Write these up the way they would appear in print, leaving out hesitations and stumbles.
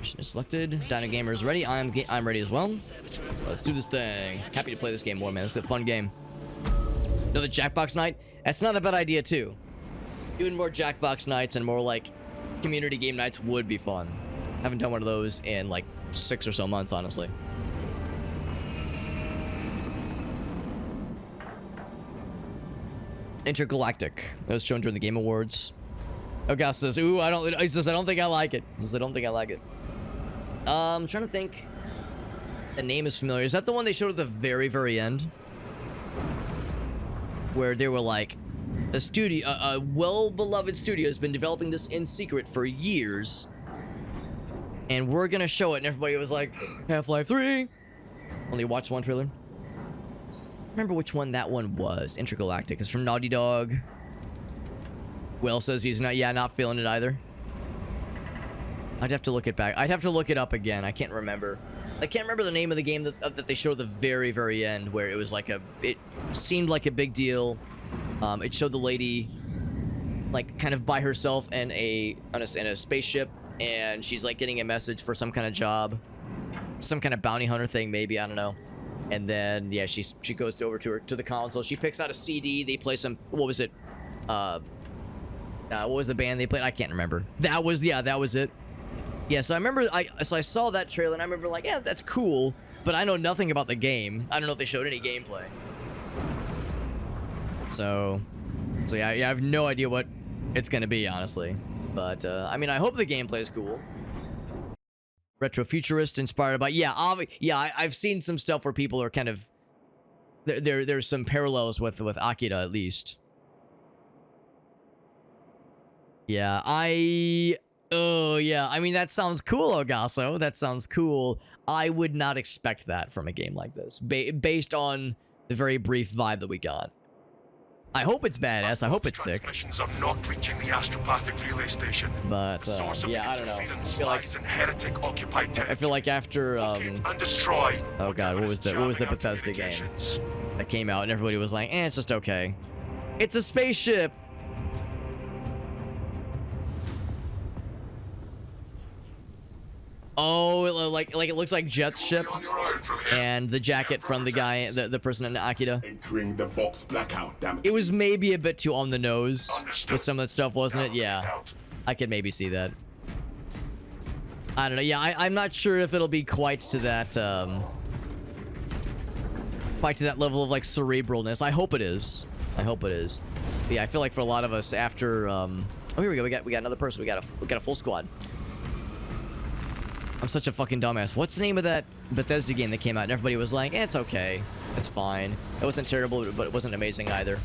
Mission is selected. Dino Gamer is ready. I'm ready as well. Let's do this thing. Happy to play this game more, man. It's a fun game. Another Jackbox night? That's not a bad idea, too. Doing more Jackbox nights and more, like, community game nights would be fun. Haven't done one of those in, like, 6 or so months, honestly. Intergalactic. That was shown during the Game Awards. Oh, Gus says, ooh, he says, I don't think I like it. He says, I don't think I like it. I'm trying to think. The name is familiar. Is that the one they showed at the very, very end? Where they were like, a studio, a well-beloved studio has been developing this in secret for years. And we're gonna show it. And everybody was like, Half-Life 3. Only watched one trailer. Remember which one that one was. Intergalactic. It's from Naughty Dog. Will says he's not feeling it either. I'd have to look it back. I'd have to look it up again. I can't remember. I can't remember the name of the game that they showed at the very, very end, where it was like it seemed like a big deal. It showed the lady, like, kind of by herself in a spaceship, and she's like getting a message for some kind of job, some kind of bounty hunter thing, maybe, I don't know. And then yeah, she goes over to the console. She picks out a CD. They play some, what was it? What was the band they played? I can't remember. That was it. Yeah, so I remember, I saw that trailer and I remember like, yeah, that's cool, but I know nothing about the game. I don't know if they showed any gameplay. So yeah, I have no idea what it's gonna be, honestly. But I mean, I hope the gameplay is cool. Retrofuturist inspired by, I've seen some stuff where people are kind of there's some parallels with Akira, at least. Yeah, I mean, that sounds cool, Ogasso. That sounds cool. I would not expect that from a game like this, based on the very brief vibe that we got. I hope it's badass. I hope it's sick. Transmissions are not reaching the astropathic relay station. But yeah, I don't know. I feel like after and destroy. Oh god, what was the Bethesda game that came out and everybody was like, it's just okay. It's a spaceship. Oh, like it looks like Jet's ship, and the jacket from the guy, the person in Akira. Entering the Vox blackout, damn it. It was maybe a bit too on the nose with some of that stuff, wasn't it? Yeah, I could maybe see that. I don't know. Yeah, I'm not sure if it'll be quite to that level of like cerebralness. I hope it is. I hope it is. But yeah, I feel like for a lot of us after oh, here we go. We got another person. We got a full squad. I'm such a fucking dumbass. What's the name of that Bethesda game that came out and everybody was like, it's okay. It's fine. It wasn't terrible, but it wasn't amazing either.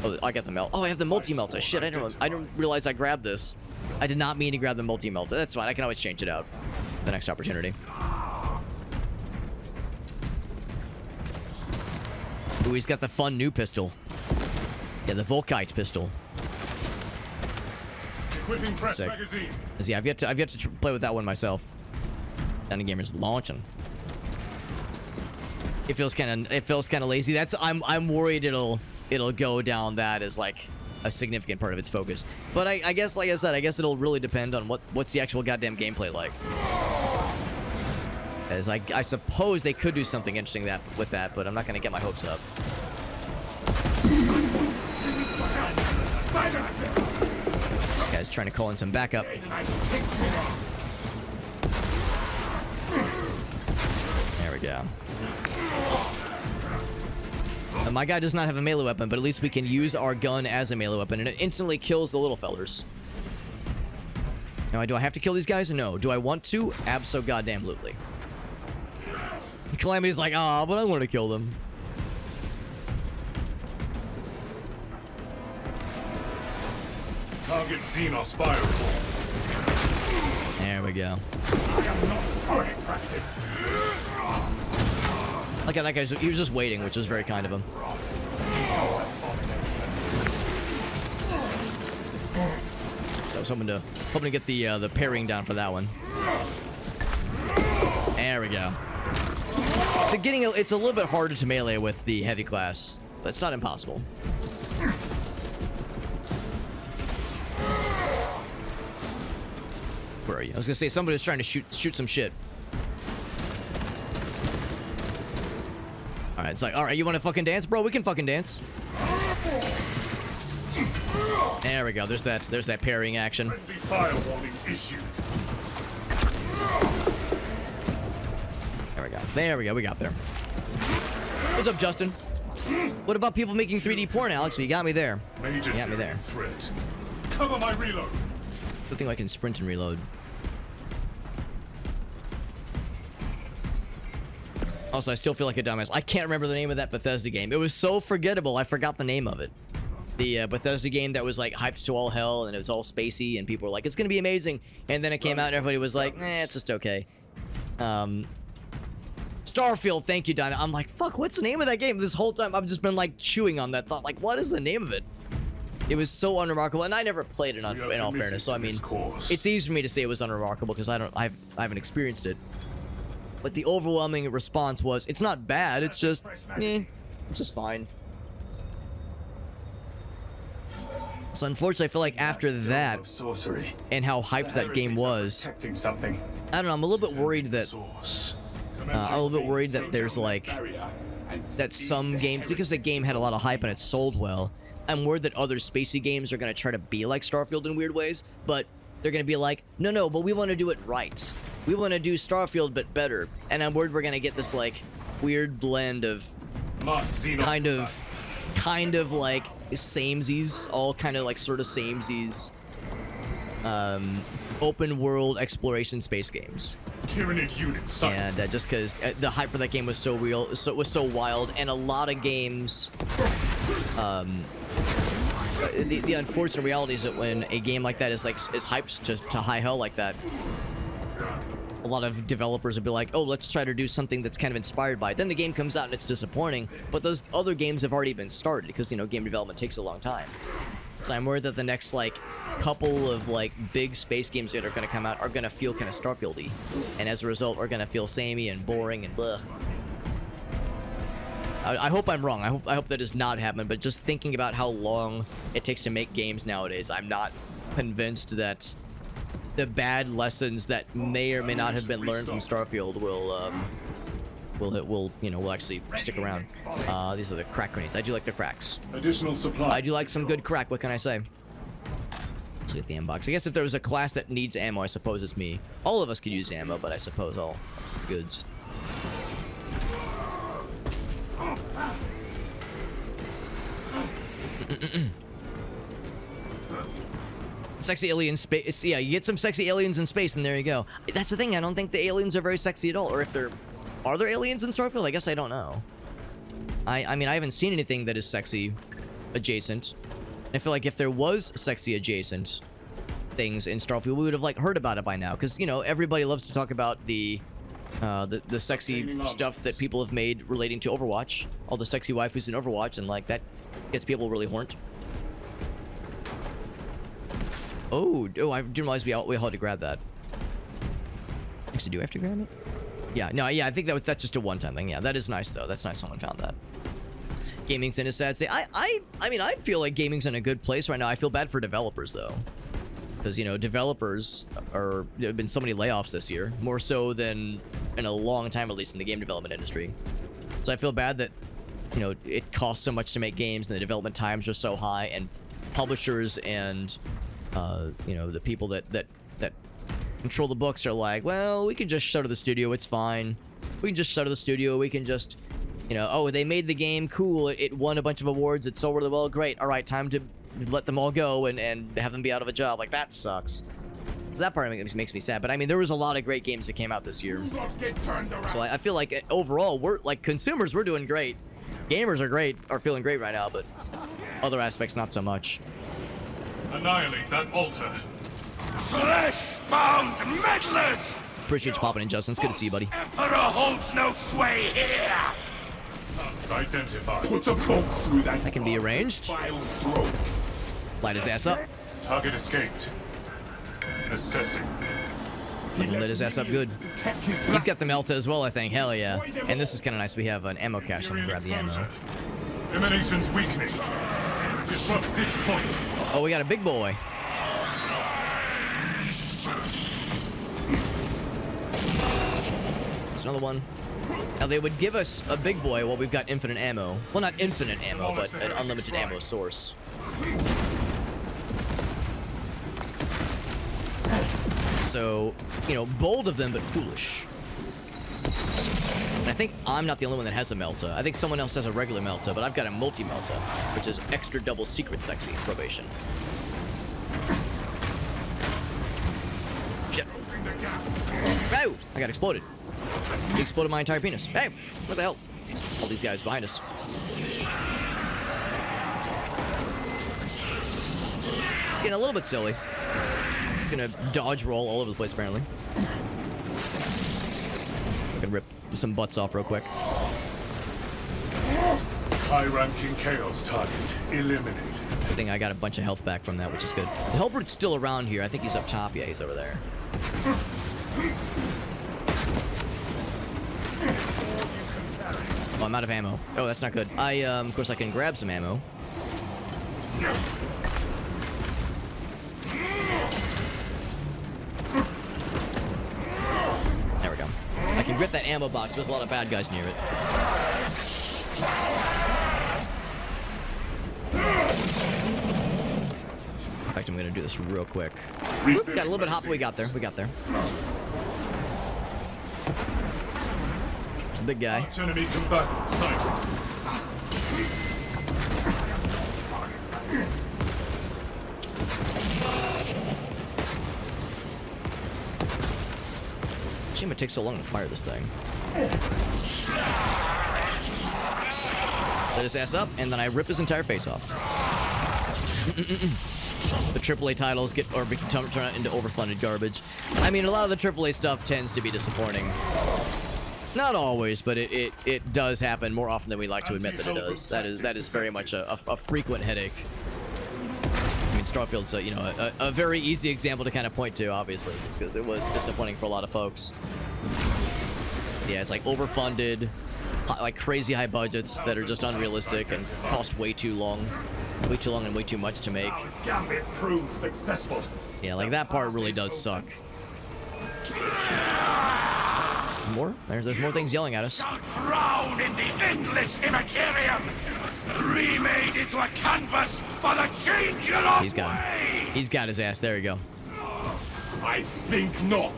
Oh, I got the melt. Oh, I have the multi-melta. Shit, I didn't realize I grabbed this. I did not mean to grab the multi-melta. That's fine. I can always change it out. The next opportunity. Ooh, he's got the fun new pistol. Yeah, the Volkite pistol. Sick. Yeah, I've yet to play with that one myself. Dino Gamer's launching. It feels kind of lazy. I'm worried it'll go down that as like a significant part of its focus. But I guess, like I said, I guess it'll really depend on what's the actual goddamn gameplay like. As I suppose they could do something interesting with that, but I'm not gonna get my hopes up. Guys trying to call in some backup. There we go. My guy does not have a melee weapon, but at least we can use our gun as a melee weapon, and it instantly kills the little fellers. Now, do I have to kill these guys? No. Do I want to? Abso-goddamn-lutely. Calamity's like, but I want to kill them. Target seen on spiral. There we go. I am not target practice. Look at that guy. He was just waiting, which was very kind of him. So I was hoping to get the parrying down for that one. There we go. It's a little bit harder to melee with the heavy class, but it's not impossible. Where are you? I was gonna say somebody was trying to shoot some shit. All right, it's like, all right, you want to fucking dance, bro? We can fucking dance. There we go. There's that parrying action. Fire warning issued. There we go. There we go. We got there. What's up, Justin? What about people making 3D porn, Alex? You got me there. Major You got me there. threat. Cover my reload. Good thing I can sprint and reload. Also, I still feel like a dumbass. I can't remember the name of that Bethesda game. It was so forgettable, I forgot the name of it. The Bethesda game that was like hyped to all hell, and it was all spacey, and people were like, it's gonna be amazing. And then it came out, and everybody was like, it's just okay. Starfield, thank you, Dinah. I'm like, fuck, what's the name of that game? This whole time, I've just been like chewing on that thought. Like, what is the name of it? It was so unremarkable, and I never played it in all fairness. So I mean, it's easy for me to say it was unremarkable because I haven't experienced it. But the overwhelming response was, it's not bad. It's just, it's just fine. So unfortunately, I feel like after that, and how hyped that game was, I don't know. I'm a little bit worried that there's like that some games, because the game had a lot of hype and it sold well. I'm worried that other spacey games are gonna try to be like Starfield in weird ways, but they're gonna be like, no, but we want to do it right. We want to do Starfield but better. And I'm worried we're gonna get this like weird blend of kind of like samesies, all kind of like sort of samesies, open world exploration space games. Tyranid units. And just because the hype for that game was so real, so it was so wild, and a lot of games, the unfortunate reality is that when a game like that is hyped to high hell like that, a lot of developers will be like, oh, let's try to do something that's kind of inspired by it. Then the game comes out and it's disappointing, but those other games have already been started because, you know, game development takes a long time. So I'm worried that the next, like, couple of, like, big space games that are going to come out are going to feel kind of Starfield-y. And as a result, are going to feel samey and boring and bleh. I hope I'm wrong. I hope that does not happen, but just thinking about how long it takes to make games nowadays, I'm not convinced that the bad lessons that may or may not have been learned from Starfield will actually stick around. These are the crack grenades. I do like the cracks. Additional supply. I do like some good crack. What can I say? Let's get the ammo box. I guess if there was a class that needs ammo, I suppose it's me. All of us could use ammo, but I suppose all goods. Sexy alien space. Yeah, you get some sexy aliens in space, and there you go. That's the thing. I don't think the aliens are very sexy at all. Or if they're... Are there aliens in Starfield? I guess I don't know. I mean, I haven't seen anything that is sexy adjacent. I feel like if there was sexy adjacent things in Starfield, we would have, like, heard about it by now. Because, you know, everybody loves to talk about the sexy stuff that people have made relating to Overwatch. All the sexy waifus in Overwatch, and, like, that gets people really horned. Oh, I didn't realize we had to grab that. Actually, do I have to grab it? Yeah, no, yeah, I think that's just a one-time thing. Yeah, that is nice, though. That's nice someone found that. Gaming's in a sad state. I mean, I feel like gaming's in a good place right now. I feel bad for developers, though. Because, you know, developers there have been so many layoffs this year. More so than in a long time, at least in the game development industry. So I feel bad that, you know, it costs so much to make games, and the development times are so high, and publishers and... you know, the people that control the books are like, well, we can just shutter the studio, it's fine. We can just shutter the studio, we can just, you know, oh, they made the game, cool, it won a bunch of awards, it sold really well, great, alright, time to let them all go and have them be out of a job. Like, that sucks. So that part makes me sad, but I mean, there was a lot of great games that came out this year. So I feel like, overall, we're, like, consumers, we're doing great. Gamers are feeling great right now, but other aspects, not so much. Annihilate that altar. Flesh-bound meddlers! Appreciate you popping in, Justin. It's good to see you, buddy. Emperor holds no sway here. Identified. Put a bolt through that. That can be arranged. Light his ass up. Target escaped. Assessing. Lit his ass up good. He's got the Melta as well, I think. Hell yeah. And this is kind of nice. We have an ammo cache. Let me grab the ammo. Emanations weakening. Disrupt this point. Oh, we got a big boy. There's another one. Now, they would give us a big boy while we've got infinite ammo. Well, not infinite ammo, but an unlimited ammo source. So, you know, bold of them, but foolish. And I think I'm not the only one that has a Melta. I think someone else has a regular Melta, but I've got a multi-Melta, which is extra double secret sexy probation. Shit. Oh! I got exploded. He exploded my entire penis. Hey! What the hell? All these guys behind us. Getting a little bit silly. Gonna dodge roll all over the place, apparently. I'm gonna rip some butts off real quick. High-ranking chaos target eliminated. Good thing I got a bunch of health back from that, which is good. The Hellbrute's still around here. I think he's up top. Yeah, he's over there. Oh, I'm out of ammo. Oh, that's not good. Of course, I can grab some ammo. There we go. I can grip that ammo box. There's a lot of bad guys near it. In fact, I'm gonna do this real quick. Whoop, got a little bit hot, but we got there. We got there. There's the big guy. Enemy combatant sighted. Shame it takes so long to fire this thing. Let his ass up, and then I rip his entire face off. The AAA titles turn out into overfunded garbage. I mean, a lot of the AAA stuff tends to be disappointing. Not always, but it does happen more often than we like to admit that it does. That is very much a frequent headache. I mean, Starfield's a very easy example to kind of point to, obviously, because it was disappointing for a lot of folks. Yeah, it's like overfunded, like crazy high budgets that are just unrealistic and cost way too long and way too much to make. Gambit proved successful. Yeah, like that part really does suck. More? There's more things yelling at us. Drown in the endless immaterium, remade into a canvas for the change of He's got him. He's got his ass. There you go. I think not.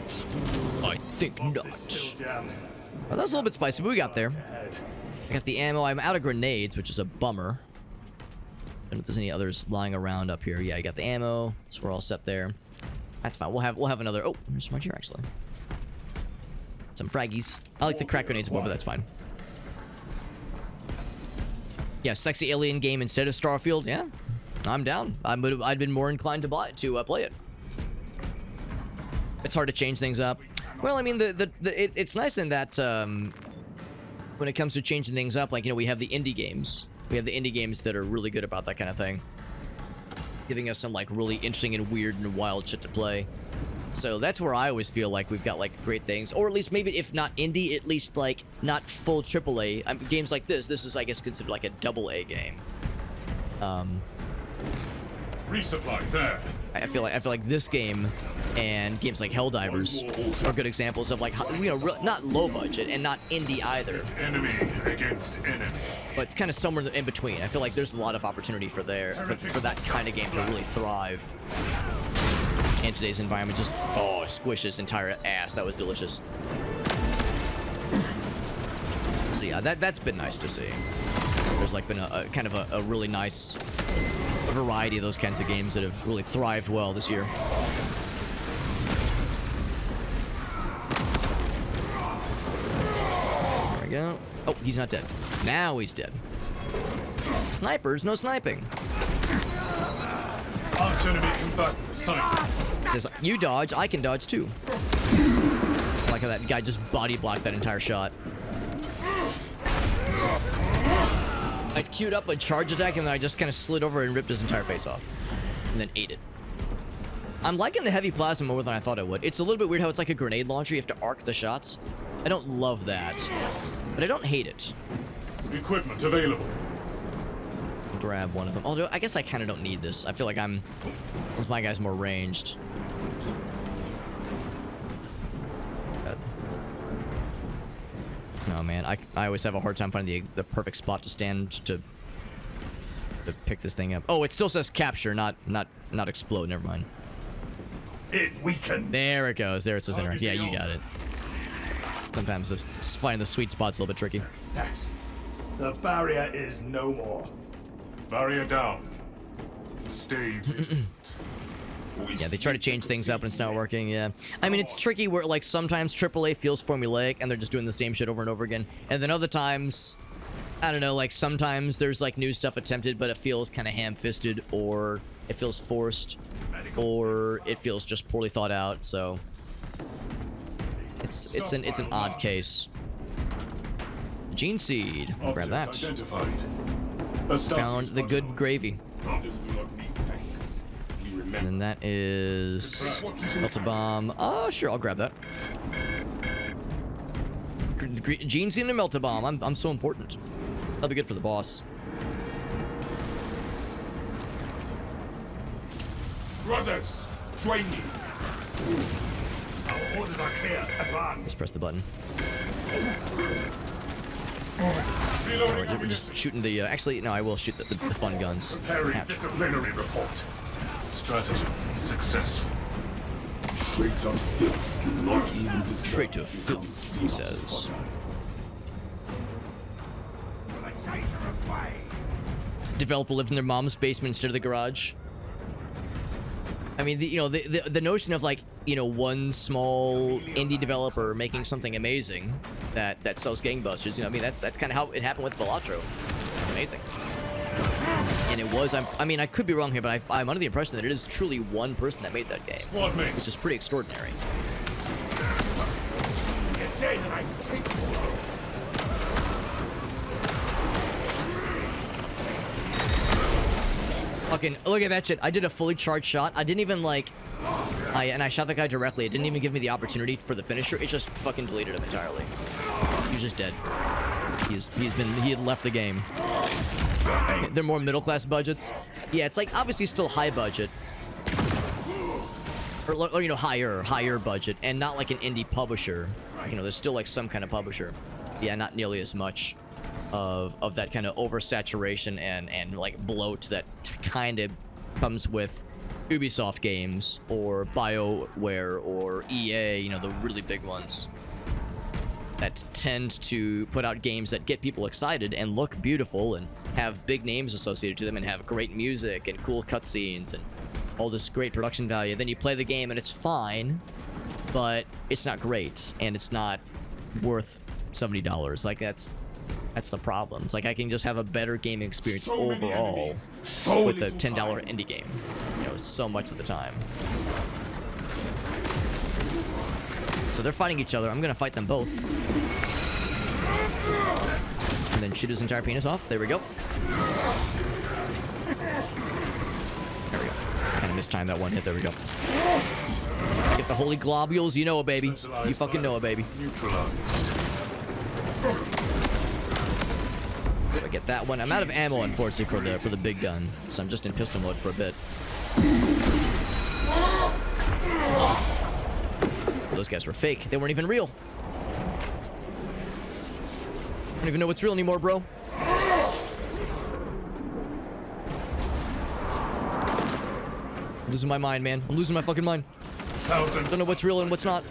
I think not. Well, that was a little bit spicy, but we got there. I got the ammo. I'm out of grenades, which is a bummer. I don't know if there's any others lying around up here. Yeah, I got the ammo, so we're all set there. That's fine. We'll have another. Oh, there's some right here actually. Some fraggies. I like the crack grenades more, but that's fine. Yeah, sexy alien game instead of Starfield. Yeah, I'm down. I'd been more inclined to play it. It's hard to change things up. Well, I mean, it's nice in that when it comes to changing things up, like, you know, we have the indie games. We have the indie games that are really good about that kind of thing, giving us some like really interesting and weird and wild shit to play. So that's where I always feel like we've got like great things, or at least maybe if not indie, at least like not full AAA. Games like this is, I guess, considered like a AA game. Resupply there. I feel like this game and games like Helldivers are good examples of, like, you know, not low budget and not indie either. Enemy against enemy. But kind of somewhere in between. I feel like there's a lot of opportunity for that kind of game to really thrive in today's environment. Just squish his entire ass. That was delicious. So yeah, that's been nice to see. There's like been a kind of a really nice variety of those kinds of games that have really thrived well this year. There we go. Oh, he's not dead. Now he's dead. Snipers, no sniping. Arch enemy combatant sighted. It says, you dodge, I can dodge too. I like how that guy just body blocked that entire shot. I queued up a charge attack and then I just kind of slid over and ripped his entire face off. And then ate it. I'm liking the heavy plasma more than I thought I would. It's a little bit weird how it's like a grenade launcher. You have to arc the shots. I don't love that. But I don't hate it. Equipment available. Grab one of them. Although, I guess I kind of don't need this. I feel like since my guy's more ranged. Oh man, I always have a hard time finding the perfect spot to stand to pick this thing up. Oh, it still says capture, not explode. Never mind. It weakens. There it goes. There it says interact. Yeah, you got it. Sometimes just finding the sweet spot's a little bit tricky. Success. The barrier is no more. Barrier down. Stay vigilant. Yeah, they try to change things up and it's not working, yeah. I mean, it's tricky where, like, sometimes AAA feels formulaic and they're just doing the same shit over and over again. And then other times, I don't know, like, sometimes there's, like, new stuff attempted, but it feels kind of ham-fisted, or it feels forced, or it feels just poorly thought out, so... It's an odd case. Gene Seed. I'll grab that. Found the good gravy. And then that is Melted Bomb. Sure, I'll grab that. Gene Seed and Melted Bomb. I'm so important. That'll be good for the boss. Brothers, join me. Our orders are clear. Advance. Let's press the button. We're just shooting the. Actually, no, I will shoot the fun guns. Preparing disciplinary report. Strategy successful. Traits of filth do not even straight to filth, he says. Developer lived in their mom's basement instead of the garage. I mean, the notion of, like, you know, one small indie developer making something amazing that sells gangbusters. You know, I mean, that's kind of how it happened with Balatro. It's amazing. And it was, I mean, I could be wrong here, but I'm under the impression that it is truly one person that made that game, which is pretty extraordinary. Fucking, look at that shit. I did a fully charged shot. I didn't even, like, I shot the guy directly. It didn't even give me the opportunity for the finisher. It just fucking deleted him entirely. He was just dead. He had left the game. They're more middle-class budgets. Yeah, it's like obviously still high budget. Or you know, higher budget, and not like an indie publisher. You know, there's still like some kind of publisher. Yeah, not nearly as much of that kind of oversaturation and like bloat that kind of comes with Ubisoft games or BioWare or EA, you know, the really big ones that tend to put out games that get people excited and look beautiful and have big names associated to them and have great music and cool cutscenes and all this great production value. Then you play the game and it's fine, but it's not great and it's not worth $70. Like, that's the problem. It's like I can just have a better gaming experience overall with a $10 indie game, you know, so much of the time. So they're fighting each other. I'm gonna fight them both. And then shoot his entire penis off. There we go. There we go. Kind of mistimed that one hit. There we go. I get the holy globules. You know it, baby. You fucking know it, baby. So I get that one. I'm out of ammo, unfortunately, for the big gun. So I'm just in pistol mode for a bit. Those guys were fake. They weren't even real. I don't even know what's real anymore, bro. I'm losing my mind, man. I'm losing my fucking mind. Don't know what's real and what's not.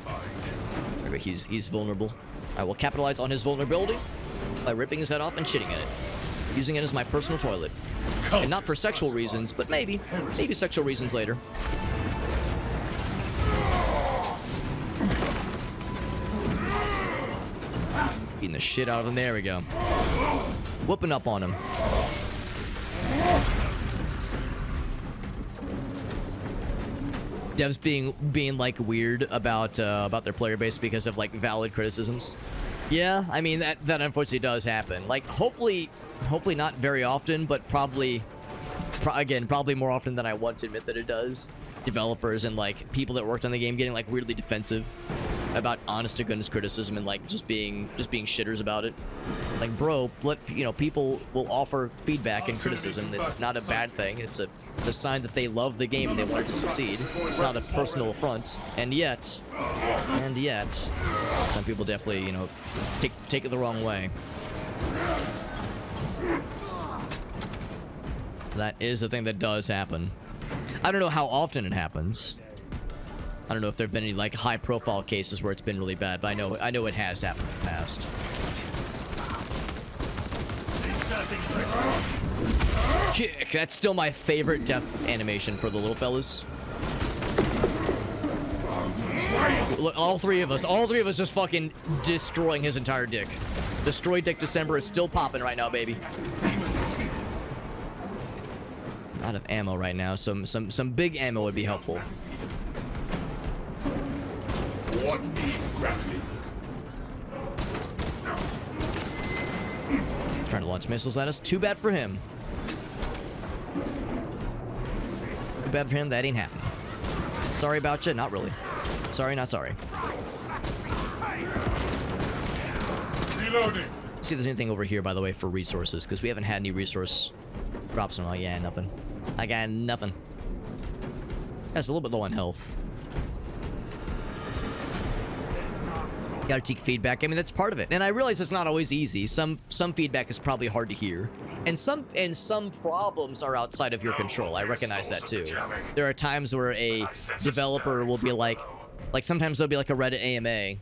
He's vulnerable. I will capitalize on his vulnerability by ripping his head off and shitting in it. Using it as my personal toilet. And not for sexual reasons, but maybe sexual reasons later. Beating the shit out of him. There we go. Whooping up on him. Devs being like weird about their player base because of like valid criticisms. Yeah, I mean that unfortunately does happen. Like hopefully not very often, but probably more often than I want to admit that it does. Developers and like people that worked on the game getting like weirdly defensive about honest to goodness criticism and like just being shitters about it. Like, bro, people will offer feedback and criticism. It's not a bad thing. It's a sign that they love the game and they want it to succeed. It's not a personal affront. And yet, some people definitely, take it the wrong way. That is the thing that does happen. I don't know how often it happens. I don't know if there have been any like high-profile cases where it's been really bad, but I know it has happened in the past. Kick. That's still my favorite death animation for the little fellas. Look, all three of us just fucking destroying his entire dick. Destroy Dick December is still popping right now, baby. Out of ammo right now. Some big ammo would be helpful. What needs grappling? Trying to launch missiles at us. Too bad for him. Too bad for him. That ain't happening. Sorry about you. Not really. Sorry, not sorry. Reloading. See if there's anything over here, by the way, for resources, because we haven't had any resource drops in a while. Yeah, nothing. I got nothing. That's a little bit low on health. Gotta take feedback. I mean, that's part of it. And I realize it's not always easy. Some feedback is probably hard to hear. And some problems are outside of your control. I recognize that too. There are times where a developer will be like sometimes there'll be like a Reddit AMA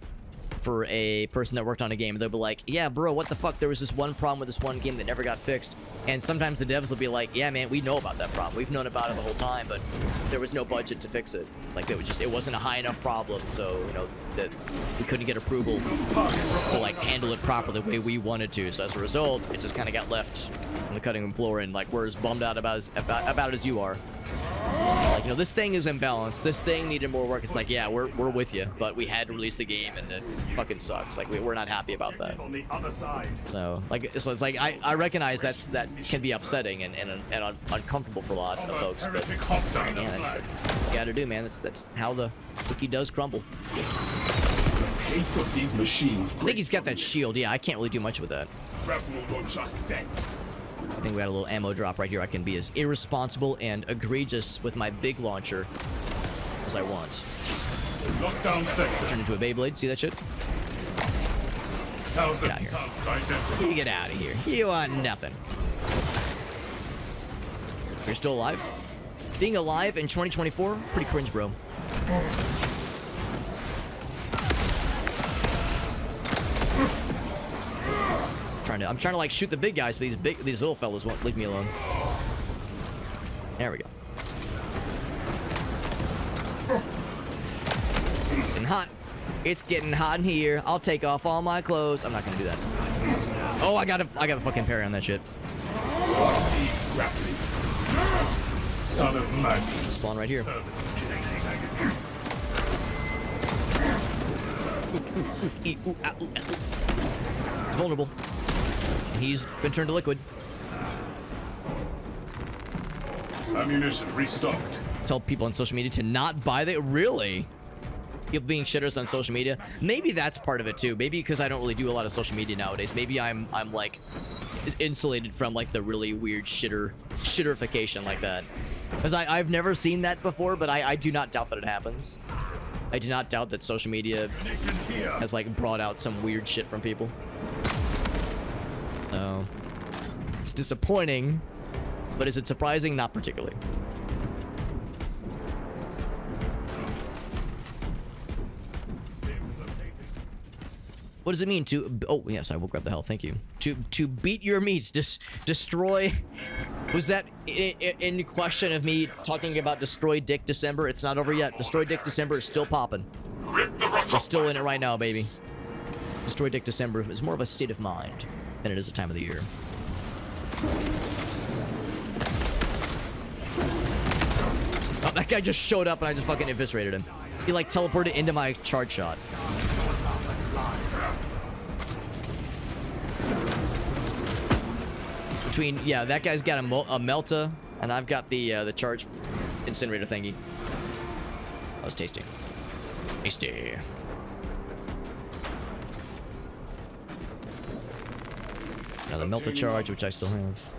for a person that worked on a game, and they'll be like, yeah, bro, what the fuck? There was this one problem with this one game that never got fixed. And sometimes the devs will be like, yeah, man, we know about that problem. We've known about it the whole time, but there was no budget to fix it. Like, it wasn't a high enough problem, so, that we couldn't get approval to, like, handle it properly the way we wanted to. So as a result, it just kind of got left on the cutting room floor, and, like, we're as bummed out about it as you are. Like, this thing is imbalanced. This thing needed more work. It's like, yeah, we're with you, but we had to release the game, and it fucking sucks. Like, we're not happy about that. So it's like I recognize that can be upsetting and uncomfortable for a lot of folks. But yeah, that's what you gotta do, man. That's how the cookie does crumble. The pace of these machines. I think he's got that shield. Yeah, I can't really do much with that. I think we got a little ammo drop right here. I can be as irresponsible and egregious with my big launcher as I want. Lockdown sector. Turn into a Beyblade. See that shit? Get out here. You get out of here. You want nothing. You're still alive? Being alive in 2024? Pretty cringe, bro. I'm trying to like shoot the big guys, but these little fellas won't leave me alone. There we go. Getting hot. It's getting hot in here. I'll take off all my clothes. I'm not gonna do that. Oh, I got a fucking parry on that shit. Son of man. Spawn right here. It's vulnerable. He's been turned to liquid. Ammunition restocked. Tell people on social media to not buy that. Really? People being shitters on social media. Maybe that's part of it too. Maybe because I don't really do a lot of social media nowadays. Maybe I'm like insulated from like the really weird shitterification like that. Because I've never seen that before, but I do not doubt that it happens. I do not doubt that social media has like brought out some weird shit from people. So it's disappointing, but is it surprising? Not particularly. What does it mean to? Oh yes, I will grab the health. Thank you. To beat your meat, destroy. Was that in question of me talking about destroy Dick December? It's not over yet. Destroy Dick December is still popping. We're still in it right now, baby. Destroy Dick December is more of a state of mind than it is a time of the year. Oh, that guy just showed up and I just fucking eviscerated him. He like teleported into my charge shot. Yeah, that guy's got a Melta, and I've got the charge incinerator thingy. That was tasty. Tasty. the melta charge, which I still have.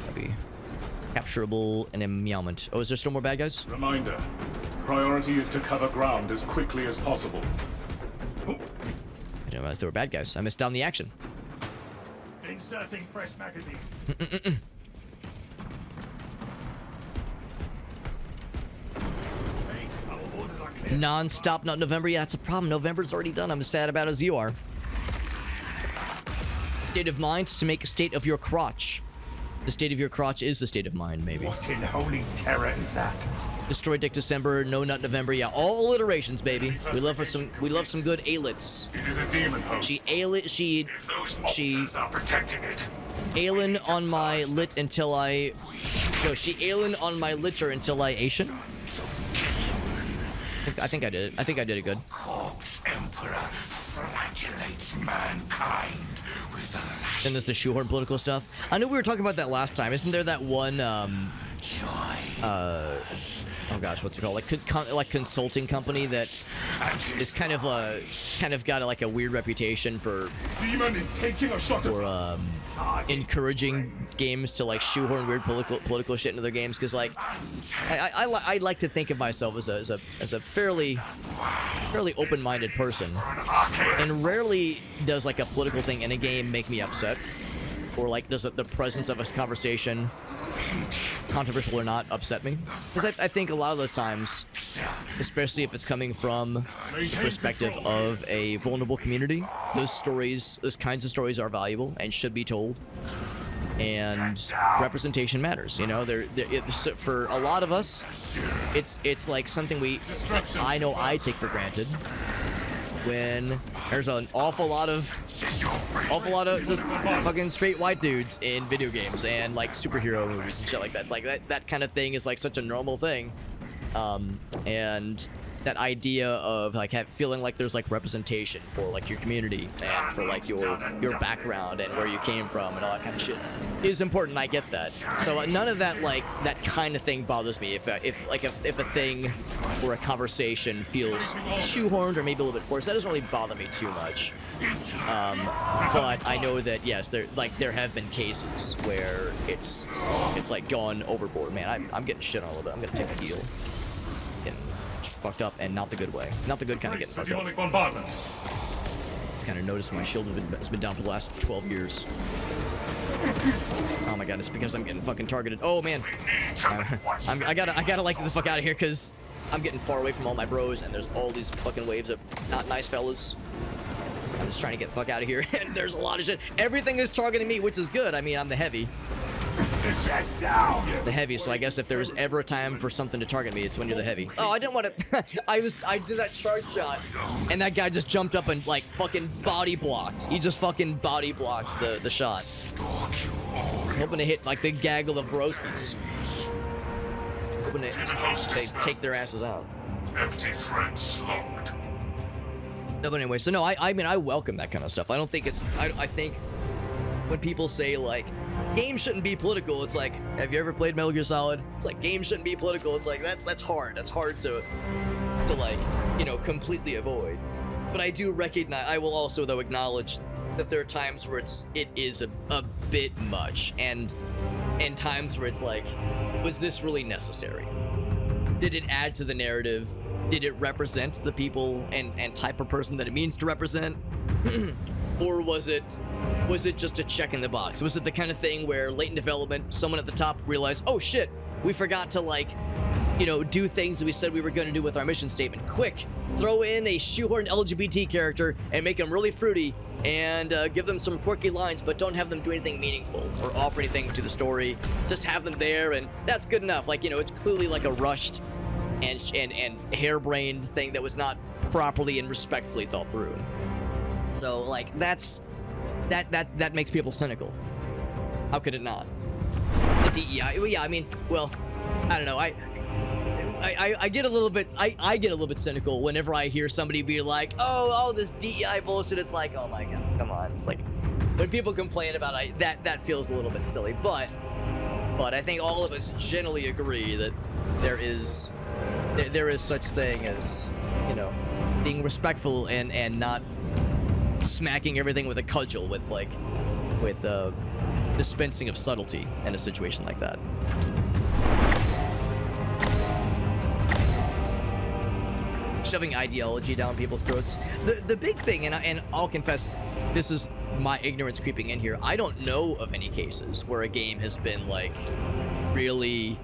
That'd be capturable and emmeowment. Oh, is there still more bad guys? Reminder. Priority is to cover ground as quickly as possible. I didn't realize there were bad guys. I missed out on the action. Inserting fresh magazine. Non-stop, not November. Yeah, it's a problem. November's already done. I'm as sad about it as you are. State of mind to make a state of your crotch. The state of your crotch is the state of mind, maybe. What in holy terror is that? Destroy Dick December, no nut November. Yeah, all alliterations, baby. We love some good alits. It is a demon host. She are protecting it. Aelin on my lit until I... No, she Aelin on my litter until I Asian. I think I did it. I think I did it good. Corpse Emperor flagellates mankind with the lash. Then there's the shoehorn political stuff. I know we were talking about that last time. Isn't there that one, oh gosh, what's it called? Like consulting company that is kind of got like a weird reputation for Demon is taking a shot at encouraging games to like shoehorn weird political shit into their games, because like I like to think of myself as a fairly open-minded person, and rarely does like a political thing in a game make me upset, or like does the presence of a conversation, controversial or not, upset me, because I think a lot of those times, especially if it's coming from the perspective of a vulnerable community, those kinds of stories are valuable and should be told, and representation matters. You know, for a lot of us, it's like something I know I take for granted, when there's an awful lot of just fucking straight white dudes in video games and like superhero movies and shit like that. It's like that kind of thing is like such a normal thing, and that idea of like feeling like there's like representation for like your community and for like your background and where you came from and all that kind of shit is important. I get that. So none of that, like that kind of thing, bothers me. If a thing or a conversation feels shoehorned or maybe a little bit forced, that doesn't really bother me too much. But I know that yes, there have been cases where it's like gone overboard. Man, I'm getting shit on a little bit. I'm gonna take a heal. Getting fucked up, and not the good way. Not the good kind of getting fucked up. Bombardment. Just kind of noticed my shield has been down for the last 12 years. Oh my god, it's because I'm getting fucking targeted. Oh man, I gotta like get the fuck out of here, because I'm getting far away from all my bros, and there's all these fucking waves of not nice fellas. I'm just trying to get the fuck out of here, and there's a lot of shit. Everything is targeting me, which is good. I mean, I'm the heavy. The heavy, so I guess if there was ever a time for something to target me, it's when you're the heavy. Oh, I didn't want to. I did that charge shot, and that guy just jumped up and like fucking body blocked. He just fucking body blocked the shot. I was hoping to hit like the gaggle of broskies. Hoping they take their asses out. Empty threats logged. No, but anyway, so no, I mean I welcome that kind of stuff. I don't think it's. I think when people say like, games shouldn't be political, it's like, have you ever played Metal Gear Solid? It's like, games shouldn't be political. It's like, that's hard. That's hard to like, you know, completely avoid. But I do recognize, I will also though acknowledge that there are times where it is a bit much, and times where it's like, was this really necessary? Did it add to the narrative? Did it represent the people and type of person that it means to represent? Or was it just a check in the box? Was it the kind of thing where late in development, someone at the top realized, oh shit, we forgot to like, you know, do things that we said we were going to do with our mission statement. Quick, throw in a shoehorned LGBT character and make them really fruity, and give them some quirky lines, but don't have them do anything meaningful or offer anything to the story. Just have them there, and that's good enough. Like, you know, it's clearly like a rushed and harebrained thing that was not properly and respectfully thought through. So like that makes people cynical. How could it not? The DEI, well, yeah, I mean, well, I don't know. I get a little bit. I get a little bit cynical whenever I hear somebody be like, "Oh, all this DEI bullshit." It's like, oh my god, come on. It's like when people complain about it, that feels a little bit silly. But I think all of us generally agree that there is such thing as, you know, being respectful and not smacking everything with a cudgel with dispensing of subtlety in a situation like that. Shoving ideology down people's throats. The big thing, and I'll confess, this is my ignorance creeping in here. I don't know of any cases where a game has been like really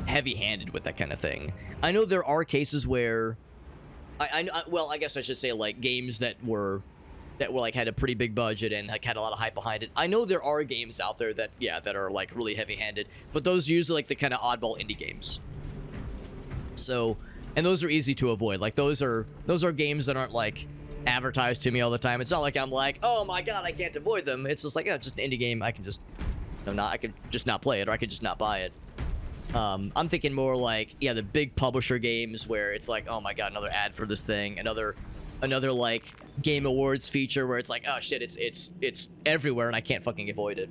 heavy-handed with that kind of thing. I know there are cases where well, I guess I should say like games that were like had a pretty big budget and like had a lot of hype behind it. I know there are games out there that that are like really heavy-handed, but those are usually like the kind of oddball indie games. So, and those are easy to avoid. Like those are games that aren't like advertised to me all the time. It's not like I'm like, oh my god, I can't avoid them. It's just like, it's just an indie game. I can just I could just not play it, or I could just not buy it. I'm thinking more like the big publisher games where it's like, oh my god, another ad for this thing, another like Game Awards feature where it's like, oh shit, it's everywhere and I can't fucking avoid it.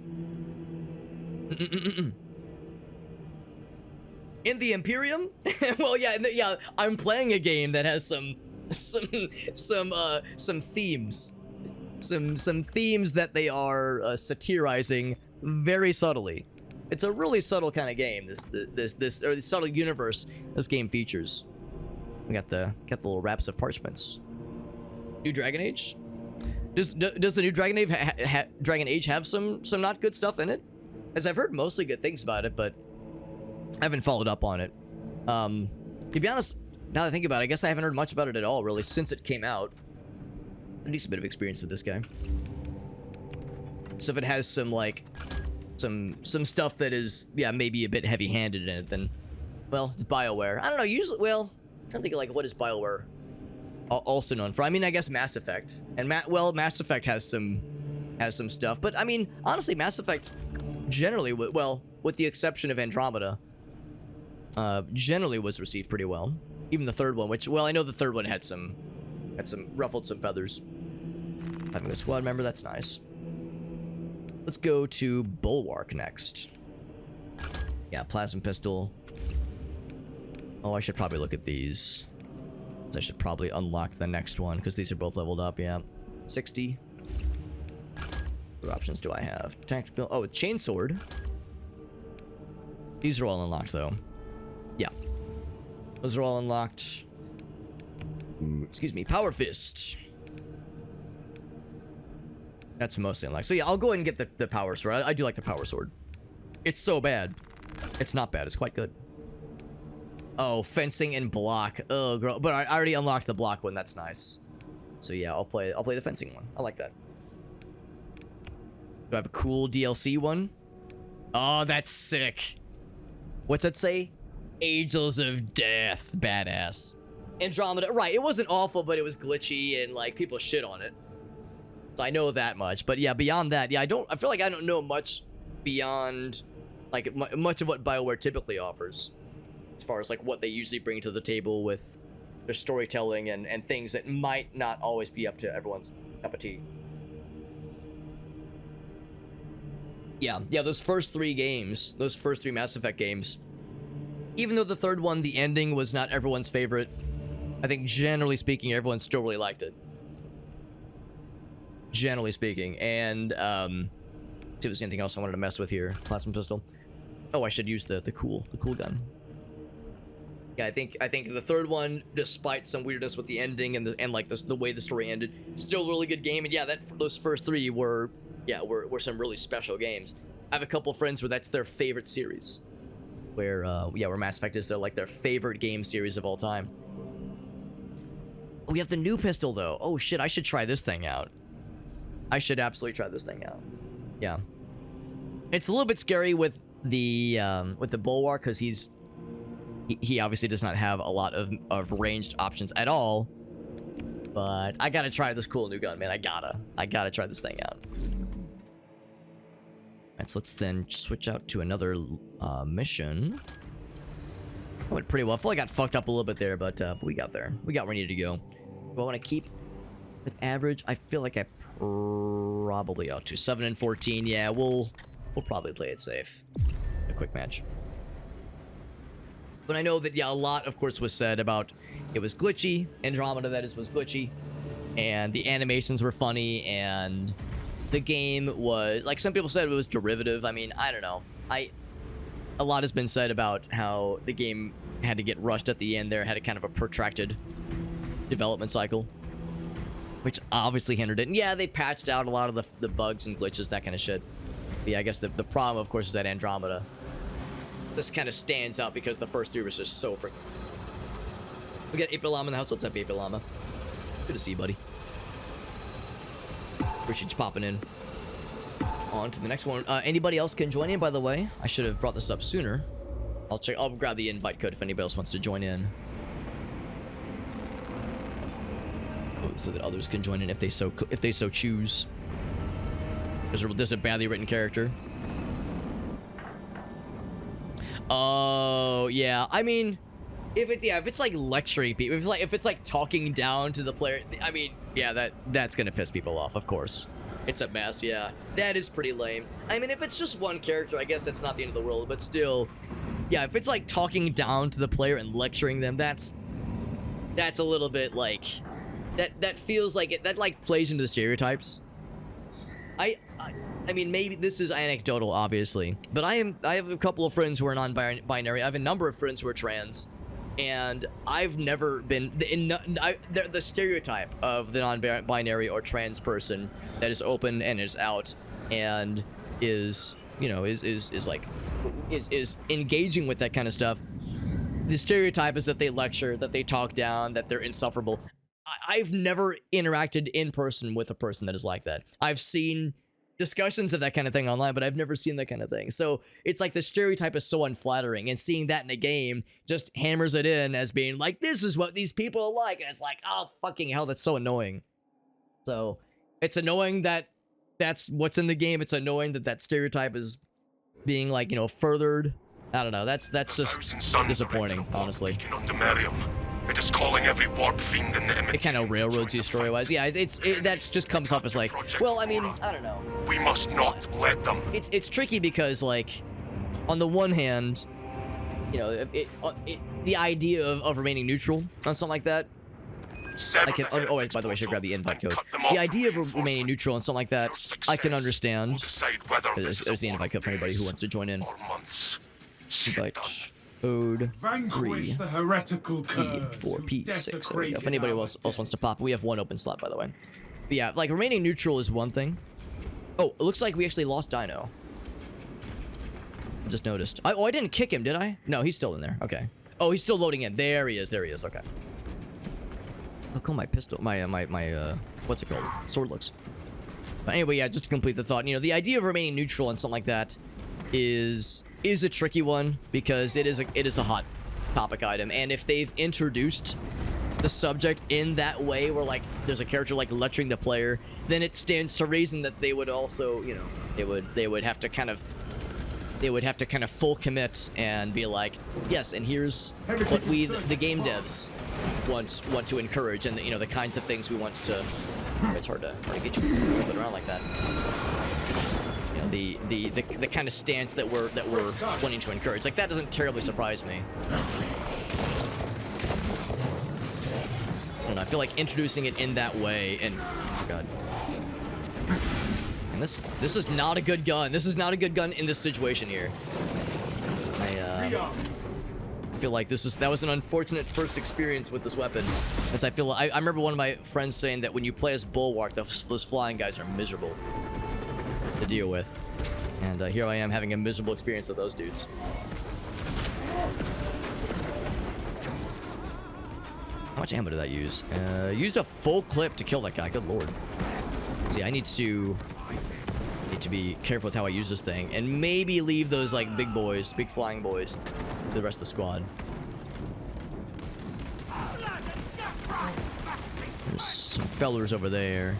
In the Imperium? Well, I'm playing a game that has some themes, some themes that they are satirizing very subtly. It's a really subtle kind of game. This subtle universe this game features. We got the little wraps of parchments. New Dragon Age. Does the new Dragon Age have some not good stuff in it? As I've heard mostly good things about it, but I haven't followed up on it. To be honest, now that I think about it, I guess I haven't heard much about it at all, really, since it came out. A decent bit of experience with this guy. So if it has some, like, some stuff that is, maybe a bit heavy-handed in it, then, well, it's BioWare. I don't know, usually, well, I'm trying to think of, like, what is BioWare also known for? I mean, I guess Mass Effect. And, Mass Effect has some stuff. But, I mean, honestly, Mass Effect generally, well, with the exception of Andromeda, generally was received pretty well. Even the third one, which, well, I know the third one had ruffled some feathers. Having a squad member, that's nice. Let's go to Bulwark next. Yeah, plasma pistol. Oh, I should probably look at these. I should probably unlock the next one, because these are both leveled up, 60. What options do I have? Tactical. Oh, chainsword. These are all unlocked, though. Yeah. Those are all unlocked. Excuse me. Power Fist. That's mostly unlocked. So, I'll go ahead and get the Power Sword. I do like the Power Sword. It's so bad. It's not bad. It's quite good. Oh, fencing and block. Oh, girl. But I already unlocked the block one. That's nice. So, I'll play the fencing one. I like that. Do I have a cool DLC one? Oh, that's sick. What's that say? Angels of Death. Badass. Andromeda. Right, it wasn't awful, but it was glitchy and, like, people shit on it. So I know that much. But, beyond that, I feel like I don't know much beyond, like, much of what BioWare typically offers. As far as, like, what they usually bring to the table with their storytelling and things that might not always be up to everyone's cup of tea. Yeah, those first three games, those first three Mass Effect games, even though the third one, the ending was not everyone's favorite, I think generally speaking, everyone still really liked it. Generally speaking. And, see if there's anything else I wanted to mess with here. Plasma pistol. Oh, I should use the cool gun. Yeah, I think the third one, despite some weirdness with the ending and the way the story ended, still a really good game. And those first three were some really special games. I have a couple friends where that's their favorite series. Where Mass Effect is their favorite game series of all time. We have the new pistol though. Oh shit, I should try this thing out. I should absolutely try this thing out. Yeah. It's a little bit scary with the Bulwark, because he obviously does not have a lot of ranged options at all. But I gotta try this cool new gun, man. I gotta try this thing out. Alright, so let's then switch out to another mission. That went pretty well. I feel like I got fucked up a little bit there, but we got there. We got where we needed to go. Do I want to keep with average? I feel like I probably ought to. 7 and 14. Yeah, we'll probably play it safe. A quick match. But I know that, a lot, of course, was said about it was glitchy. Andromeda, that is, was glitchy. and the animations were funny, and the game was, like, some people said it was derivative. I mean, I don't know. A lot has been said about how the game had to get rushed at the end there, had a kind of a protracted development cycle, which obviously hindered it. And yeah, they patched out a lot of the bugs and glitches, that kind of shit. But yeah, I guess the problem, of course, is that Andromeda this kind of stands out because the first three was just so freaking. We got April Llama in the house. What's up, April Llama? Good to see you, buddy. Appreciate you popping in. On to the next one. Anybody else can join in, by the way. I should have brought this up sooner. I'll grab the invite code if anybody else wants to join in. Oh, so that others can join in if they so choose. There's a badly written character. Oh yeah, I mean, if it's like lecturing people, if it's like talking down to the player, I mean, yeah, that's gonna piss people off, of course. It's a mess, yeah. That is pretty lame. I mean, if it's just one character, I guess that's not the end of the world, but still, yeah, if it's like talking down to the player and lecturing them, that's a little bit like that feels like it, that like plays into the stereotypes. I mean, maybe this is anecdotal, obviously, but I have a couple of friends who are non-binary. I have a number of friends who are trans, and I've never been the stereotype of the non-binary or trans person that is open and is out and is, you know, is engaging with that kind of stuff. The stereotype is that they lecture, that they talk down, that they're insufferable. I've never interacted in person with a person that is like that. I've seen discussions of that kind of thing online, but I've never seen that kind of thing. So it's like the stereotype is so unflattering, and seeing that in a game just hammers it in as being like, this is what these people are like, and it's like, oh fucking hell, that's so annoying. So it's annoying that that's what's in the game. It's annoying that that stereotype is being, like, you know, furthered. I don't know. That's just disappointing, honestly. It is calling every warp fiend in the image. It kind of railroads you story-wise. Yeah, that just comes off as like, well, I mean, I don't know. We must not let them. It's tricky because, like, on the one hand, you know, the idea of remaining neutral on something like that. I can. Oh, by the way, I should grab the invite code. The idea of remaining neutral on something like that, I can understand. There's the invite code for anybody who wants to join in. Invite code 3 the heretical curse 4P6. There we go. If anybody else wants to pop, we have one open slot, by the way. But yeah, like, remaining neutral is one thing. Oh, it looks like we actually lost Dino. I just noticed. Oh, I didn't kick him, did I? No, he's still in there. Okay. Oh, he's still loading in. There he is. There he is. Okay. Look how my pistol, my what's it called? Sword looks. But anyway, yeah, just to complete the thought, you know, the idea of remaining neutral on something like that is a tricky one, because it is a hot topic item, and if they've introduced the subject in that way, where, like, there's a character like lecturing the player, then it stands to reason that they would also, you know, they would have to kind of full commit and be like, yes, and here's what we, the game devs, want to encourage, and you know, the kinds of things we want to. It's hard to get you moving around like that. You know, the kind of stance that we're wanting to encourage. Like, that doesn't terribly surprise me. I don't know, I feel like introducing it in that way, and oh god. And this is not a good gun. This is not a good gun in this situation here. I feel like that was an unfortunate first experience with this weapon, as I feel I remember one of my friends saying that when you play as Bulwark, those flying guys are miserable to deal with, and here I am having a miserable experience with those dudes. How much ammo did that use? Used a full clip to kill that guy. Good lord. See, I need to be careful with how I use this thing, and maybe leave those, like, big flying boys, to the rest of the squad. There's some fellers over there.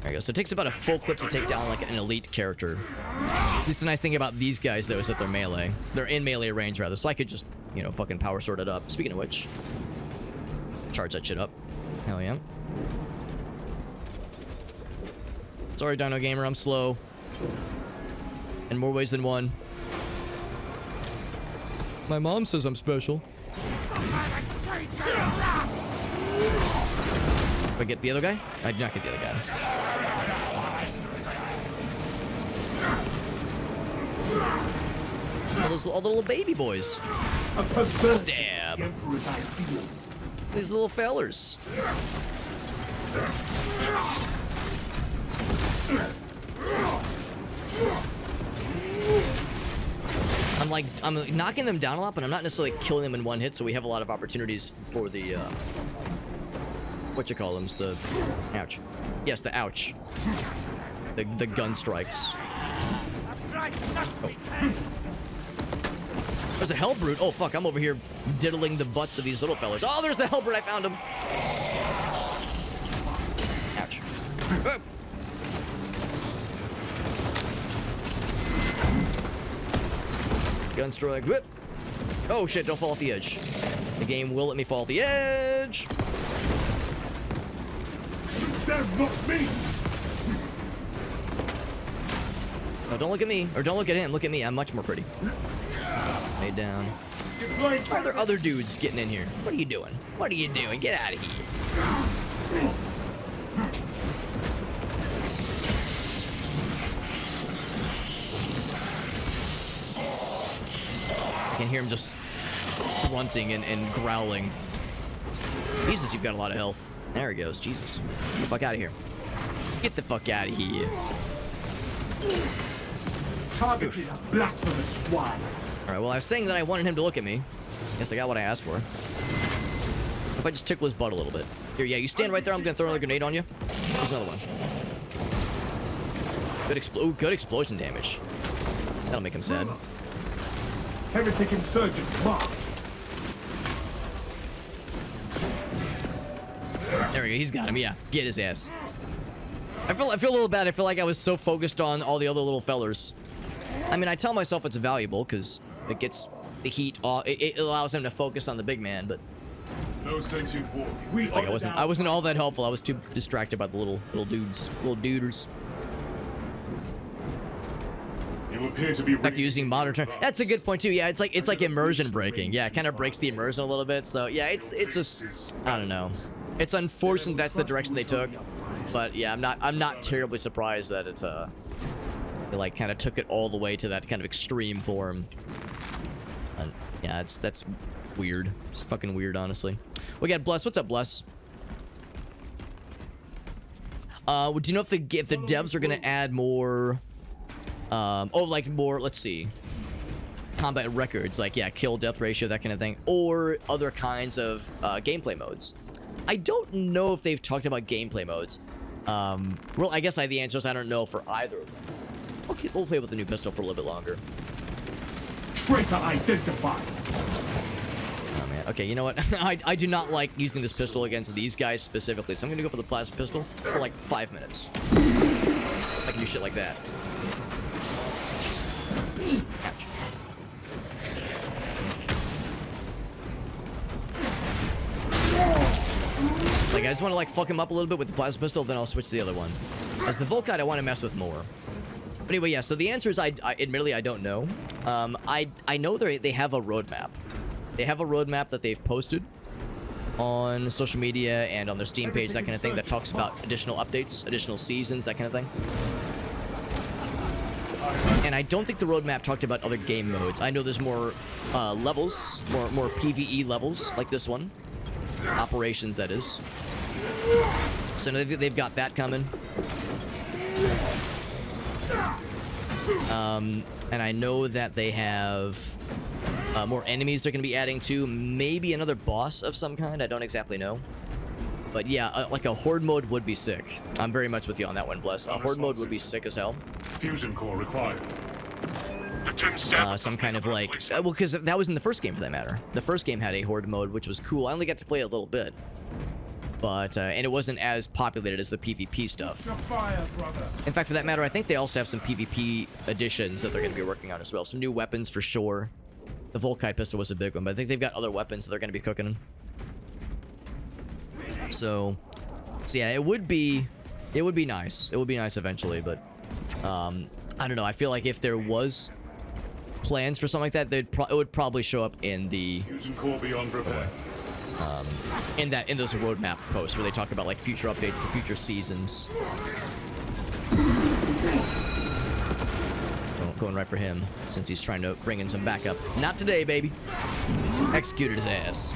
There you go. So it takes about a full clip to take down, like, an elite character. At least the nice thing about these guys, though, is that they're melee. They're in melee range, rather, so I could just, you know, fucking power sword it up. Speaking of which, charge that shit up. Hell yeah. Sorry, Dino Gamer, I'm slow. In more ways than one. My mom says I'm special. Did I get the other guy? I did not get the other guy. All the little baby boys. Stab. These little fellers. I'm knocking them down a lot, but I'm not necessarily killing them in one hit, so we have a lot of opportunities for the, what you call them, the, ouch. Yes, the ouch. The gun strikes. Oh. There's a Hellbrute. Oh, fuck, I'm over here diddling the butts of these little fellers. Oh, there's the Hellbrute, I found him. Ouch. Oh. Gun strike, whip. Oh shit, don't fall off the edge. The game will let me fall off the edge. That's not me. Oh, don't look at me, or don't look at him. Look at me, I'm much more pretty. Lay down. Why are there other dudes getting in here? What are you doing? What are you doing? Get out of here. I can hear him just grunting and growling. Jesus, you've got a lot of health. There he goes. Jesus. Get the fuck out of here. Get the fuck out of here. Targeted a blasphemous swine. Alright, well, I was saying that I wanted him to look at me. Guess I got what I asked for. If I just tickle his butt a little bit. Here, yeah, you stand right there. I'm gonna throw another grenade on you. There's another one. Good explosion damage. That'll make him sad. Heretic insurgent marked. There we go. He's got him. Yeah, get his ass. I feel a little bad. I feel like I was so focused on all the other little fellers. I mean, I tell myself it's valuable because it gets the heat off. It allows him to focus on the big man, but No sentient walking. like I wasn't all that helpful. I was too distracted by the little dudes, little duders. You appear to be Back to using modern term. That's a good point too. Yeah, it's like immersion breaking. Yeah, it kind of breaks the immersion a little bit. So yeah, it's just, I don't know. It's unfortunate that's the direction they took, but yeah, I'm not terribly surprised that it's they like kind of took it all the way to that kind of extreme form. And yeah, that's weird. It's fucking weird, honestly. We got Bless. What's up, Bless? Do you know if the devs are gonna add more? Like more, let's see, combat records, like, yeah, kill death ratio, that kind of thing, or other kinds of gameplay modes. I don't know if they've talked about gameplay modes. Well, I guess the answer is I don't know for either of them. Okay, we'll play with the new pistol for a little bit longer. Traitor identified. Oh man, okay, you know what? I do not like using this pistol against these guys specifically, so I'm gonna go for the plasma pistol for like 5 minutes. I can do shit like that. Ouch. Like, I just want to like fuck him up a little bit with the plasma pistol, then I'll switch to the other one. As the Volkite, I want to mess with more. But anyway, yeah, so the answer is I admittedly I don't know. I know they have a roadmap. They have a roadmap that they've posted on social media and on their Steam page, that kind of thing, that talks about additional updates, additional seasons, that kind of thing. And I don't think the roadmap talked about other game modes. I know there's more levels, more PvE levels, like this one. Operations, that is. So they've got that coming. And I know that they have more enemies they're going to be adding to. Maybe another boss of some kind. I don't exactly know. But yeah, like a horde mode would be sick. I'm very much with you on that one, Bless. A horde mode would be sick as hell. Fusion core required. Some kind of like, well, because that was in the first game for that matter. The first game had a horde mode, which was cool. I only got to play a little bit, but and it wasn't as populated as the PvP stuff. In fact, for that matter, I think they also have some PvP additions that they're going to be working on as well. Some new weapons for sure. The Volkite pistol was a big one, but I think they've got other weapons that they're going to be cooking. So yeah, it would be nice. It would be nice eventually, but I don't know. I feel like if there was plans for something like that, it would probably show up in the Fusion core beyond repair. in those roadmap posts where they talk about like future updates for future seasons. Going right for him since he's trying to bring in some backup. Not today, baby. Executed his ass.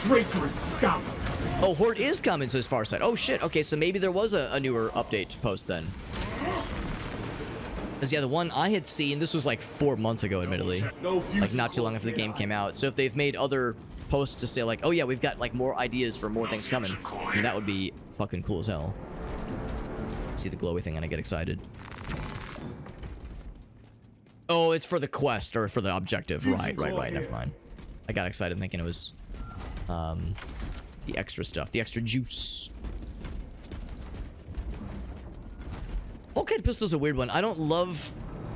Traitorous scum! Oh, Horde is coming, says Farsight. Oh shit. Okay, so maybe there was a newer update post then. Because yeah, the one I had seen, this was like 4 months ago, admittedly. Like not too long after the game came out. So if they've made other posts to say like, oh yeah, we've got like more ideas for more things coming, I mean, that would be fucking cool as hell. See the glowy thing and I get excited. Oh, it's for the quest or for the objective. Right. Never mind. I got excited thinking it was the extra stuff, the extra juice. Bulkhead pistol's a weird one. I don't love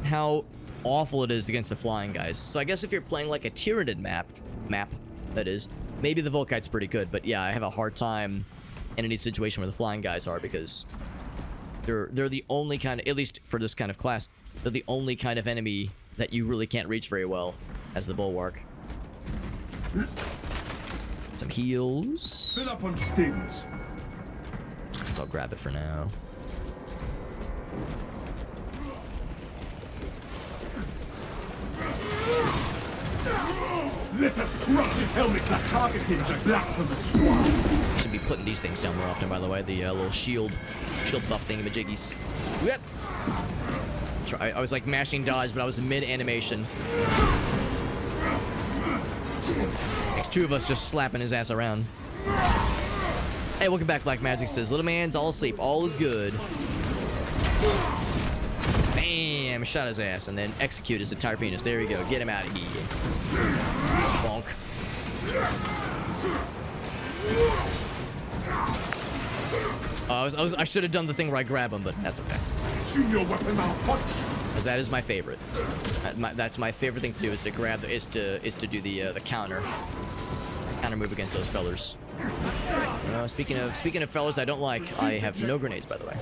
how awful it is against the flying guys. So I guess if you're playing like a Tyranid map that is, maybe the Volkite's pretty good. But yeah, I have a hard time in any situation where the flying guys are because they're the only kind of, at least for this kind of class, they're the only kind of enemy that you really can't reach very well as the Bulwark. Some heals. Fill up on stings. So I'll grab it for now. Let us crush his helmet like targeted the blasphemous swine. Should be putting these things down more often, by the way. The little shield buff thingamajiggies. Yep. I was like mashing dodge, but I was mid-animation. Next two of us just slapping his ass around. Hey, welcome back, Black Magic says. Little man's all asleep. All is good. Bam! Shot his ass, and then execute his entire penis. There you go. Get him out of here. Bonk. I should have done the thing where I grab him, but that's okay. Your weapon malfunction. Because that is my favorite. That's my favorite thing to do is to grab is to do the counter move against those fellers. Speaking of fellers I don't like, I have no grenades, by the way.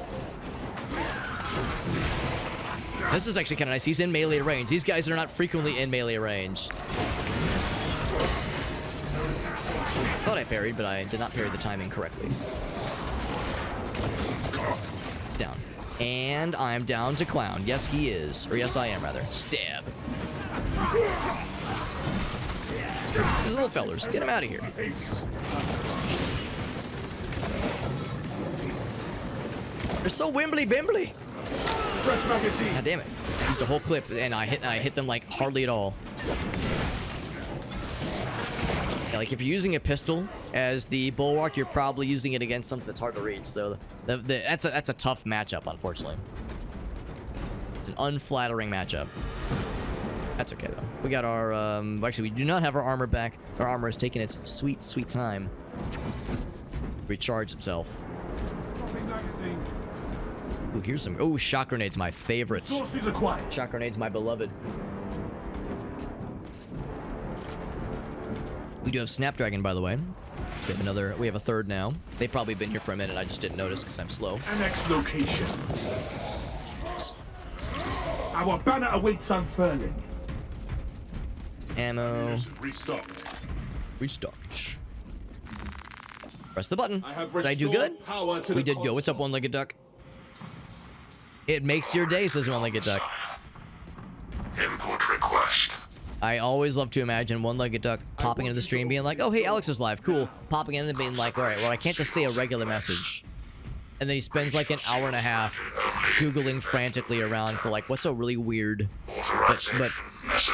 This is actually kind of nice. He's in melee range. These guys are not frequently in melee range. Thought I parried, but I did not parry the timing correctly. It's down. And I'm down to clown. Yes, he is. Or yes, I am, rather. Stab. These little fellers. Get him out of here. They're so wimbly-bimbly. Fresh magazine. God damn it. Used a whole clip, and I hit them, like, hardly at all. Yeah, like, if you're using a pistol as the Bulwark, you're probably using it against something that's hard to reach, so that's a tough matchup, unfortunately. It's an unflattering matchup. That's okay, though. We got our, actually, we do not have our armor back. Our armor is taking its sweet, sweet time to recharge itself. Ooh, here's some... Oh, shock grenades, my favorite. Sources acquired. Shock grenades, my beloved. We do have Snapdragon, by the way. We have another... We have a third now. They've probably been here for a minute. I just didn't notice because I'm slow. Annex location. Our banner awaits unfurling. Ammo. Restocked. Restocked. Press the button. Did I do good? We did go. What's up, one-legged duck? It makes your day, says one-legged duck. Input request. I always love to imagine one-legged duck popping into the stream being like, oh, hey, Alex is live. Cool. Popping in and being like, all right, well, I can't just say a regular message. And then he spends like an hour and a half Googling frantically around for like, what's a really weird but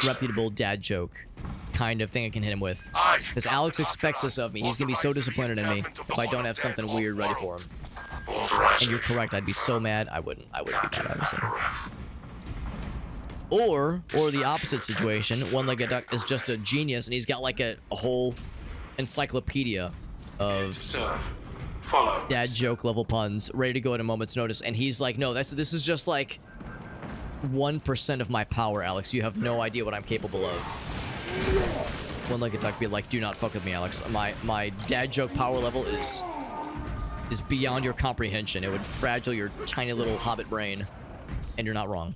reputable dad joke kind of thing I can hit him with. Because Alex expects this of me. He's going to be so disappointed in me if I don't have something weird ready for him. And you're correct. I'd be so mad. I wouldn't be mad, obviously. Or the opposite situation. One-legged duck is just a genius, and he's got like a whole encyclopedia of dad joke level puns ready to go at a moment's notice. And he's like, no, this is just like 1% of my power, Alex. You have no idea what I'm capable of. One-legged duck be like, do not fuck with me, Alex. My dad joke power level is beyond your comprehension. It would fragile your tiny little hobbit brain. And you're not wrong.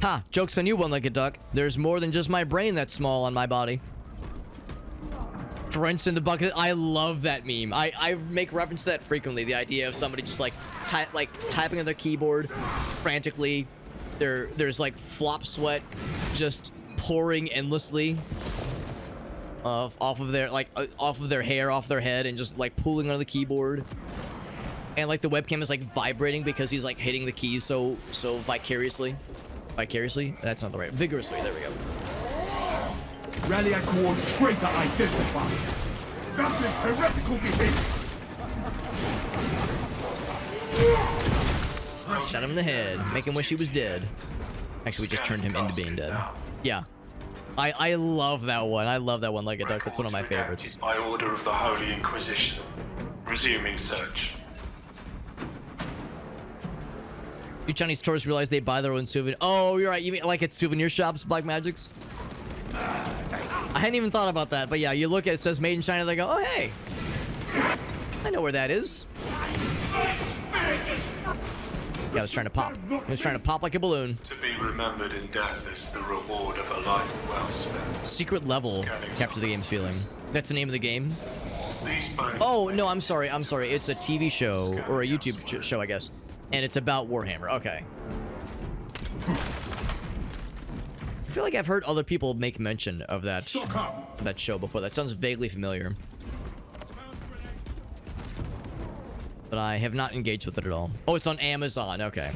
Ha! Joke's on you, one-legged duck. There's more than just my brain that's small on my body. Drenched in the bucket. I love that meme. I make reference to that frequently. The idea of somebody just like typing on their keyboard frantically. There's like flop sweat just pouring endlessly off of their hair, off their head, and just like pooling on the keyboard. And like the webcam is like vibrating because he's like hitting the keys so vicariously. Vicariously? That's not the right. Vigorously. There we go. Rally Accord traitor identified. That is heretical behavior. Shot him in the head. Make him wish he was dead. Actually, we just turned him into being dead. Yeah. I love that one. I love that one-legged duck. That's one of my favorites. By order of the Holy Inquisition. Resuming search. Do Chinese tourists realize they buy their own souvenir? Oh, you're right. You mean like at souvenir shops, Black Magics? I hadn't even thought about that, but yeah, you look at it, says made in China, they go, oh, hey. I know where that is. Yeah, I was trying to pop. I was trying to pop like a balloon. To be remembered in death is the reward of a life well spent. Secret level. Capture the game's feeling. That's the name of the game? These bones Oh, no, I'm sorry. I'm sorry. It's a TV show, or a YouTube show, I guess. And it's about Warhammer. Okay. I feel like I've heard other people make mention of that show before. That sounds vaguely familiar. But I have not engaged with it at all. Oh, it's on Amazon. Okay.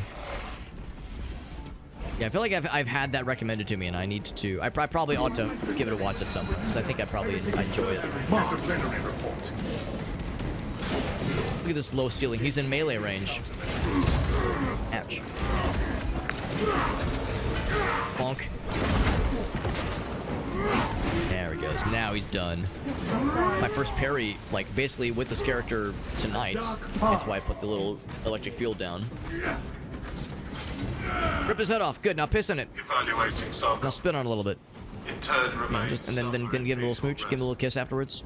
Yeah, I feel like I've had that recommended to me, and I need to. I probably ought to give it a watch at some point, because I think I probably enjoy it. Disciplinary report. Look at this low ceiling. He's in melee range. Ouch. Bonk. There he goes. Now he's done. My first parry, like, basically with this character tonight. That's why I put the little electric field down. Rip his head off. Good. Now piss in it. evaluating saga. Now spin on it a little bit. Interred remains. And then give him a little smooch. Give him a little kiss afterwards.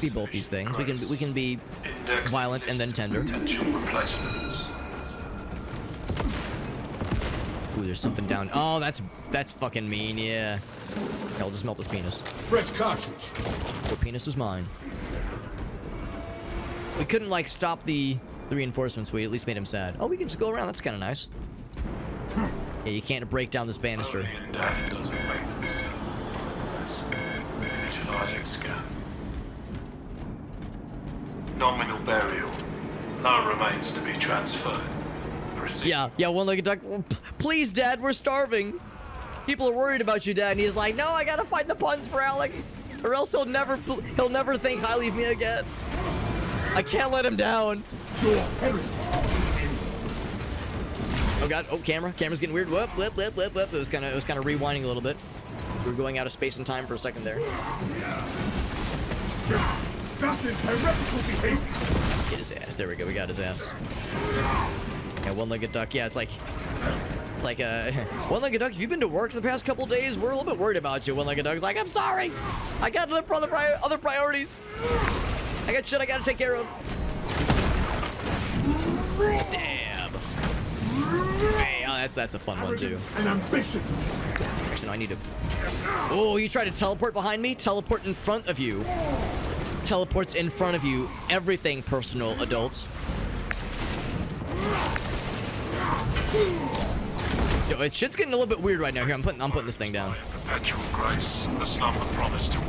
Be both these things. We can be violent and then tender. Potential replacements. Ooh, there's something down. Oh, that's fucking mean. Yeah. I'll just melt his penis. Fresh cartridge. Your penis is mine. We couldn't like stop the reinforcements. We at least made him sad. Oh, we can just go around. That's kind of nice. Yeah, you can't break down this banister. Only in death does it wake Visualizing scan. Nominal burial. No remains to be transferred. Proceed. Yeah, one-legged duck. Please, Dad, we're starving. People are worried about you, Dad. And he's like, no, I gotta find the puns for Alex, or else he'll never think highly of me again. I can't let him down. Oh God! Oh, camera's getting weird. Whoop. It was kind of rewinding a little bit. We were going out of space and time for a second there. That is heretical behavior. Get his ass. There we go. We got his ass. Yeah, one-legged duck. Yeah, it's like one-legged duck. If you've been to work the past couple days, we're a little bit worried about you. One-legged duck's like, I'm sorry. I got other priorities. I got shit I gotta take care of. Stab. Hey, oh, that's a fun one too. And ambition. Actually, no, I need to. Oh, you try to teleport behind me? Teleport in front of you. Teleports in front of you. Everything personal, adults. Yo, shit's getting a little bit weird right now. Here, I'm putting this thing down. Perpetual grace, a slumber promised to all.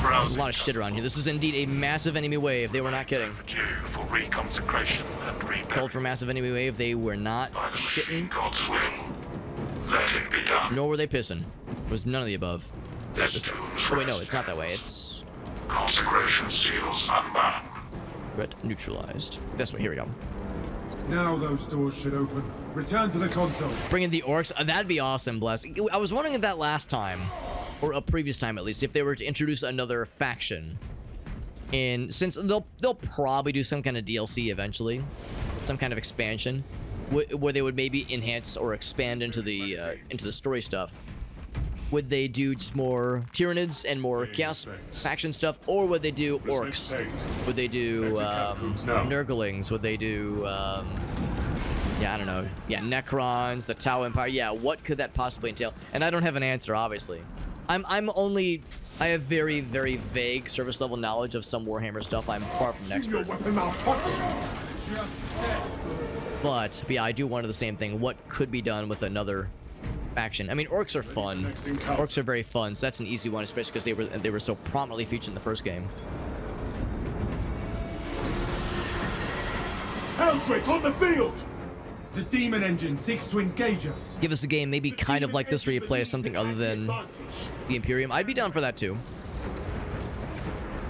There's a lot of shit around here. This is indeed a massive enemy wave. They were not kidding. Overdue for reconsecration and Called for massive enemy wave. They were not by the machine shitting, God's will. Let it be done. nor were they pissing. It was none of the above. This tomb's Oh wait, no, it's not that way. It's consecration seals unbound. red neutralized. This way. Here we go. Now those doors should open. Return to the console. Bring in the orcs. That'd be awesome, Bless. I was wondering if that last time, or a previous time at least, if they were to introduce another faction. And since they'll probably do some kind of DLC eventually, some kind of expansion, where they would maybe enhance or expand into the story stuff. Would they do just more Tyranids and more Chaos faction stuff, or would they do orcs? Would they do Nurglings? Would they do Yeah, I don't know. Yeah, Necrons, the Tau Empire. Yeah, what could that possibly entail? And I don't have an answer, obviously. I have very, very vague service level knowledge of some Warhammer stuff. I'm far from an expert. But yeah, I do wonder the same thing. What could be done with another faction? I mean, orcs are fun. Orcs are very fun, so that's an easy one, especially because they were so prominently featured in the first game. Heldrake on the field! The demon engine seeks to engage us. Give us a game maybe kind of like this where you play as something other than the Imperium. I'd be down for that too.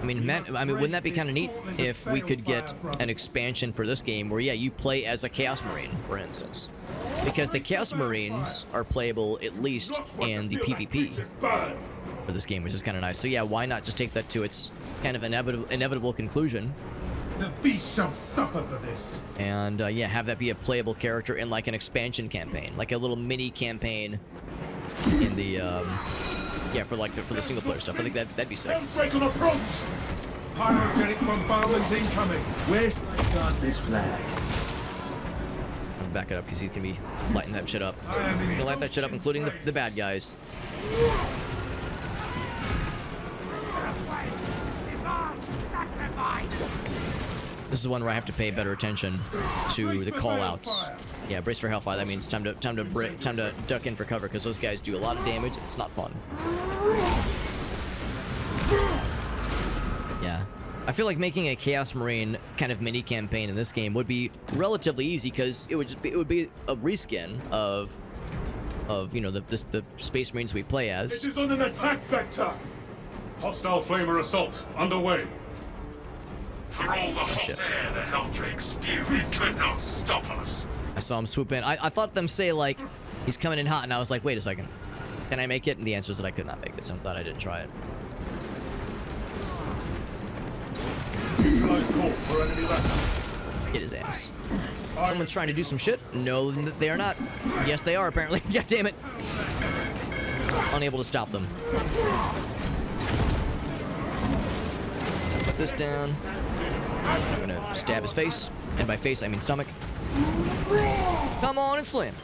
I mean, wouldn't that be kind of neat if we could get an expansion for this game where, yeah, you play as a Chaos Marine, for instance. Because the Chaos Marines are playable at least in the PvP for this game, which is kind of nice. So yeah, why not just take that to its kind of inevitable conclusion? The beast shall suffer for this. And yeah, have that be a playable character in like an expansion campaign, like a little mini campaign in the yeah, for the single player stuff. I think that'd be sick. Heldrake on approach! Pyrogenic bombardment incoming. Where should I plant this flag? I'm gonna back it up because he's gonna be lighting that shit up. He's gonna light that shit up, including the bad guys. This is one where I have to pay better attention to the call-outs. Yeah, brace for hellfire. That means time to duck in for cover because those guys do a lot of damage. It's not fun. Yeah, I feel like making a Chaos Marine kind of mini campaign in this game would be relatively easy because it would be a reskin of you know the Space Marines we play It as. is on an attack vector! Hostile flamer assault underway. For all the hot shit. air the Heldrake spewed, it could not stop us. I saw him swoop in. I thought them say like he's coming in hot, and I was like, wait a second, can I make it? And the answer is that I could not make it, so I'm glad I didn't try it. Neutralize core for enemy left. Hit his ass. Someone's trying to do some shit? No, they are not. Yes, they are, apparently. God damn it. Unable to stop them. Put this down. I'm gonna stab his face. And by face, I mean stomach. Come on and slam.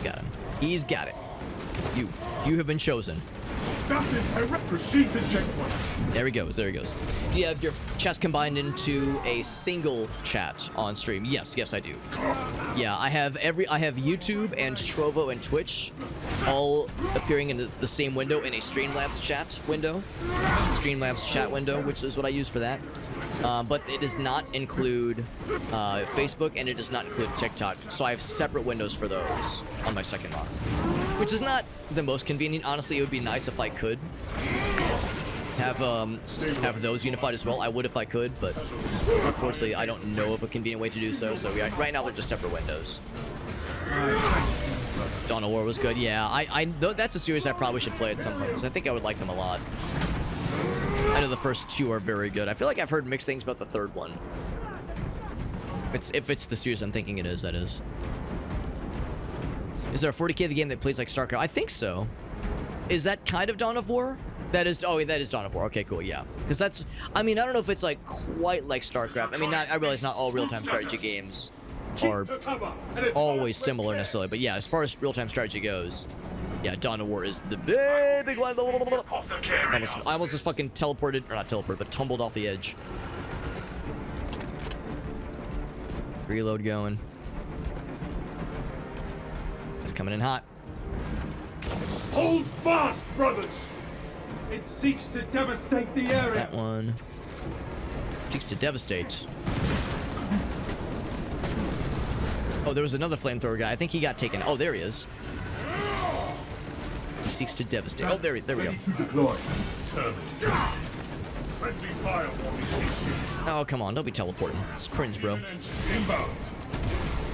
Got him. He's got it. You have been chosen. That is proceed to checkpoint. There he goes. There he goes. Do you have your chats combined into a single chat on stream? Yes, I do. Yeah, I have YouTube and Trovo and Twitch all appearing in the same window in a Streamlabs chat window. Streamlabs chat window, which is what I use for that. But it does not include Facebook and it does not include TikTok. So I have separate windows for those on my second mod, which is not the most convenient. Honestly, it would be nice if I could have those unified as well. I would if I could, but unfortunately, I don't know of a convenient way to do so. So yeah, right now they're just separate windows. Dawn of War was good. Yeah, that's a series I probably should play at some point because I think I would like them a lot. I know the first two are very good. I feel like I've heard mixed things about the third one. If it's the series I'm thinking it is, that is. Is there a 40k of the game that plays like StarCraft? I think so. Is that kind of Dawn of War? That is, oh, that is Dawn of War. Okay, cool, yeah. Because that's, I mean, I don't know if it's like quite like StarCraft. I mean, I realize not all real-time strategy games are always similar necessarily. But yeah, as far as real-time strategy goes, yeah, Dawn of War is the big one. I almost just fucking teleported, or not teleported, but tumbled off the edge. Reload going. It's coming in hot. Hold fast, brothers! It seeks to devastate the area. That one seeks to devastate. Oh, there was another flamethrower guy. I think he got taken. Oh, there he is. He seeks to devastate. Oh, there we go. Ready to deploy. Friendly fire warning issued. Oh, come on. Don't be teleporting. It's cringe, bro. Inbound.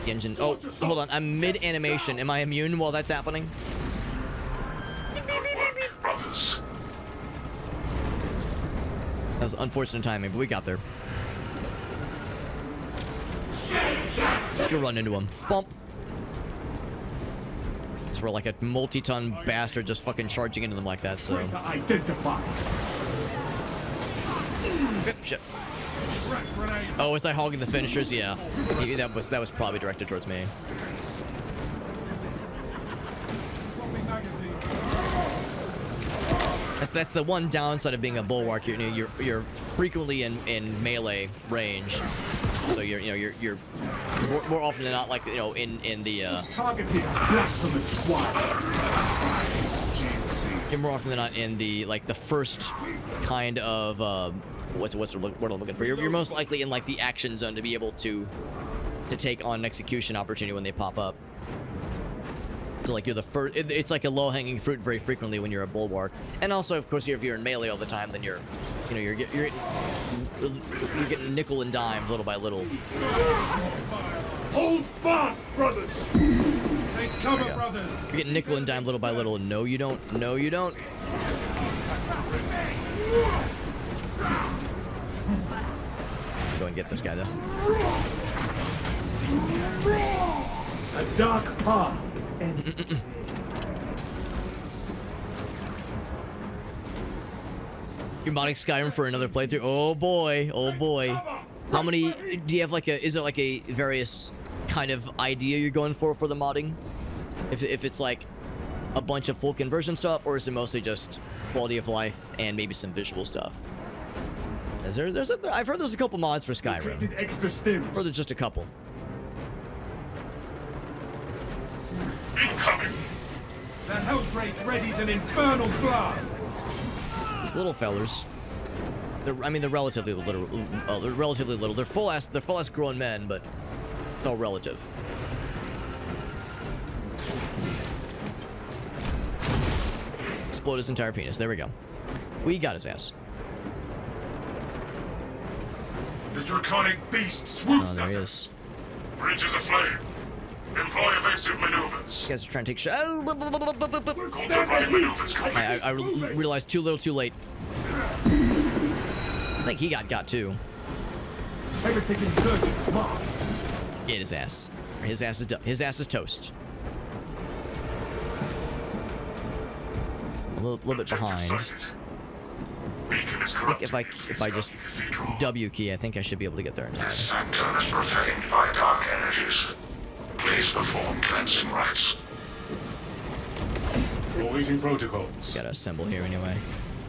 The engine. Oh, hold on. I'm mid-animation. Am I immune while that's happening? Good work, brothers. That was unfortunate timing, but we got there. Let's go run into him. Bump. attacks were like a multi-ton bastard just fucking charging into them like that, so... Traitor identified. Shit. Frag grenade. Oh, was I hogging the finishers? Yeah. That was probably directed towards me. Swapping magazine. That's the one downside of being a bulwark. You're frequently in melee range, so you're more often than not, like, you know, in the Targeted blasphemous swine. you're more often than not in the, like, the first kind of what I'm looking for. You're most likely in, like, the action zone to be able to take on an execution opportunity when they pop up. So, like, you're the first. It's like a low-hanging fruit very frequently when you're a bulwark. And also, of course, if you're in melee all the time, then you're getting nickel and dimed little by little. Hold fast, brothers. Take cover, brothers. You're getting nickel and dimed little by little. No, you don't. No, you don't. Go and get this guy, though. A dark path is ended. You're modding Skyrim for another playthrough? Oh boy, oh boy. How many, do you have like is it like a various kind of idea you're going for the modding? If it's like a bunch of full conversion stuff, or is it mostly just quality of life and maybe some visual stuff? I've heard there's a couple mods for Skyrim. Extra stims. Or there's just a couple. Incoming! The Helldrake readies an infernal blast. These little fellers. They're relatively little. They're relatively little. They're full ass grown men, but it's all relative. Explode his entire penis. There we go. We got his ass. The draconic beast Oh, swoops there at he us. is. Bridge is aflame. Employ evasive maneuvers. You guys are trying to take shot. Counter-running maneuvers complete. I realized too little, too late. I think he got too. Heretic insurgent marked. Get his ass. His ass is his ass is toast. A little bit Objective behind. sighted. Beacon is I think corrupted. if I just W key, I think I should be able to get there. This sanctum is profaned by dark energies. Please perform cleansing rites. Awaiting protocols. Gotta assemble here anyway.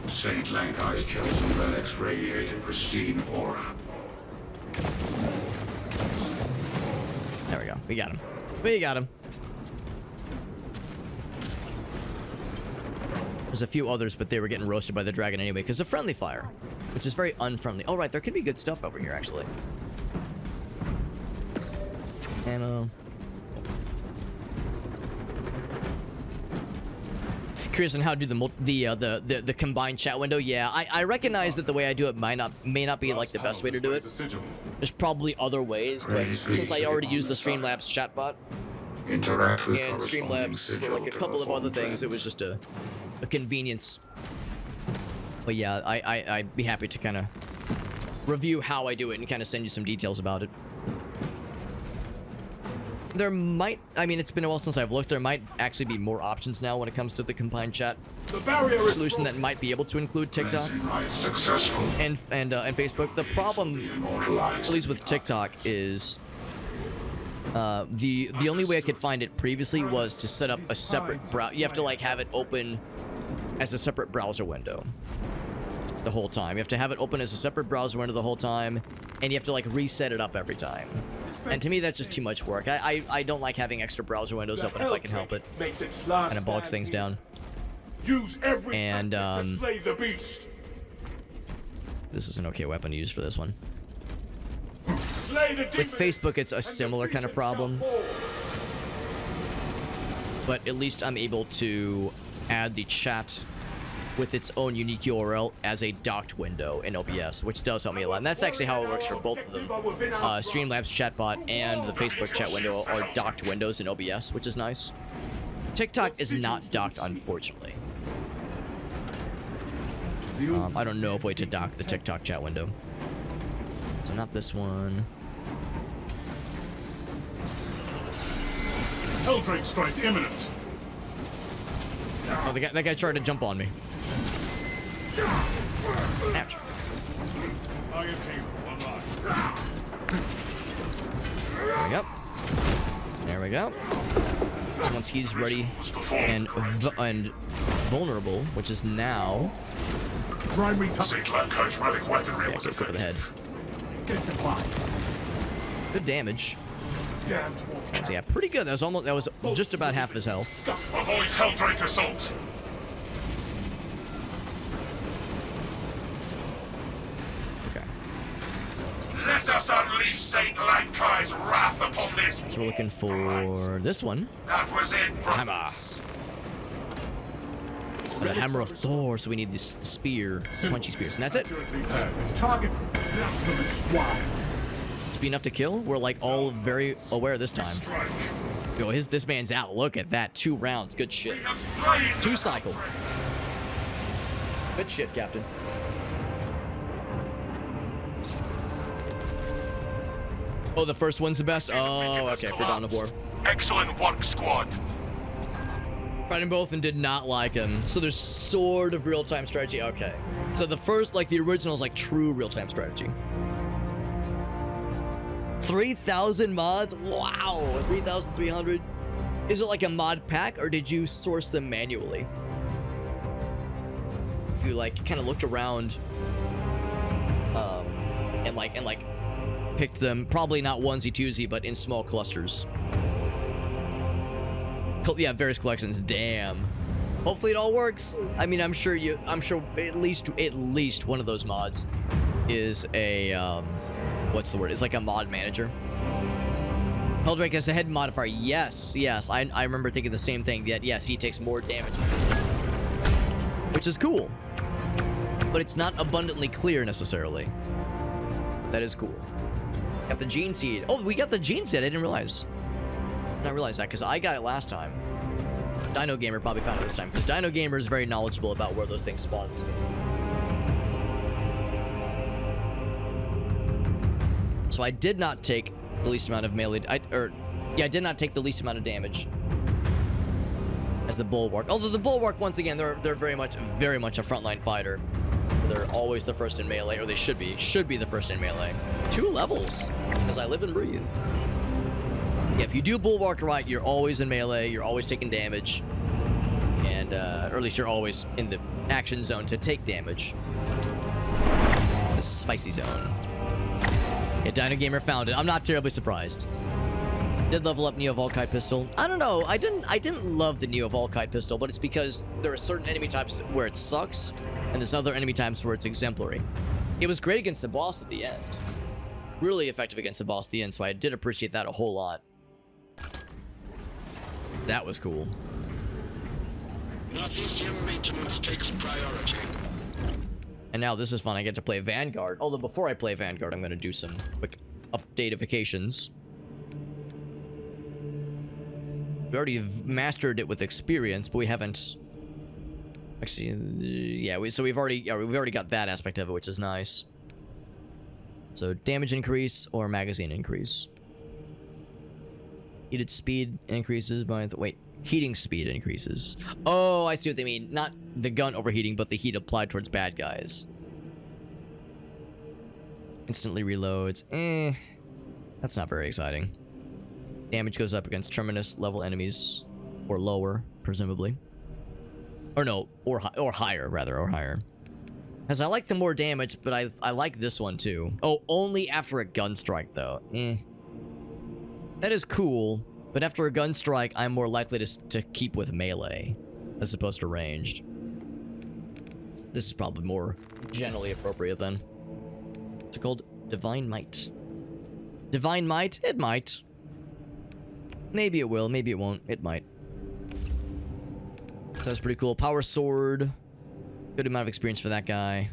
Saint Lankai's chosen relics radiate a pristine aura. There we go. We got him. We got him. There's a few others, but they were getting roasted by the dragon anyway because of friendly fire, which is very unfriendly. Oh, right. There could be good stuff over here, actually. Ammo. Curious on how to do the combined chat window. Yeah, I recognize that the way I do it may not be like the best way to do it. There's probably other ways, but since I already use the Streamlabs chatbot Interact with and Streamlabs for like a couple of other things, it was just a convenience. But yeah, I'd be happy to kind of review how I do it and kind of send you some details about it. There might, I mean, it's been a while since I've looked. There might actually be more options now when it comes to the combined chat solution that might be able to include TikTok and Facebook. The problem, at least with TikTok, is the only way I could find it previously was to set up a separate browser. You have to like have it open as a separate browser window the whole time. You have to have it open as a separate browser window the whole time, and you have to like reset it up every time. And to me, that's just too much work. I don't like having extra browser windows open if I can help it. Kind of bogs things down. Use every And tactic to slay the beast. this is an okay weapon to use for this one. Slay the With Facebook, it's a similar kind of problem, but at least I'm able to add the chat with its own unique URL as a docked window in OBS, which does help me a lot. And that's actually how it works for both of them. Streamlabs chatbot and the Facebook chat window are docked windows in OBS, which is nice. TikTok is not docked, unfortunately. I don't know of a way to dock the TikTok chat window. So not this one. Helldrake strike imminent. Oh, that guy tried to jump on me. Ouch. I am here. One life. There we go. There we go. So once he's ready and vulnerable, which is now. Primary target. St. Lanca's relic weaponry Yeah, was get over the head. effective. Get the fire. Good damage. Damn. So yeah, pretty good. That was just about half his health. Avoid Helldrake assault. Okay. Let us unleash St. Lankai's wrath upon this. So we're looking for this one. That was it. Hammer. The hammer of Thor. So we need this spear, punchy spears, and that's it. Target. Blasphemous swine. It's be enough to kill. We're like all very aware this time. Yo, this man's out. Look at that. 2 rounds. Good shit. We have slain 2 cycle. Good shit, Captain. Oh, the first one's the best? Oh, okay, for Dawn of War. Excellent work, squad. Tried them both and did not like them. So there's sort of real-time strategy. Okay. So the first, like the original is like true real-time strategy. 3,000 mods? Wow. 3,300. Is it like a mod pack or did you source them manually? If you like kind of looked around and like picked them, probably not onesie twosie, but in small clusters. Yeah, various collections. Damn. Hopefully it all works. I mean, I'm sure at least one of those mods is a what's the word? It's like a mod manager. Helldrake has a head modifier. Yes. I remember thinking the same thing. That yes, he takes more damage, which is cool, but it's not abundantly clear necessarily. But that is cool. Got the gene seed. Oh, we got the gene seed. I didn't realize. I realized that because I got it last time. Dino Gamer probably found it this time because Dino Gamer is very knowledgeable about where those things spawn. So I did not take the least amount of melee. I did not take the least amount of damage as the Bulwark. Although the Bulwark, once again, they're very much a frontline fighter. They're always the first in melee, or they should be the first in melee. 2 levels, as I live and breathe. Yeah, if you do Bulwark right, you're always in melee, you're always taking damage, and or at least you're always in the action zone to take damage. The spicy zone. Yeah, Dino Gamer found it. I'm not terribly surprised. Did level up Neo Volkite pistol. I don't know. I didn't love the Neo Volkite pistol, but it's because there are certain enemy types where it sucks, and there's other enemy types where it's exemplary. It was great against the boss at the end. Really effective against the boss at the end, so I did appreciate that a whole lot. That was cool. Northeastern maintenance takes priority. And now this is fun. I get to play Vanguard. Although before I play Vanguard, I'm going to do some quick updateifications. We already mastered it with experience, but we haven't. Actually, yeah. We've already got that aspect of it, which is nice. So damage increase or magazine increase. Heated speed increases by heating speed increases. Oh, I see what they mean. Not the gun overheating, but the heat applied towards bad guys. Instantly reloads. That's not very exciting. Damage goes up against Terminus level enemies, or lower, presumably. Or no, or higher, rather, or higher. Because I like the more damage, but I like this one too. Oh, only after a gun strike, though. That is cool, but after a gun strike, I'm more likely to keep with melee, as opposed to ranged. This is probably more generally appropriate then. What's it called? Divine Might. Divine Might? It might. Maybe it will, maybe it won't. It might. Sounds pretty cool. Power Sword. Good amount of experience for that guy.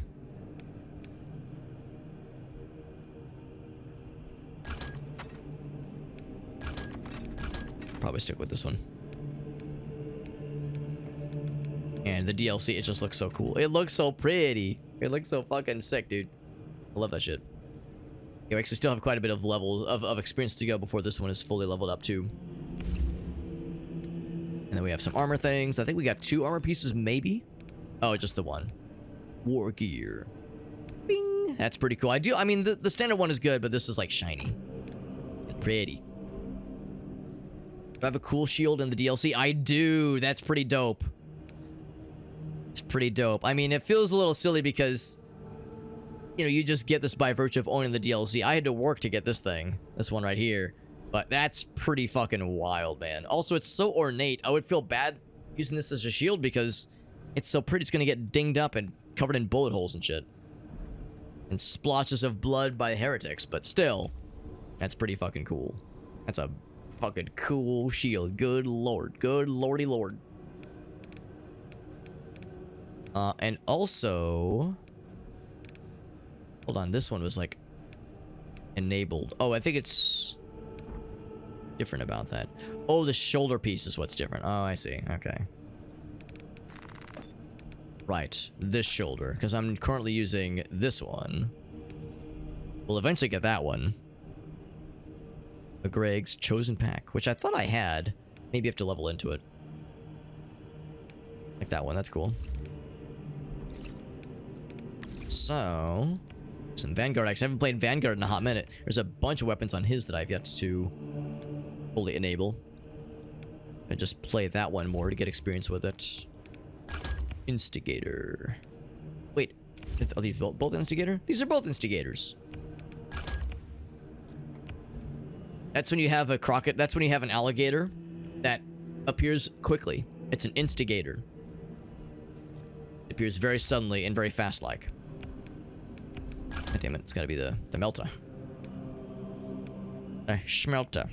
Probably stick with this one. And the DLC, it just looks so cool. It looks so pretty. It looks so fucking sick, dude. I love that shit. Yeah, we actually still have quite a bit of levels of experience to go before this one is fully leveled up too. And then we have some armor things. I think we got 2 armor pieces, maybe. Oh, just the one. War gear. Bing. That's pretty cool. I mean, the standard one is good, but this is like shiny and pretty. Do I have a cool shield in the DLC? I do. That's pretty dope. It's pretty dope. I mean, it feels a little silly because, you know, you just get this by virtue of owning the DLC. I had to work to get this thing. This one right here. But that's pretty fucking wild, man. Also, it's so ornate. I would feel bad using this as a shield because it's so pretty. It's gonna get dinged up and covered in bullet holes and shit. And splotches of blood by heretics. But still, that's pretty fucking cool. That's a fucking cool shield. Good lord. Good lordy lord. And also... Hold on, this one was like... enabled. Oh, I think it's... different about that. Oh, the shoulder piece is what's different. Oh, I see. Okay. Right. This shoulder. Because I'm currently using this one. We'll eventually get that one. The Greg's Chosen Pack. Which I thought I had. Maybe you have to level into it. Like that one. That's cool. So... some Vanguard action. I haven't played Vanguard in a hot minute. There's a bunch of weapons on his that I've yet to fully enable. And just play that one more to get experience with it. Instigator. Wait, are these both Instigator? These are both Instigators. That's when you have a crocodile. That's when you have an alligator that appears quickly. It's an Instigator. It appears very suddenly and very fast-like. God damn it, it's gotta be the melter. The schmelter.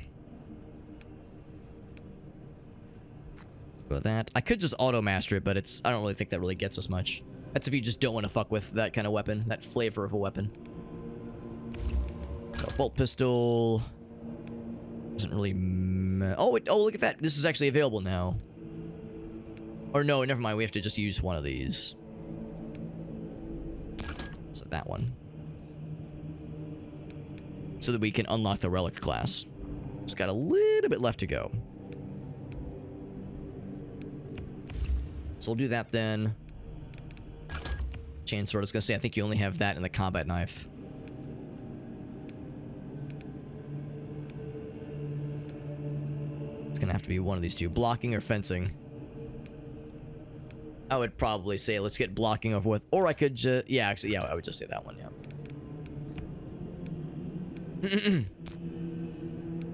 Go with that. I could just auto-master it, but it's... I don't really think that really gets us much. That's if you just don't want to fuck with that kind of weapon. That flavor of a weapon. So, bolt pistol... doesn't really... oh, look at that! This is actually available now. Or no, never mind. We have to just use one of these. So that one. So that we can unlock the relic class. Just got a little bit left to go. So we'll do that then. Chainsword, I was gonna say, I think you only have that in the combat knife. It's gonna have to be one of these two. Blocking or fencing. I would probably say let's get blocking over with. Or I could just... yeah, actually, yeah, I would just say that one, yeah.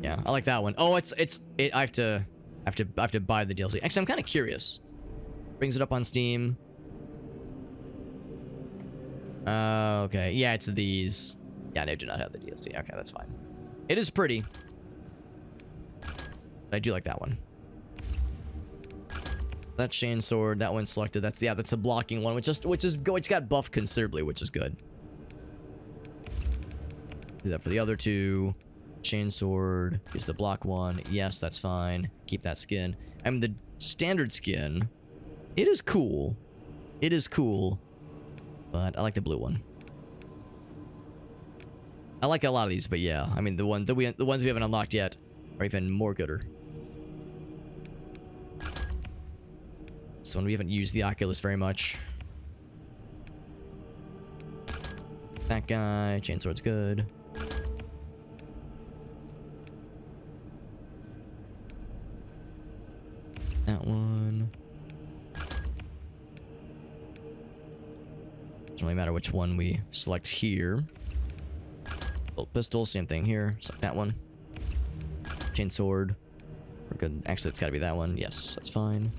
Yeah, I like that one. Oh, I have to buy the DLC. Actually, I'm kind of curious. Brings it up on Steam. Okay. Yeah, it's these. Yeah, they do not have the DLC. Okay, that's fine. It is pretty. I do like that one. That chain sword, that one selected. That's a blocking one, which got buffed considerably, which is good. Do that for the other two. Chain sword is the block one. Yes, that's fine. Keep that skin. I mean, the standard skin, it is cool. It is cool, but I like the blue one. I like a lot of these, but yeah, I mean the ones we haven't unlocked yet are even more gooder. This one we haven't used the Oculus very much. That guy, chainsword's good. That one. Doesn't really matter which one we select here. Bolt pistol, same thing here. Select that one. Chainsword. We're good. Actually, it's gotta be that one. Yes, that's fine.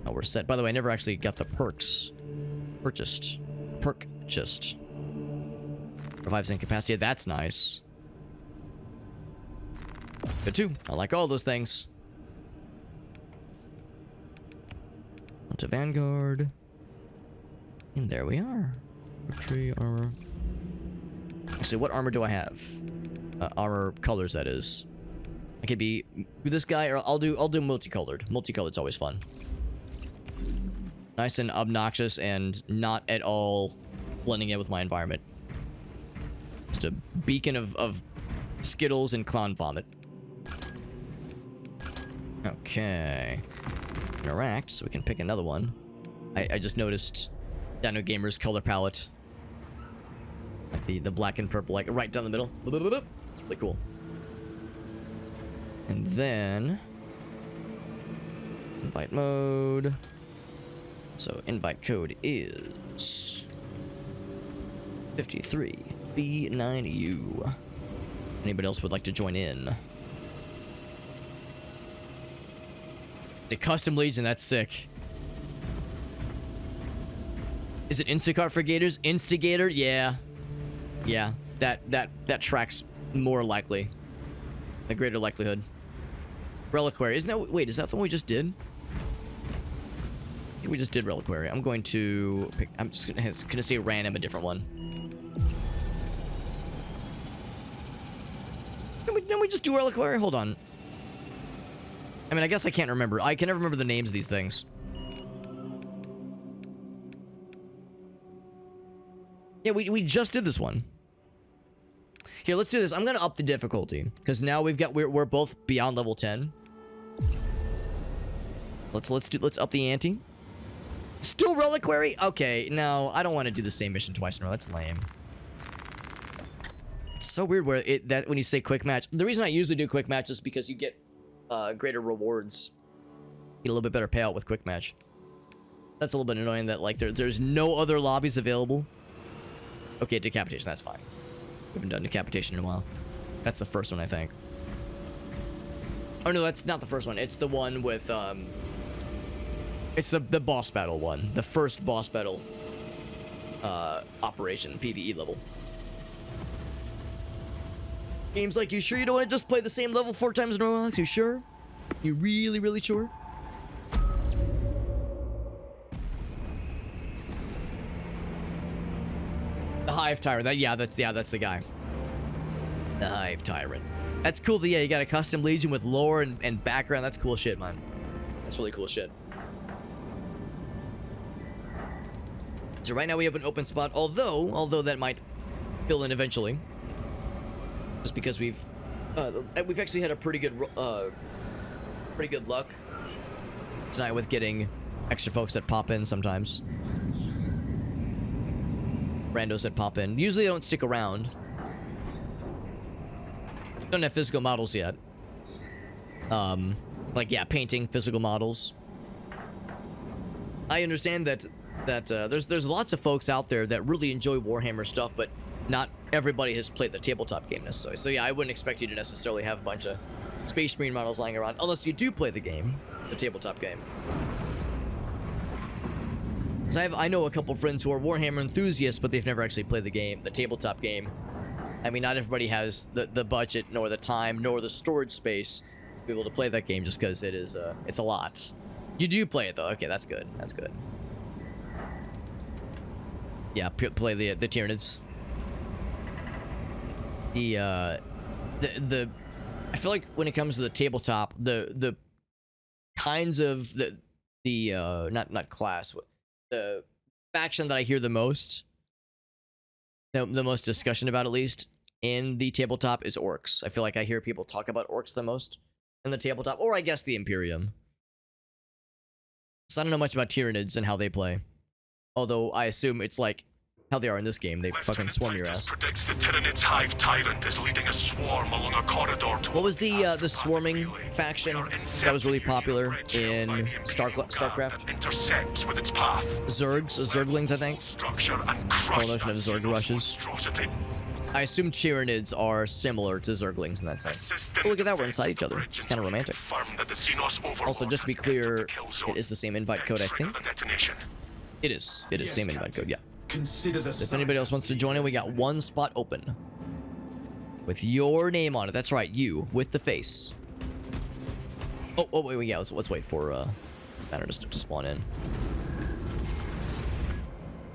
Oh, we're set. By the way, I never actually got the perks. Purchased. Revives incapacity. That's nice. Good too. I like all those things. Onto Vanguard. And there we are. Tree armor. Actually, what armor do I have? Armor colors, that is. I could be this guy, or I'll do multicolored. Multicolored's always fun. Nice and obnoxious and not at all blending in with my environment. Just a beacon of Skittles and clown vomit. Okay. Interact, so we can pick another one. I just noticed Dino Gamer's color palette. The black and purple, like right down the middle. Boop, boop, boop, boop. It's really cool. And then invite mode. So invite code is 53B9U. Anybody else would like to join in? The custom Legion, that's sick. Is it Instacart for Gators? Instigator? Yeah. Yeah, that tracks more likely. A greater likelihood. Reliquary. Isn't that... Wait, is that the one we just did? I think we just did Reliquary. I'm going to pick... I'm just gonna say random, a different one. Didn't we just do Reliquary? Hold on. I mean, I guess I can't remember. I can never remember the names of these things. Yeah, we just did this one. Here, let's do this. I'm gonna up the difficulty because now we're both beyond level 10. Let's up the ante. Still Reliquary? Okay, no, I don't want to do the same mission twice in a row. That's lame. It's so weird where when you say quick match. The reason I usually do quick match is because you get greater rewards. Get a little bit better payout with quick match. That's a little bit annoying that like there's no other lobbies available. Okay, Decapitation, that's fine. We haven't done Decapitation in a while. That's the first one, I think. Oh no, that's not the first one. It's the one with it's the boss battle one. The first boss battle operation, PvE level. Game's like, you sure you don't want to just play the same level 4 times in a row, Alex? You sure? You really, really sure? The Hive Tyrant. That's the guy. The Hive Tyrant. That's cool. Yeah, you got a custom Legion with lore and background. That's cool shit, man. That's really cool shit. So right now we have an open spot, although that might fill in eventually. Just because we've actually had a pretty good luck tonight with getting extra folks that pop in sometimes. Randos that pop in. Usually they don't stick around. Don't have physical models yet. Like yeah, painting physical models. I understand that there's lots of folks out there that really enjoy Warhammer stuff, but not everybody has played the tabletop game necessarily. So yeah, I wouldn't expect you to necessarily have a bunch of Space Marine models lying around unless you do play the game, the tabletop game. So I know a couple friends who are Warhammer enthusiasts, but they've never actually played the game, the tabletop game. I mean, not everybody has the budget, nor the time, nor the storage space to be able to play that game, just because it's a lot. You do play it though. Okay, that's good. That's good. Yeah, play the Tyranids. I feel like when it comes to the tabletop, the kinds of not class. The faction that I hear the most discussion about, at least in the tabletop, is orcs. I feel like I hear people talk about orcs the most in the tabletop, or I guess the Imperium. So I don't know much about Tyranids and how they play, although I assume it's like how they are in this game. They fucking swarm your ass. Predicts the Tyranids Hive Tyrant is leading a swarm along a corridor. What was the swarming faction that was really popular in StarCraft? Intersects with its path. Zerglings, I think. Structure and Whole notion of Zerg rushes. I assume Tyranids are similar to Zerglings in that sense. Oh, look at that, we're inside each other. It's kind of romantic. Also, just to be clear, it is the same invite code, I think. It is. It is same invite code, yeah. If anybody else wants to join in, we got one spot open. With your name on it. That's right, you. With the face. Oh, wait, yeah, let's wait for, Banner to spawn in.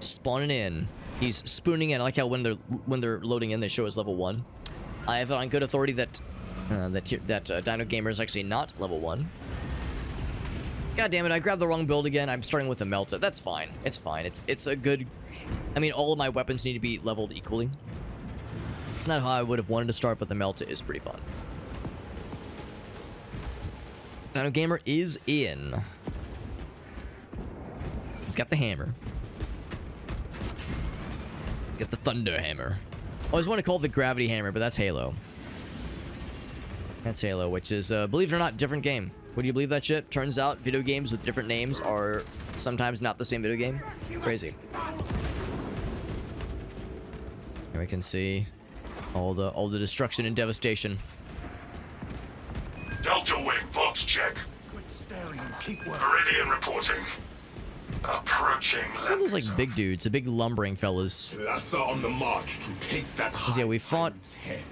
Spawning in. He's spooning in. I like how when they're loading in, they show us level 1. I have it on good authority that Dino Gamer is actually not level 1. God damn it! I grabbed the wrong build again. I'm starting with a Melta. That's fine. It's fine. It's a good. I mean, all of my weapons need to be leveled equally. It's not how I would have wanted to start, but the Melta is pretty fun. Dino Gamer is in. He's got the hammer. He's got the thunder hammer. I always want to call it the gravity hammer, but that's Halo. That's Halo, which is, believe it or not, different game. Would you believe that shit? Turns out video games with different names are sometimes not the same video game. Crazy. Here we can see all the destruction and devastation. Delta Wing box check. Quit staring and keep working. Viridian reporting. Approaching Look at those like big dudes, the big lumbering fellas. Lassa on the march to take that 'Cause, yeah, we fought- Tyrant's head.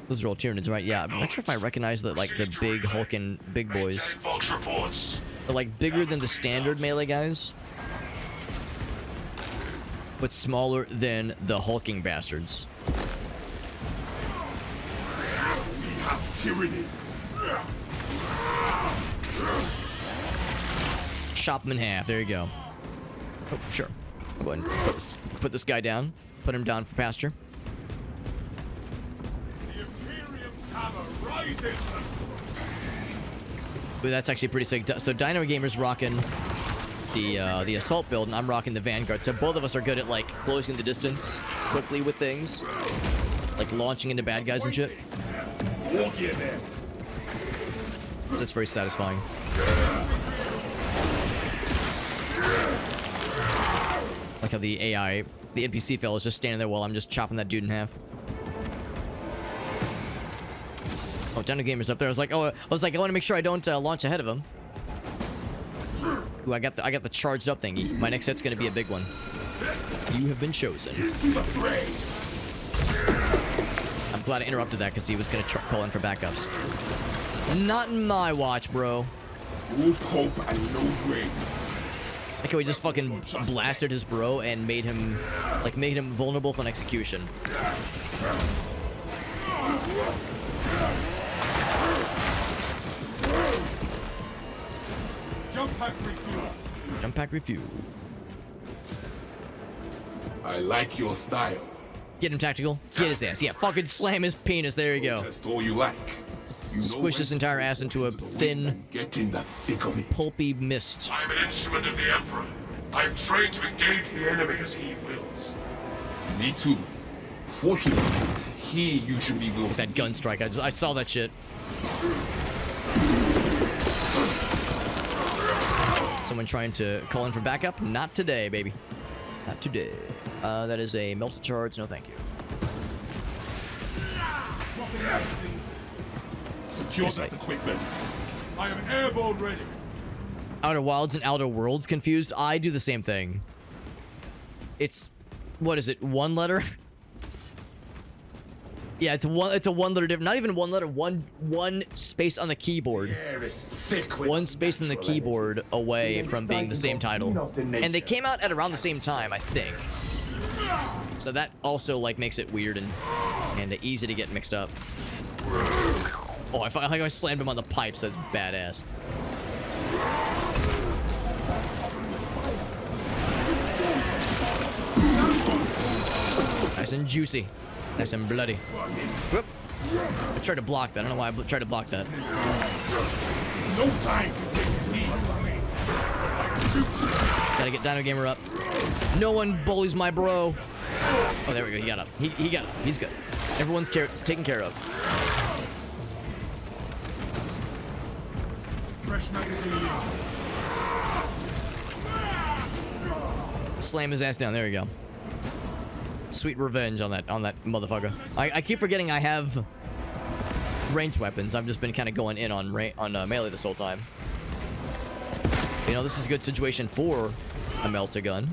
Those are all Tyranids, right? Yeah, I'm not sure if I recognize the like the big hulking big boys. Maintain Vox reports. They're like bigger than the standard melee guys, but smaller than the hulking bastards. We have Tyranids. Chop them in half. There you go. Oh, sure. I'll go ahead and put this guy down. Put him down for pasture. The Imperium's hammer rises. But that's actually pretty sick. So Dino Gamer's rocking the assault build, and I'm rocking the Vanguard. So both of us are good at like closing the distance quickly with things, like launching into bad guys and shit. Walk in there. So it's very satisfying. Like how the AI, the NPC fellow is just standing there while I'm just chopping that dude in half. Oh, Dino Gamer's up there. I was like, I want to make sure I don't launch ahead of him. Ooh, I got the charged up thingy. My next hit's gonna be a big one. You have been chosen. I'm glad I interrupted that because he was gonna call in for backups. Not in my watch, bro. No Pope and no brains. Like how we just fucking blasted his bro and made him vulnerable for an execution. Jump pack refuel. Jump pack refuel. I like your style. Get him tactical. Get his ass. Yeah, fucking slam his penis. There you go. Just all you like. You know Squish when his entire to ass into a push the thin, wind and get in the thick of it. pulpy mist. I'm an instrument of the Emperor. I'm trained to engage the enemy as he wills. Me too. Fortunately, he usually will. That gun strike. I saw that shit. Someone trying to call in for backup? Not today, baby. Not today. That is a melted charge. No, thank you. Swapping magazine. Secure Yes, that mate. equipment. I am airborne ready. Outer Wilds and Outer Worlds confused. I do the same thing. It's, what is it? One letter? Yeah, it's a one letter difference. Not even one letter. One space on the keyboard. Air is thick with One space on the keyboard away from being the same title. And they came out at around the same time, I think. So that also like makes it weird and easy to get mixed up. Oh, I slammed him on the pipes. That's badass. Nice and juicy. Nice and bloody. Whoop. I tried to block that. I don't know why I tried to block that. no time to take the lead. Gotta get Dino Gamer up. No one bullies my bro. Oh, there we go. He got up. He got up. He's good. Everyone's taken care of. Fresh magazine. Slam his ass down. There we go. Sweet revenge on that motherfucker. I keep forgetting I have ranged weapons. I've just been kind of going in on melee this whole time. You know, this is a good situation for a melter gun,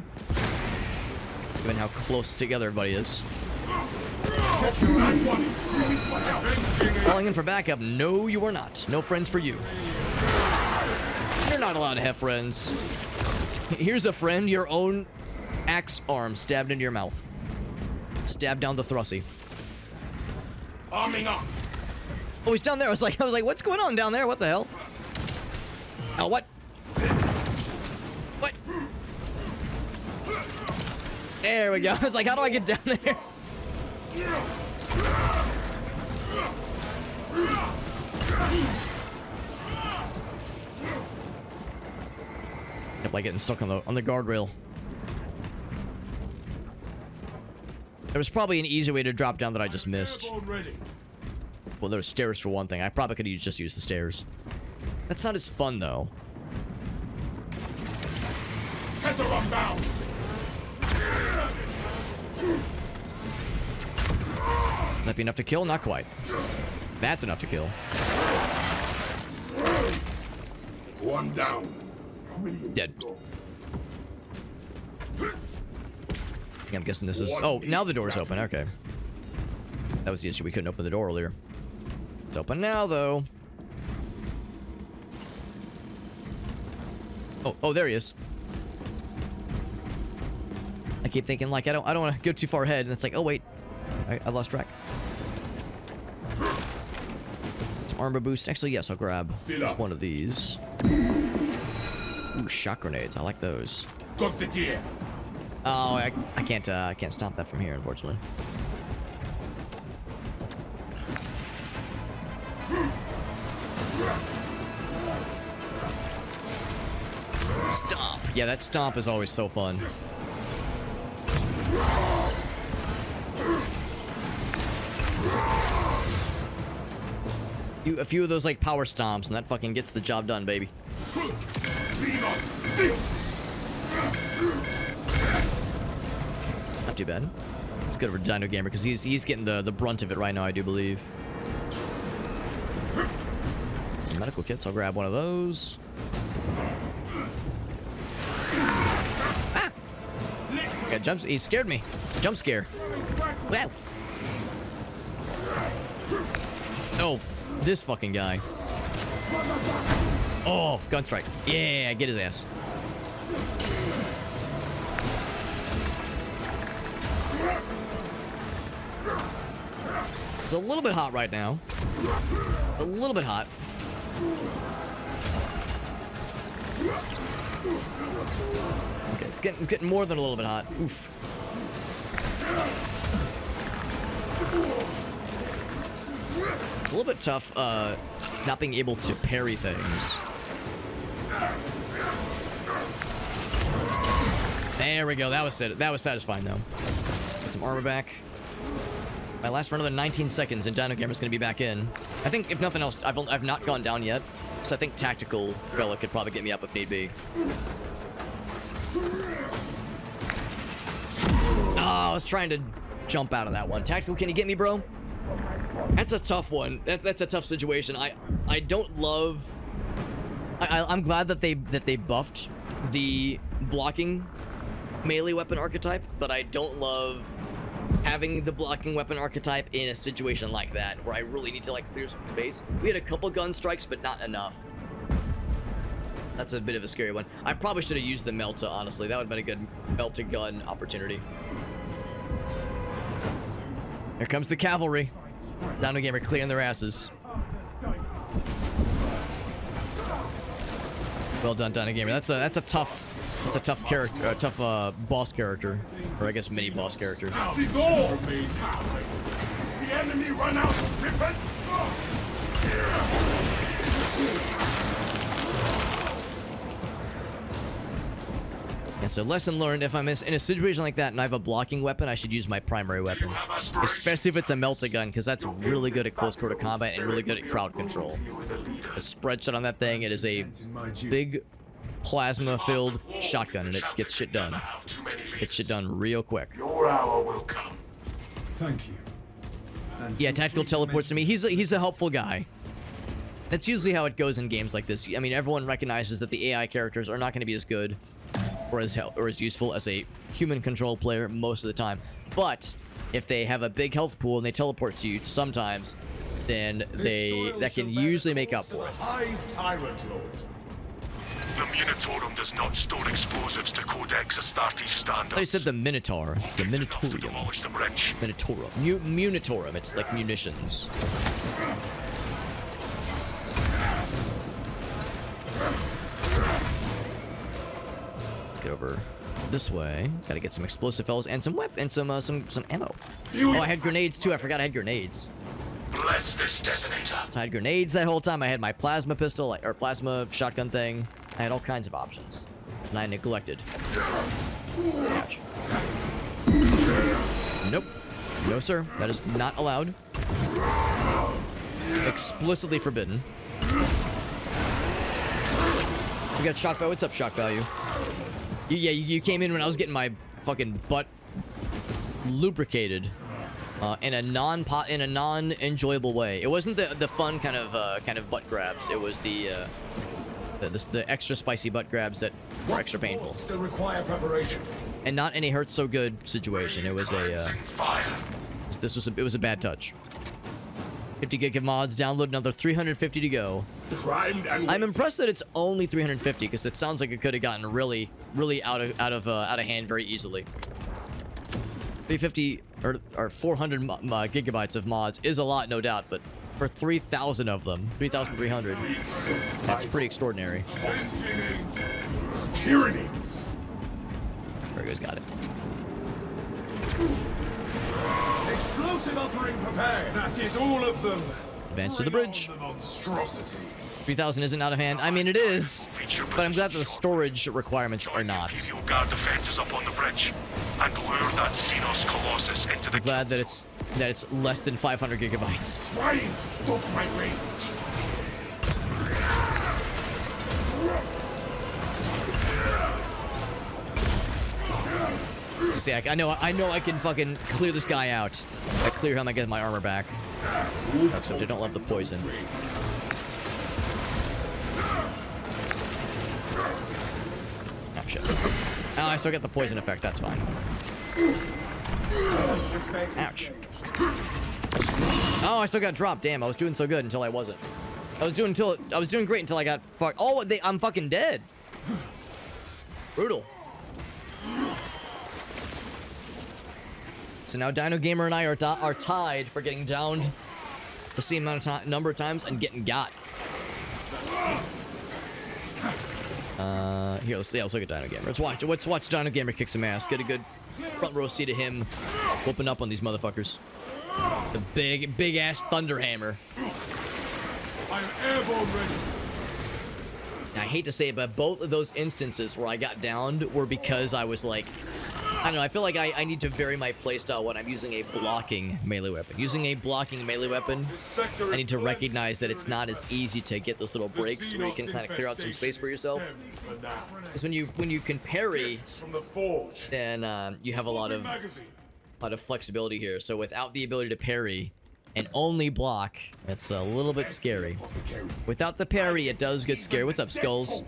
given how close together everybody is. Calling in for backup. No, you are not. No friends for you. You're not allowed to have friends. Here's a friend. Your own axe arm stabbed into your mouth. Stabbed down the thrusty. Arming up. Oh, he's down there. I was like, what's going on down there? What the hell? Oh, what? What? There we go. I was like, how do I get down there? Kept like getting stuck on the guardrail. There was probably an easy way to drop down that I just missed. Well, there's stairs for one thing. I probably could have just used the stairs. That's not as fun though. That be enough to kill? Not quite. That's enough to kill. One down. Dead. I'm guessing this is... Oh, now the door's open. Okay. That was the issue. We couldn't open the door earlier. It's open now, though. Oh, there he is. I keep thinking, like, I don't want to go too far ahead, and it's like, oh, wait. I lost track. Some armor boost. Actually, yes, I'll grab one of these. Ooh, shock grenades. I like those. Oh, I can't stop that from here, unfortunately. Stomp. Yeah, that stomp is always so fun. A few of those like power stomps, and that fucking gets the job done, baby. Not too bad. It's good for Dino Gamer because he's getting the brunt of it right now, I do believe. Some medical kits. I'll grab one of those. Ah! Got jumps. He scared me. Jump scare. Wow. Oh, this fucking guy. Oh, gun strike. Yeah, get his ass. It's a little bit hot right now. A little bit hot. Okay, it's getting more than a little bit hot. Oof. It's a little bit tough, not being able to parry things. There we go. That was it. That was satisfying, though. Get some armor back. My last for another 19 seconds, and Dino Gamer's gonna be back in. I think, if nothing else, I've not gone down yet, so I think Tactical fella could probably get me up if need be. Oh, I was trying to jump out of that one. Tactical, can you get me, bro? That's a tough one. That's a tough situation. I don't love. I'm glad that they buffed the blocking melee weapon archetype, but I don't love having the blocking weapon archetype in a situation like that where I really need to like clear some space. We had a couple gun strikes, but not enough. That's a bit of a scary one. I probably should have used the Melta, honestly. That would have been a good Melta gun opportunity. Here comes the cavalry. Dino Gamer clearing their asses. Well done, Dino Gamer. That's a tough character, tough boss character, or I guess mini boss character. The enemy run out of weapons. Yeah, so lesson learned, if I'm in a situation like that and I have a blocking weapon, I should use my primary weapon. Especially if it's a Melta gun, because that's really good at close quarter combat and really good at crowd control. A spread shot on that thing, it is a big plasma-filled shotgun, and it gets shit done. Gets shit done real quick. Your hour will come. Thank you. And Yeah, feel Tactical free to teleports to me. mention- He's a helpful guy. That's usually how it goes in games like this. I mean, everyone recognizes that the AI characters are not going to be as good or as useful as a human control player most of the time. But if they have a big health pool and they teleport to you sometimes, then that can usually make up for it. Hive Tyrant Lord. The Munitorum does not store explosives to Codex Astartes standards. They said the Minotaur. It's the Minotaurium. Demolish them, Wrench. Minotaur. Munitorum. It's like munitions. Let's get over this way. Gotta get some explosive fellas and some some ammo. Oh, I had grenades too. I forgot I had grenades. Bless this detonator. So I had grenades that whole time. I had my plasma pistol or plasma shotgun thing. I had all kinds of options. and I neglected. Ouch. Nope. No, sir. That is not allowed. Explicitly forbidden. We got shock value. What's up, shock value? You came in when I was getting my fucking butt lubricated in a non-enjoyable way. It wasn't the fun kind of butt grabs. It was the extra spicy butt grabs that were extra painful. Still require preparation. And not any hurt so good situation. It was a it was a bad touch. 50 gig of mods, download another 350 to go. I'm impressed that it's only 350 because it sounds like it could have gotten really out of hand very easily. 350 or 400 gigabytes of mods is a lot, no doubt, but for 3,000 of them, 3,300, that's pretty extraordinary. Tyrannies. There you guys got it. Explosive offering prepared. That is all of them. Advance to the bridge. The monstrosity. 3,000 isn't out of hand. I mean, it is, but I'm glad that the storage requirements are not. Imperial Guard defenses up on the bridge and lure that Xenos Colossus into the. I'm glad that it's less than 500 gigabytes. Trying to stop my range. See, I know I can fucking clear this guy out. I clear him, I get my armor back. Except I don't love the poison. Oh shit. Oh, I still get the poison effect, that's fine. Ouch. Oh, I still got dropped. Damn, I was doing so good until I wasn't. I was doing great until I got fucked. Oh, I'm fucking dead. Brutal. So now Dino Gamer and I are tied for getting downed the same amount of number of times and getting got. Here, let's look at Dino Gamer. Let's watch Dino Gamer kick some ass. Get a good front row seat of him whooping up on these motherfuckers. The big ass thunderhammer. I'm airborne ready. I hate to say it, but both of those instances where I got downed were because I was like, I don't know, I feel like I need to vary my playstyle when I'm using a blocking melee weapon. Using a blocking melee weapon, I need to recognize that it's not as easy to get those little breaks where you can kind of clear out some space for yourself. Because when you can parry, then you have a lot of flexibility here. So without the ability to parry and only block, it's a little bit scary. Without the parry, it does get scary. What's up, Skulls?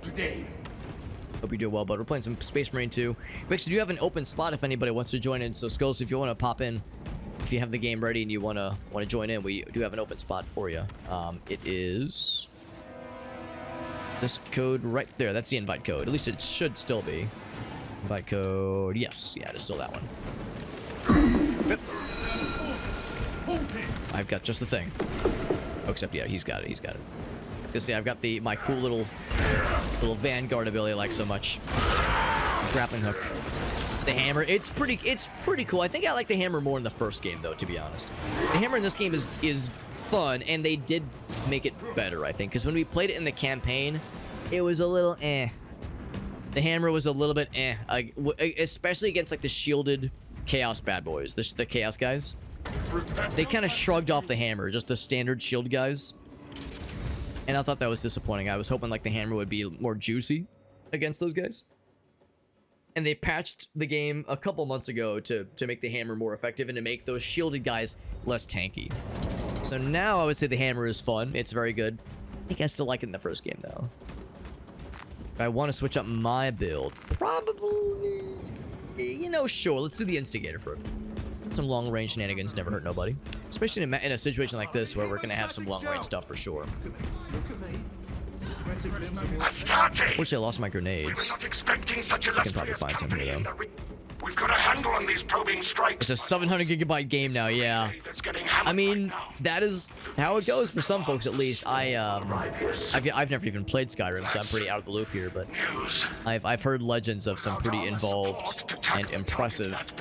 Hope you're doing well, bud. We're playing some Space Marine 2. We actually do have an open spot if anybody wants to join in. So Skulls, if you want to pop in, if you have the game ready and you want to join in, we do have an open spot for you. It is this code right there. That's the invite code. At least it should still be. Invite code. Yes, yeah, it is still that one. Yep. I've got just the thing. Oh, except yeah, he's got it. He's got it. I was gonna say I've got my cool little Vanguard ability I like so much. Grappling hook. The hammer. It's pretty cool. I think I like the hammer more in the first game though, to be honest. The hammer in this game is fun, and they did make it better, I think, because when we played it in the campaign, it was a little eh. The hammer was a little bit eh, especially against like the shielded Chaos bad boys, the Chaos guys. They kind of shrugged off the hammer, just the standard shield guys. And I thought that was disappointing. I was hoping like the hammer would be more juicy against those guys. And they patched the game a couple months ago to make the hammer more effective and to make those shielded guys less tanky. So now I would say the hammer is fun. It's very good. I think I still like it in the first game though. If I want to switch up my build, probably, you know, sure. Let's do the Instigator for some long-range shenanigans. Never hurt nobody. Especially in a situation like this where we're going to have some long-range stuff for sure. Unfortunately, I lost my grenades. Not expecting such a I can probably find some here, though. We've got a handle on these probing strikes. It's a 700 gigabyte game now, yeah. I mean, that is how it goes for some folks, at least. I've never even played Skyrim, so I'm pretty out of the loop here, but I've heard legends of some pretty involved and impressive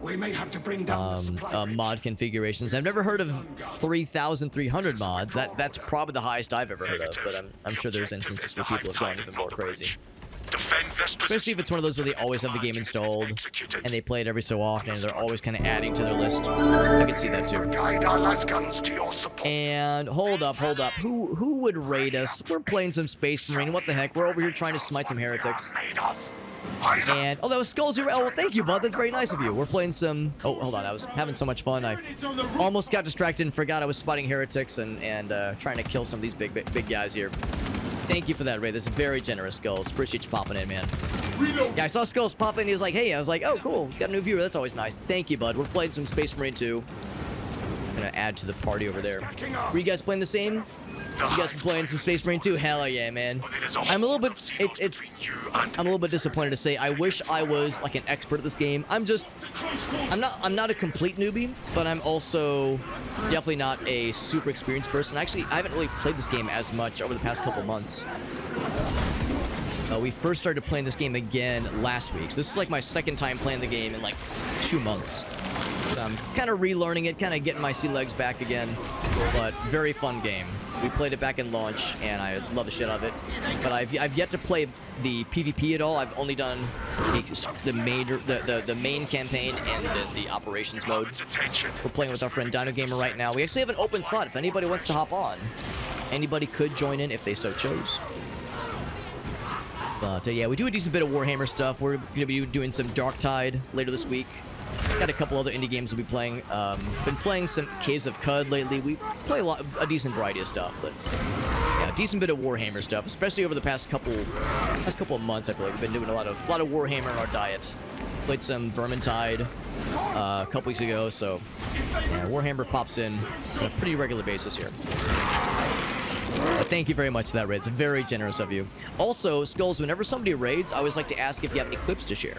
we may have to bring down mod configurations. I've never heard of 3,300 mods. That's probably the highest I've ever heard of, but I'm sure there's instances where people have gone even more crazy. Defend this Especially if it's one of those where they always have the game installed and they play it every so often and they're always kind of adding to their list. I can see that too. Guide our lasguns to your support. And hold up. Who would raid us? We're playing some Space Marine. What the heck? We're over here trying to smite some heretics. Made of. And oh, that was Skulls. Oh, well, thank you, bud. That's very nice of you. We're playing some. Oh, hold on. I was having so much fun. I almost got distracted and forgot I was spotting heretics and trying to kill some of these big guys here. Thank you for that, Ray. That's very generous, Skulls. Appreciate you popping in, man. Yeah, I saw Skulls pop in. He was like, "Hey," I was like, "Oh, cool. Got a new viewer. That's always nice." Thank you, bud. We're playing some Space Marine 2. I'm gonna add to the party over there. Were you guys playing the same? You guys been playing some Space Marine 2? Hell yeah, man. I'm a little bit. I'm a little bit disappointed to say. I wish I was like an expert at this game. I'm not a complete newbie, but I'm also definitely not a super experienced person. Actually, I haven't really played this game as much over the past couple months. We first started playing this game again last week. So this is like my second time playing the game in like 2 months. So I'm kind of relearning it, kind of getting my sea legs back again. But very fun game. We played it back in launch, and I love the shit out of it. But I've yet to play the PvP at all. I've only done the main campaign and the operations mode. We're playing with our friend Dino Gamer right now. We actually have an open slot if anybody wants to hop on. Anybody could join in if they so chose. But yeah, we do a decent bit of Warhammer stuff. We're going to be doing some Darktide later this week. Got a couple other indie games we'll be playing. Been playing some Caves of Cud lately. We play a decent variety of stuff, but yeah, a decent bit of Warhammer stuff, especially over the past couple of months. I feel like we've been doing a lot of Warhammer in our diet. Played some Vermintide a couple weeks ago, so yeah, Warhammer pops in on a pretty regular basis here. But thank you very much for that raid. It's very generous of you. Also, Skulls, whenever somebody raids, I always like to ask if you have any clips to share.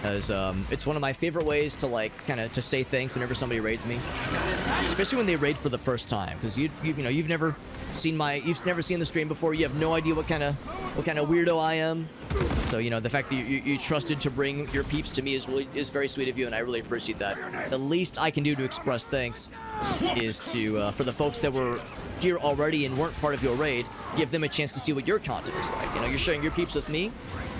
Because it's one of my favorite ways to like kind of to say thanks whenever somebody raids me, especially when they raid for the first time. Because you've never seen the stream before. You have no idea what kind of weirdo I am. So the fact that you trusted to bring your peeps to me is very sweet of you, and I really appreciate that. The least I can do to express thanks is to for the folks that were here already and weren't part of your raid, give them a chance to see what your content is like. You're sharing your peeps with me.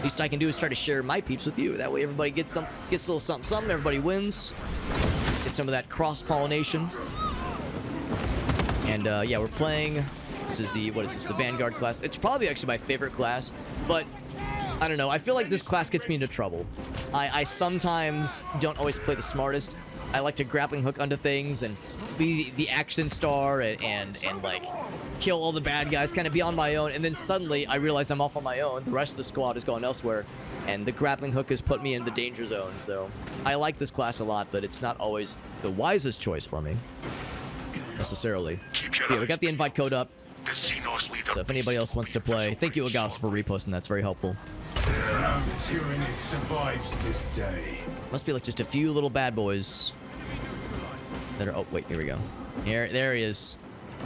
Least I can do is try to share my peeps with you. That way everybody gets a little something. Everybody wins. Get some of that cross-pollination. And yeah, we're playing. This is the Vanguard class. It's probably actually my favorite class, but I don't know. I feel like this class gets me into trouble. I sometimes don't always play the smartest. I like to grappling hook onto things and be the action star and like kill all the bad guys, kind of be on my own, and then suddenly I realize I'm off on my own. The rest of the squad is going elsewhere, and the grappling hook has put me in the danger zone. So I like this class a lot, but it's not always the wisest choice for me necessarily. Yeah, we got the invite code up, so if anybody else wants to play, thank you Agas for reposting. That's very helpful. No tyranid survives this day. Must be like just a few little bad boys that are. Oh wait, here we go. There he is.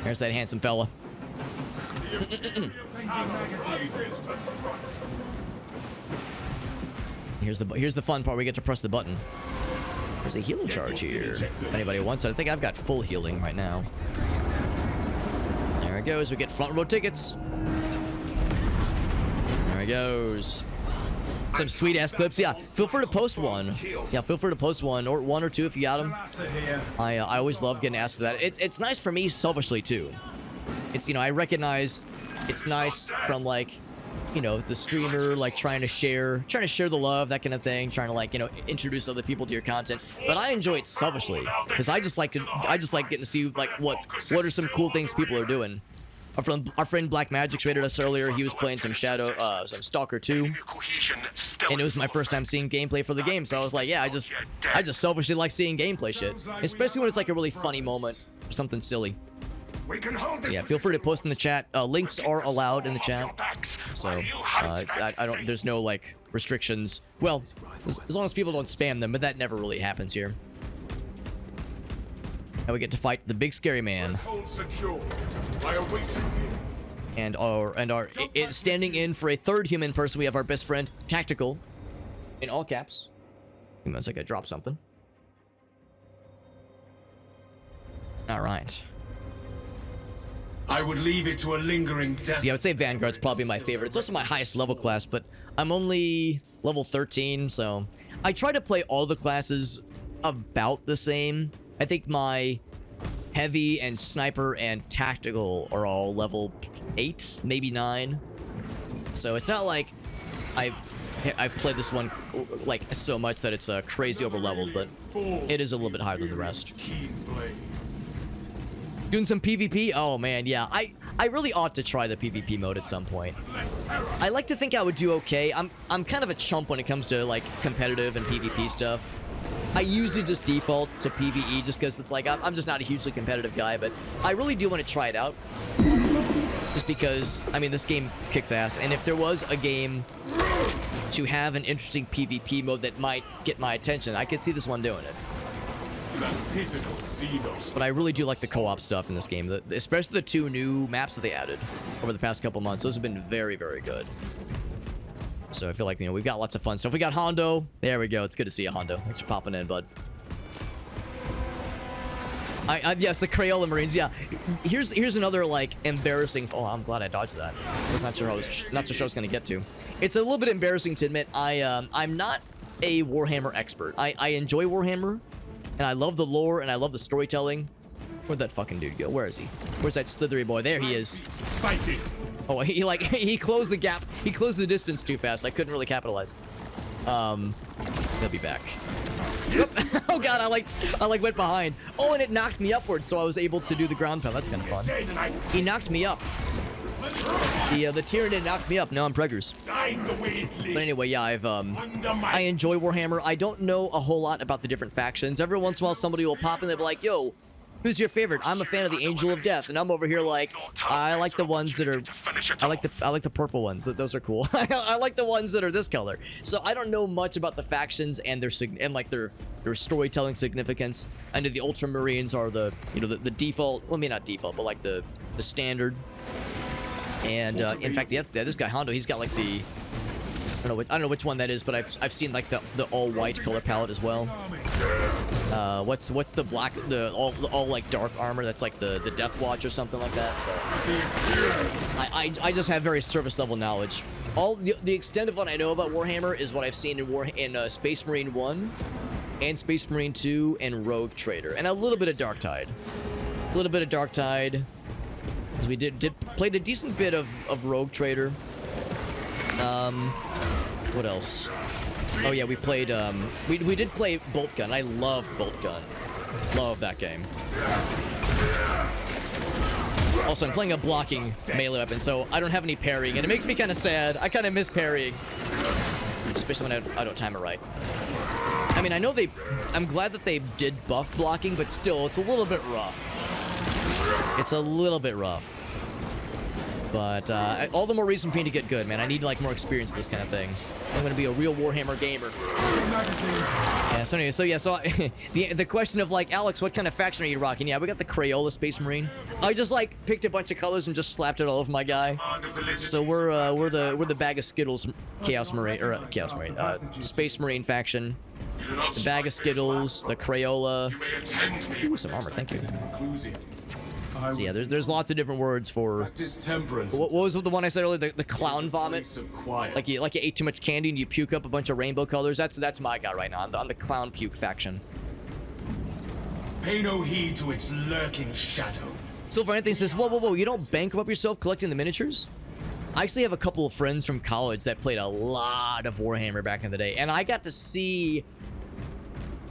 There's that handsome fella. Here's the fun part. We get to press the button. There's a healing charge here. If anybody wants it, I think I've got full healing right now. There it goes. We get front row tickets. There it goes. Some sweet ass clips. Yeah, feel free to post one. Yeah, feel free to post one or two if you got them. I always love getting asked for that. It's nice for me selfishly too. It's I recognize it's nice from like the streamer like trying to share the love, that kind of thing, trying to like introduce other people to your content. But I enjoy it selfishly because I just like getting to see like what are some cool things people are doing. Our friend Black Magic rated us earlier. He was playing some some Stalker 2, and it was my first time seeing gameplay for the game. So I was like, yeah, I just selfishly like seeing gameplay shit, especially when it's like a really funny moment or something silly. Yeah, feel free to post in the chat. Links are allowed in the chat, so I don't. There's no like restrictions. Well, as long as people don't spam them, but that never really happens here. Now we get to fight the big scary man. And standing in for a third human person, we have our best friend, Tactical, in all caps. Give me 1 second, I dropped something. All right. I would leave it to a lingering death. Yeah, I would say Vanguard's probably my favorite. It's also my highest level class, but I'm only level 13, so I try to play all the classes about the same. I think my heavy and sniper and tactical are all level 8, maybe 9. So it's not like I've played this one like so much that it's crazy over leveled, but it is a little bit higher than the rest. Doing some PvP? Oh man, yeah. I really ought to try the PvP mode at some point. I like to think I would do okay. I'm kind of a chump when it comes to like competitive and PvP stuff. I usually just default to PvE just because it's like I'm just not a hugely competitive guy, but I really do want to try it out. Just because, I mean, this game kicks ass, and if there was a game to have an interesting PvP mode that might get my attention, I could see this one doing it. But I really do like the co-op stuff in this game, especially the 2 new maps that they added over the past couple months. Those have been very, very good. So I feel like, you know, we've got lots of fun stuff. We got Hondo. There we go. It's good to see you, Hondo. Thanks for popping in, bud. Yes, the Crayola Marines. Yeah, here's another like embarrassing. Oh, I'm glad I dodged that. I was not sure I was gonna get to. It's a little bit embarrassing to admit. I'm not a Warhammer expert. I enjoy Warhammer, and I love the lore and I love the storytelling. Where'd that fucking dude go? Where is he? Where's that slithery boy? There he is. Oh, he closed the gap. He closed the distance too fast. I couldn't really capitalize. He'll be back. Oh god, I went behind. Oh, and it knocked me upward, so I was able to do the ground pound. That's kind of fun. He knocked me up. The Tyranid knocked me up. Now I'm preggers. But anyway, yeah, I enjoy Warhammer. I don't know a whole lot about the different factions. Every once in a while, somebody will pop in. They'll be like, "Yo, who's your favorite?" I'm a fan of the Angel of Death, and I'm over here like, I like the ones that are, I like the purple ones. Those are cool. I like the ones that are this color. So I don't know much about the factions and their storytelling significance. I know the Ultramarines are the the default. Well, maybe not default, but like the standard. And in fact, yeah, this guy Hondo, he's got like the I don't know which one that is, but I've seen like the all white color palette as well. What's the black, the all like dark armor? That's like the Death Watch or something like that. So I just have very surface level knowledge. All the extent of what I know about Warhammer is what I've seen in Space Marine 1 and Space Marine 2 and Rogue Trader, and a little bit of Darktide. A little bit of Darktide. Because we played a decent bit of Rogue Trader. What else? Oh yeah, we played, we did play Bolt Gun. I love Bolt Gun. Love that game. Also, I'm playing a blocking melee weapon, so I don't have any parrying, and it makes me kind of sad. I kind of miss parrying. Especially when I don't time it right. I mean, I know I'm glad that they did buff blocking, but still, it's a little bit rough. It's a little bit rough. But all the more reason for me to get good, man. I need like more experience with this kind of thing. I'm gonna be a real Warhammer gamer. Yeah. So anyway, so the question of like, Alex, what kind of faction are you rocking? Yeah, we got the Crayola Space Marine. I just like picked a bunch of colors and just slapped it all over my guy. So we're the bag of Skittles Chaos Marine Space Marine faction. The bag of Skittles, the Crayola. Ooh, some armor, thank you. So yeah, there's lots of different words for. What was the one I said earlier? The clown vomit. Like you ate too much candy and you puke up a bunch of rainbow colors. That's my guy right now. I'm the clown puke faction. Pay no heed to its lurking shadow. Silver Anthony says, whoa, you don't bankrupt yourself collecting the miniatures? I actually have a couple of friends from college that played a lot of Warhammer back in the day, and I got to see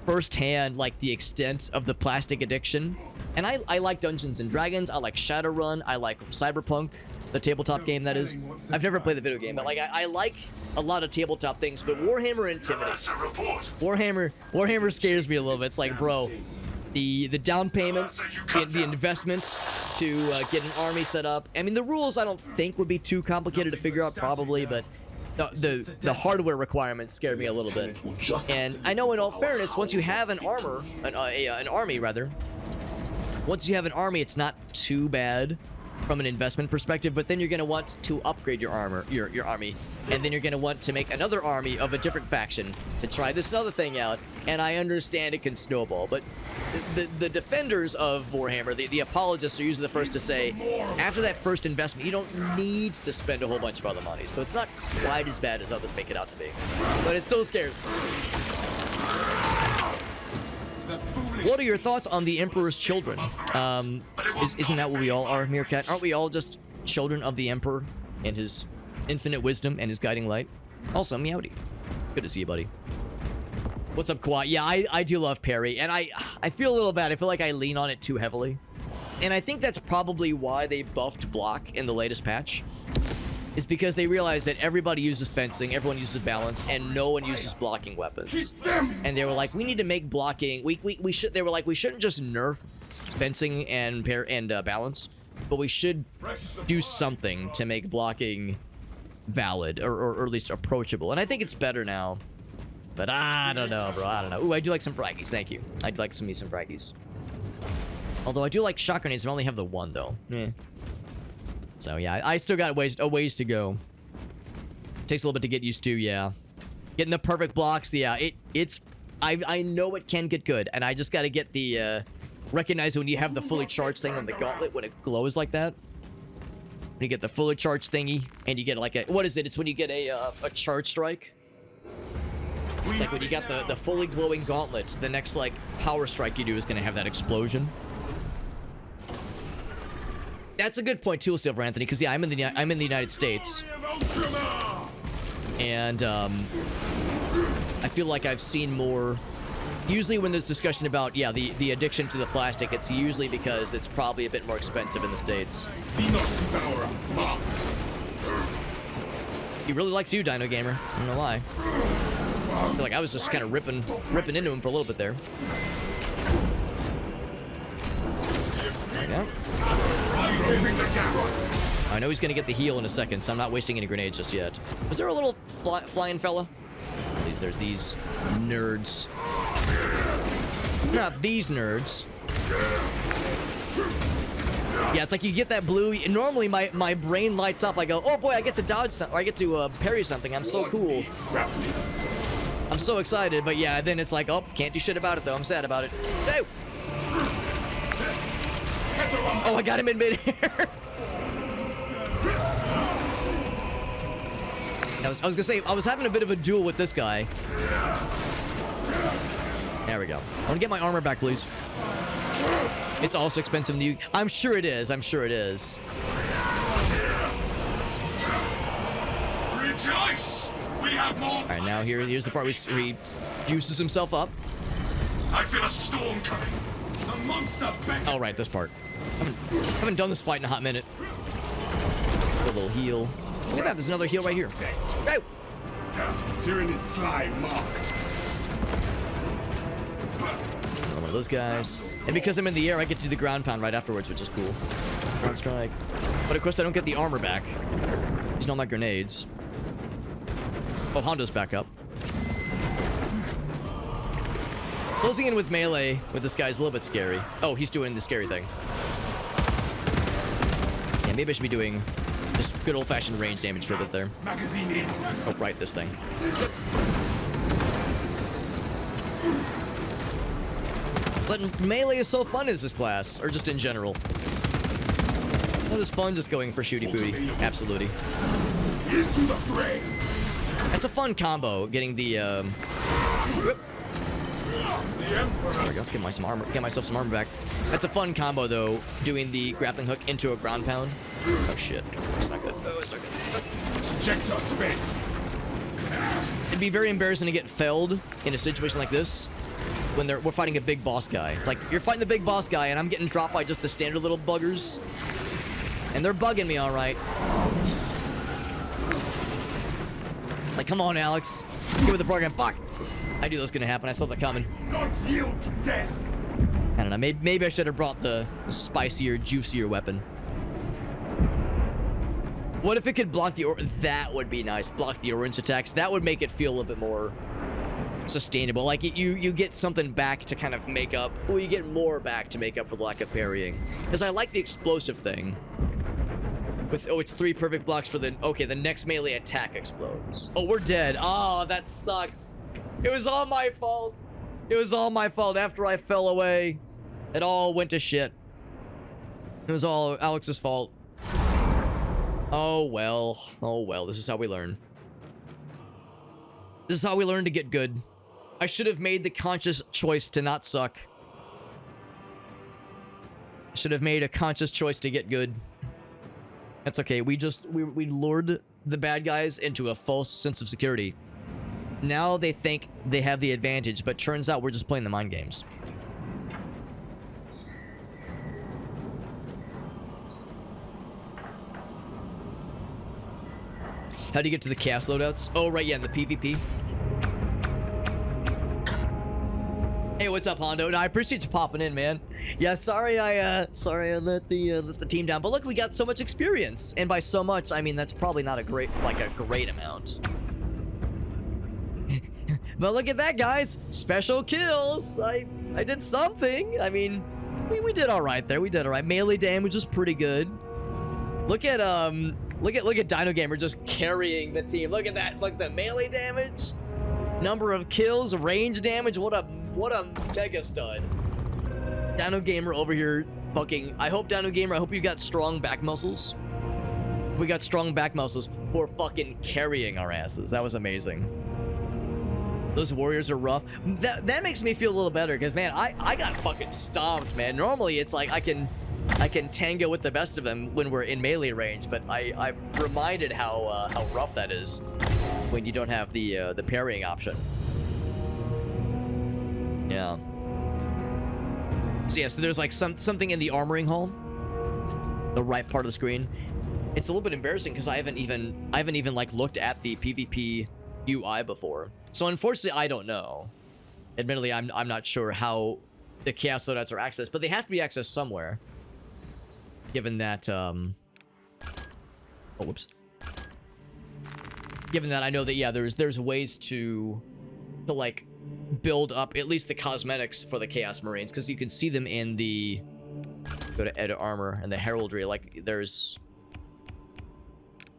firsthand like the extent of the plastic addiction. And I like Dungeons and Dragons, I like Shadowrun, I like Cyberpunk, the tabletop game that is. I've never played the video game, but like I like a lot of tabletop things, but Warhammer intimidates. Warhammer scares me a little bit. It's like, bro, the down payment, the investment to get an army set up. I mean, the rules I don't think would be too complicated to figure out probably, but the hardware requirements scare me a little bit. And I know in all fairness, once you have an army rather, once you have an army, it's not too bad. from an investment perspective, but then you're going to want to upgrade your armor, your army, and then you're going to want to make another army of a different faction to try this other thing out, and I understand it can snowball, but the defenders of Warhammer, the apologists, are usually the first to say, after that first investment, you don't need to spend a whole bunch of other money, so it's not quite as bad as others make it out to be, but it's still scary. What are your thoughts on the Emperor's children? Isn't that what we all are, Meerkat? Aren't we all just children of the Emperor and his infinite wisdom and his guiding light? Also, Meowdy. Good to see you, buddy. What's up, Kwai? Yeah, I do love parry, and I feel a little bad. I feel like I lean on it too heavily. And I think that's probably why they buffed block in the latest patch. Is because they realized that everybody uses fencing, everyone uses balance, and no one uses blocking weapons. And they were like, we need to make blocking. They were like, we shouldn't just nerf fencing and balance, but we should do something to make blocking valid or at least approachable. And I think it's better now. But I don't know, bro. I don't know. Ooh, I do like some fraggies. Thank you. I'd like some fraggies. Although I do like shot grenades. I only have the one though. So yeah, I still got a ways to go. Takes a little bit to get used to, yeah. Getting the perfect blocks, yeah. I know it can get good, and I just got to get the recognize when you have the fully charged thing on the gauntlet when it glows like that. When you get the fully charged thingy, and you get like a what is it? It's when you get a charge strike. It's like when you got the fully glowing gauntlet. The next like power strike you do is gonna have that explosion. That's a good point too, Silver Anthony, because yeah, I'm in the United States, and I feel like I've seen more. Usually, when there's discussion about the addiction to the plastic, it's usually because it's probably a bit more expensive in the States. He really likes you, Dino Gamer. I don't know why. I feel like I was just kind of ripping into him for a little bit there. There we go. I know he's gonna get the heal in a second, so I'm not wasting any grenades just yet. Was there a little flying fella? There's these nerds. Not these nerds. Yeah, it's like you get that blue. Normally, my brain lights up. I go, oh boy, I get to dodge something, or I get to parry something. I'm so cool. I'm so excited, but yeah, then it's like, oh, can't do shit about it though. I'm sad about it. Oh! Oh, I got him in midair. I was gonna say, I was having a bit of a duel with this guy. There we go. I want to get my armor back, please. It's also expensive in the UK. I'm sure it is. I'm sure it is. Rejoice! We have more. All right, now here's the part where he juices himself up. I feel a storm coming. A monster back. Oh, right, this part. Haven't done this fight in a hot minute. A little heal. Look at that, there's another heal right here. Go! Tyranid slime marked. One of those guys. And because I'm in the air, I get to do the ground pound right afterwards, which is cool. Ground strike. But of course, I don't get the armor back. Using all my grenades. Oh, Hondo's back up. Closing in with melee with this guy is a little bit scary. Oh, he's doing the scary thing. Yeah, maybe I should be doing just good old-fashioned range damage for a bit there. Magazine in. Oh, right, this thing. But melee is so fun as this class, or just in general. That is fun just going for shooty booty. Absolutely. Into the fray. That's a fun combo, getting the whip. There we go. Get myself some armor back. That's a fun combo though, doing the grappling hook into a ground pound. Oh shit. It's not good. Oh, it's not good. Projector spent. It'd be very embarrassing to get felled in a situation like this when we're fighting a big boss guy. It's like you're fighting the big boss guy and I'm getting dropped by just the standard little buggers. And they're bugging me alright. Like, come on, Alex. Get with the program. Fuck! I knew that was gonna happen. I saw that coming. Not yield to death. I don't know. Maybe I should have brought the spicier, juicier weapon. What if it could block the that would be nice. Block the orange attacks. That would make it feel a little bit more sustainable. Like you get something back to kind of make up. Well, you get more back to make up for the lack of parrying. Because I like the explosive thing. With, oh, it's 3 perfect blocks for the, okay, the next melee attack explodes. Oh, we're dead. Oh, that sucks. It was all my fault. It was all my fault. After I fell away, it all went to shit. It was all Alex's fault. Oh, well. Oh, well. This is how we learn. This is how we learn to get good. I should have made the conscious choice to not suck. I should have made a conscious choice to get good. That's okay. We lured the bad guys into a false sense of security. Now they think they have the advantage, but turns out we're just playing the mind games. How do you get to the chaos loadouts? Oh, right, yeah, in the PvP. Hey, what's up, Hondo? No, I appreciate you popping in, man. Yeah, sorry I let the team down, but look, we got so much experience, and by so much, I mean that's probably not a great amount. But look at that, guys! Special kills. I did something. I mean, we did all right there. We did all right. Melee damage was pretty good. Look at Dino Gamer just carrying the team. Look at that. Look at the melee damage, number of kills, range damage. What a mega stud. Dino Gamer over here fucking... I hope, Dino Gamer, I hope you got strong back muscles. We got strong back muscles for fucking carrying our asses. That was amazing. Those warriors are rough. That makes me feel a little better, because, man, I got fucking stomped, man. Normally, it's like I can tango with the best of them when we're in melee range, but I'm reminded how rough that is when you don't have the parrying option. Yeah. So yeah, so there's like something in the armoring hall, the right part of the screen. It's a little bit embarrassing because I haven't even like looked at the PvP UI before. So unfortunately, I don't know. Admittedly, I'm not sure how the chaos loadouts are accessed, but they have to be accessed somewhere. Given that oh, whoops. Given that I know that, yeah, there's ways to like build up at least the cosmetics for the Chaos Marines, because you can see them in the, go to edit armor and the heraldry. Like there's,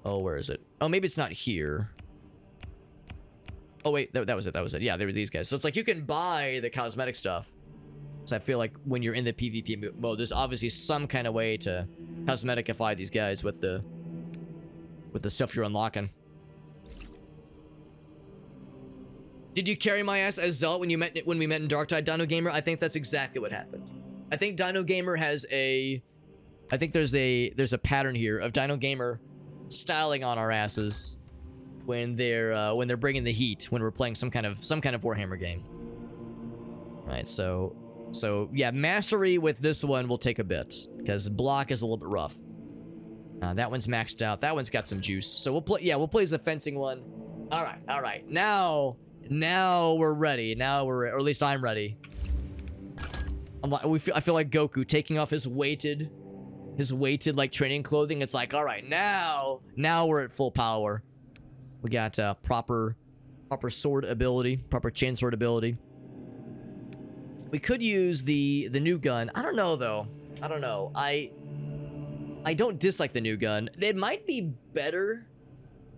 oh, where is it? Oh, maybe it's not here. Oh wait, that was it. Yeah, there were these guys. So it's like you can buy the cosmetic stuff. So I feel like when you're in the PvP mode, there's obviously some kind of way to cosmeticify these guys with the stuff you're unlocking. Did you carry my ass as Zealot when we met in Darktide, Dino Gamer? I think that's exactly what happened. I think Dino Gamer has a... I think there's a pattern here of Dino Gamer styling on our asses when they're bringing the heat, when we're playing some kind of Warhammer game. Right, so yeah, mastery with this one will take a bit, because block is a little bit rough. That one's maxed out. That one's got some juice. So we'll play as the fencing one. All right. Now we're ready. Or at least I'm ready. I feel like Goku taking off his weighted like training clothing. It's like, all right, now we're at full power. We got proper sword ability, proper chainsword ability. We could use the new gun. I don't know though. I don't know. I don't dislike the new gun. It might be better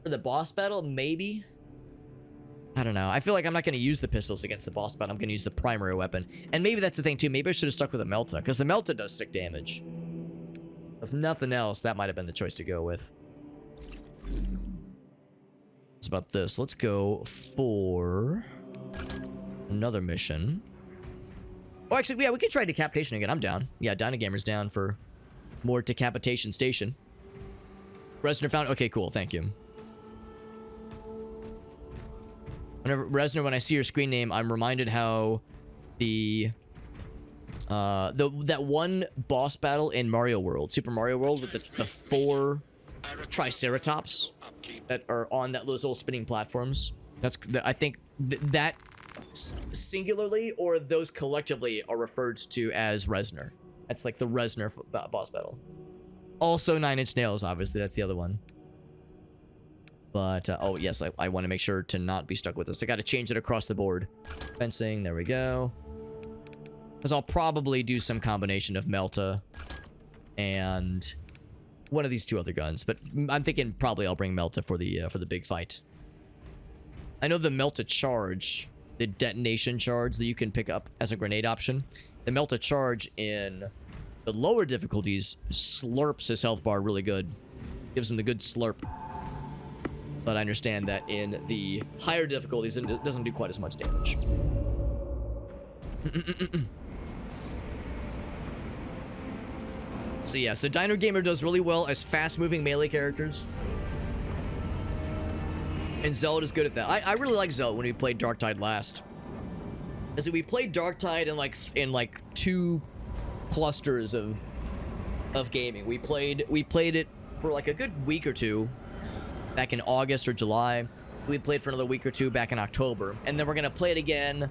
for the boss battle, maybe. I don't know. I feel like I'm not going to use the pistols against the boss battle. I'm going to use the primary weapon. And maybe that's the thing too. Maybe I should have stuck with the Melta, because the Melta does sick damage. If nothing else, that might have been the choice to go with. It's about this. Let's go for another mission. Oh, actually, yeah, we could try Decapitation again. I'm down. Yeah, Dino Gamer's down for more Decapitation Station. Resner found... Okay, cool. Thank you. Whenever, Resner, when I see your screen name, I'm reminded how that one boss battle in Mario World, Super Mario World, with the 4 Triceratops that are on those little spinning platforms. I think that singularly or those collectively are referred to as Resner. That's like the Resner boss battle. Also 9 Inch Nails, obviously, that's the other one. But, oh yes, I want to make sure to not be stuck with this. I got to change it across the board. Fencing, there we go. Because I'll probably do some combination of Melta and one of these two other guns, but I'm thinking probably I'll bring Melta for the big fight. I know the Melta charge, the detonation charge that you can pick up as a grenade option. The Melta charge in the lower difficulties slurps his health bar really good. Gives him the good slurp. But I understand that in the higher difficulties, it doesn't do quite as much damage. So yeah, so Dino Gamer does really well as fast-moving melee characters. And Zealot is good at that. I really like Zealot when we played Darktide last. As we played Darktide in like 2 clusters of gaming. We played it for like a good week or 2 back in August or July. We played for another week or 2 back in October. And then we're gonna play it again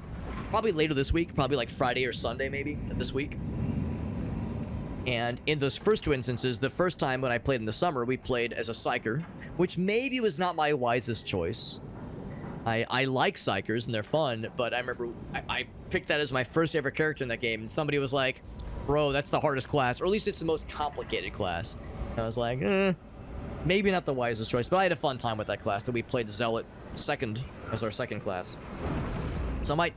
probably later this week, probably like Friday or Sunday maybe this week. And in those first 2 instances, the first time when I played in the summer, we played as a Psyker, which maybe was not my wisest choice. I like Psykers and they're fun, but I remember I picked that as my first ever character in that game, and somebody was like, bro, that's the hardest class, or at least it's the most complicated class. And I was like, maybe not the wisest choice, but I had a fun time with that class. That we played Zealot second as our second class. So I might,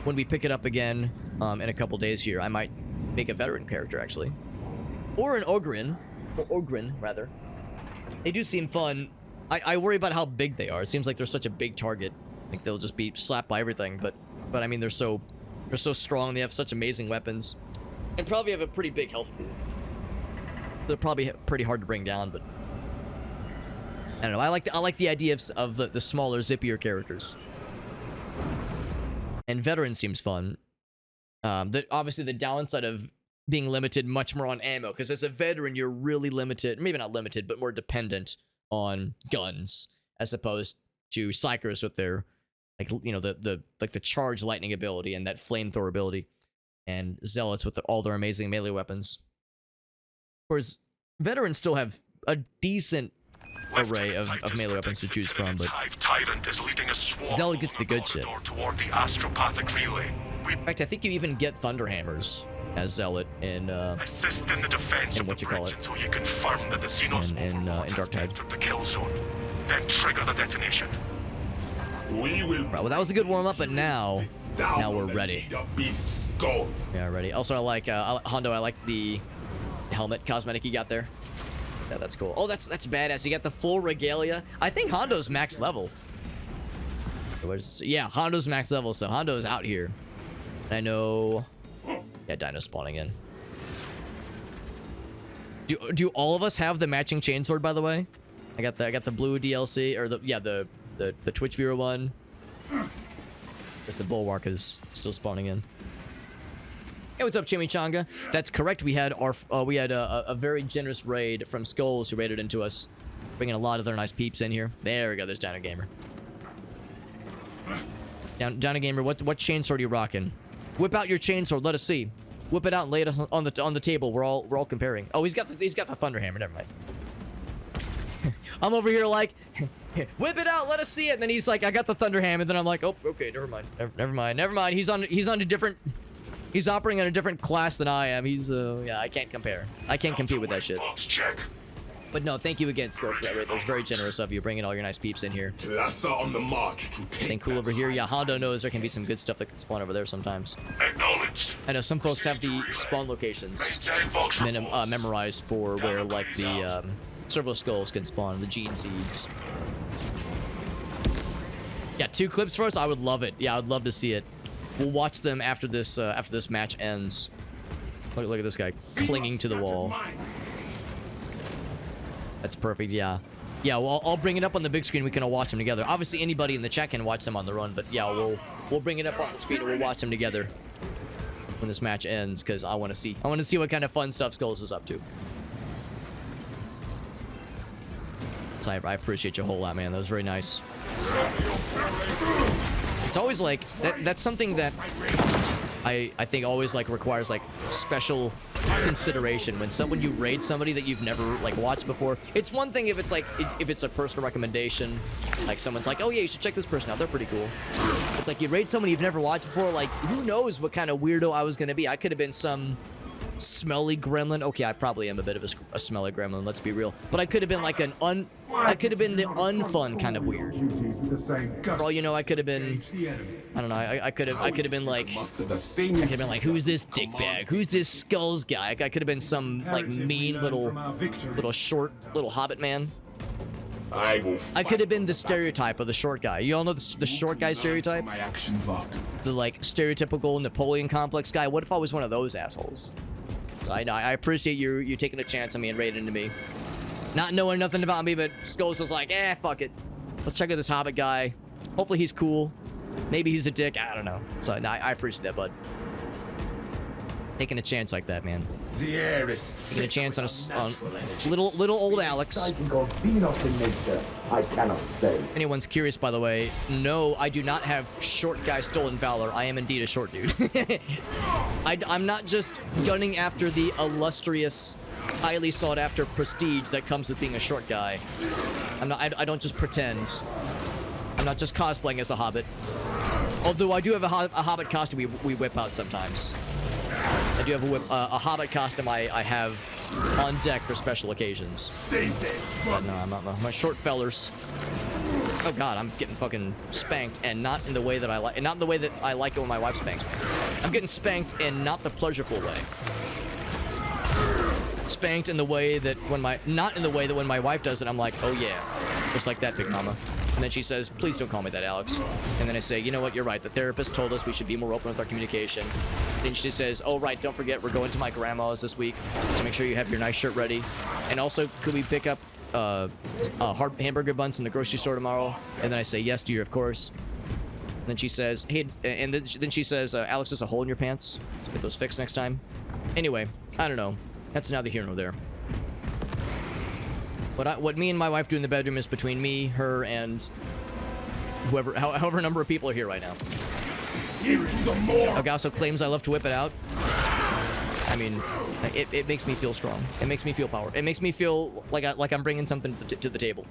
when we pick it up again in a couple days here, I might make a veteran character actually. Or an Ogrin, or Ogrin rather. They do seem fun. I worry about how big they are. It seems like they're such a big target. Like they'll just be slapped by everything. But I mean they're so strong. They have such amazing weapons, and probably have a pretty big health pool. They're probably pretty hard to bring down. But I don't know. I like the idea of the smaller, zippier characters. And veteran seems fun. Obviously the downside of being limited much more on ammo, because as a veteran you're really limited, maybe not limited, but more dependent on guns as opposed to Psykers with their, like, you know, the charge lightning ability and that flamethrower ability, and Zealots with all their amazing melee weapons. Whereas veterans still have a decent array of melee weapons to choose from, but Zealot gets the good shit. In fact, I think you even get Thunderhammers as Zealot in assist in the defense of what the you call bridge it, until you confirm that the Xenos in Darktide. entered the kill zone. Then trigger the detonation. We will. Right, well, that was a good warm-up, but now we're ready. The beast's skull. Yeah, ready. Also, I like Hondo. I like the helmet cosmetic you got there. Yeah, that's cool. Oh, that's badass. You got the full regalia. I think Hondo's max level. Yeah, Hondo's max level, so Hondo's out here. I know. Yeah, Dino spawning in. Do all of us have the matching chainsword, by the way? I got the blue DLC, or the Twitch viewer one. Guess the Bulwark is still spawning in. Hey, what's up, Chimichanga? That's correct. We had a very generous raid from Skulls who raided into us, bringing a lot of their nice peeps in here. There we go. There's Dino Gamer. Dino Gamer, what chainsword are you rocking? Whip out your chainsword. Let us see. Whip it out and lay it on the table. We're all comparing. Oh, he's got the Thunderhammer. Never mind. I'm over here like, whip it out. Let us see it. And then he's like, I got the Thunderhammer. And then I'm like, oh, okay, never mind. He's on a different. He's operating on a different class than I am. He's yeah, I can't compare. I can't compete with that shit. But no, thank you again, Skulls, for that raid. That was very generous of you, bringing all your nice peeps in here. On the march to take. Anything cool over here? Yeah, Hondo knows there can be some good stuff that can spawn over there sometimes. Acknowledged. I know some folks have the spawn locations memorized for where, like, the servo skulls can spawn, the gene seeds. Yeah, 2 clips for us. I would love it. Yeah, I'd love to see it. We'll watch them after this match ends. Look at this guy clinging to the wall. That's perfect. Yeah, well, I'll bring it up on the big screen. We can all watch them together. Obviously, anybody in the chat can watch them on their own, but yeah, we'll bring it up on the screen and we'll watch them together when this match ends, because I want to see what kind of fun stuff Skulls is up to. So I appreciate you a whole lot, man. That was very nice. It's always like that's something that I think always like requires like special consideration when you raid somebody that you've never like watched before. It's one thing if it's like if it's a personal recommendation, like someone's like, oh yeah, you should check this person out, they're pretty cool. It's like you raid somebody you've never watched before, like who knows what kind of weirdo I was gonna be. I could have been some Smelly gremlin. Okay, I probably am a bit of a smelly gremlin, let's be real. But I could have been like I could have been the unfun kind of weird. For all you know, I could have been, I don't know, I could have been like, who's this dickbag? Who's this skulls guy? I could have been some like mean little short little hobbit man. I could have been the stereotype of the short guy. You all know the short guy stereotype? The like stereotypical Napoleon complex guy. What if I was one of those assholes? So I appreciate you taking a chance on me and raiding into me. Not knowing nothing about me, but Skulls was like, fuck it. Let's check out this hobbit guy. Hopefully he's cool. Maybe he's a dick. I don't know. So I appreciate that, bud. Taking a chance like that, man. The air is Taking a chance on little old Alex. I cannot say. Anyone's curious, by the way, no, I do not have short guy stolen valor. I am indeed a short dude. I'm not just gunning after the illustrious, highly sought after prestige that comes with being a short guy. I don't just pretend. I'm not just cosplaying as a hobbit. Although I do have a hobbit costume we whip out sometimes. I do have a hobbit costume I have on deck for special occasions. But no, I'm not. My short fellers. Oh god, I'm getting fucking spanked, and not in the way that I like, and not in the way that I like it when my wife spanks me. I'm getting spanked in not the pleasureful way. Spanked in the way that not in the way that when my wife does it, I'm like, oh yeah, just like that, Big Mama. And then she says, please don't call me that, Alex. And then I say, you know what, you're right. The therapist told us we should be more open with our communication. Then she says, oh, right, don't forget, we're going to my grandma's this week, so make sure you have your nice shirt ready. And also, could we pick up hard hamburger buns in the grocery store tomorrow? And then I say, yes, dear, of course. And then she says, hey, and then she says, Alex, there's a hole in your pants. So get those fixed next time. Anyway, I don't know. That's neither here nor there. What me and my wife do in the bedroom is between me, her, and however number of people are here right now. Agasso claims I love to whip it out. I mean, it makes me feel strong. It makes me feel power. It makes me feel like I'm bringing something to the table.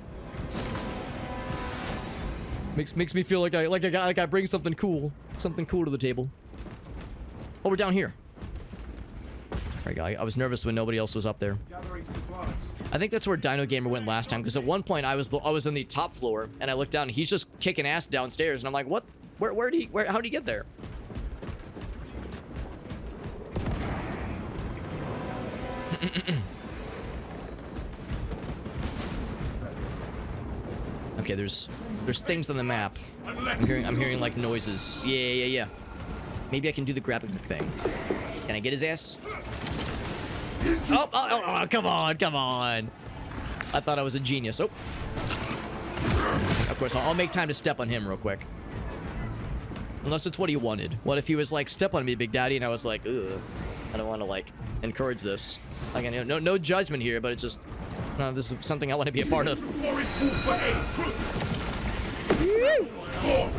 Makes me feel like I bring something cool to the table. Oh, we're down here. I was nervous when nobody else was up there. I think that's where Dino Gamer went last time, because at one point I was in the top floor and I looked down and he's just kicking ass downstairs and I'm like, what? How did he get there? Okay, there's things on the map. I'm hearing like noises. Yeah. Maybe I can do the grappling hook thing. Can I get his ass? Oh, come on. I thought I was a genius. Oh. Of course, I'll make time to step on him real quick. Unless it's what he wanted. What if he was like, step on me, Big Daddy, and I was like, ugh, I don't want to like encourage this. Like, no judgment here, but it's just, no, this is something I want to be a part of.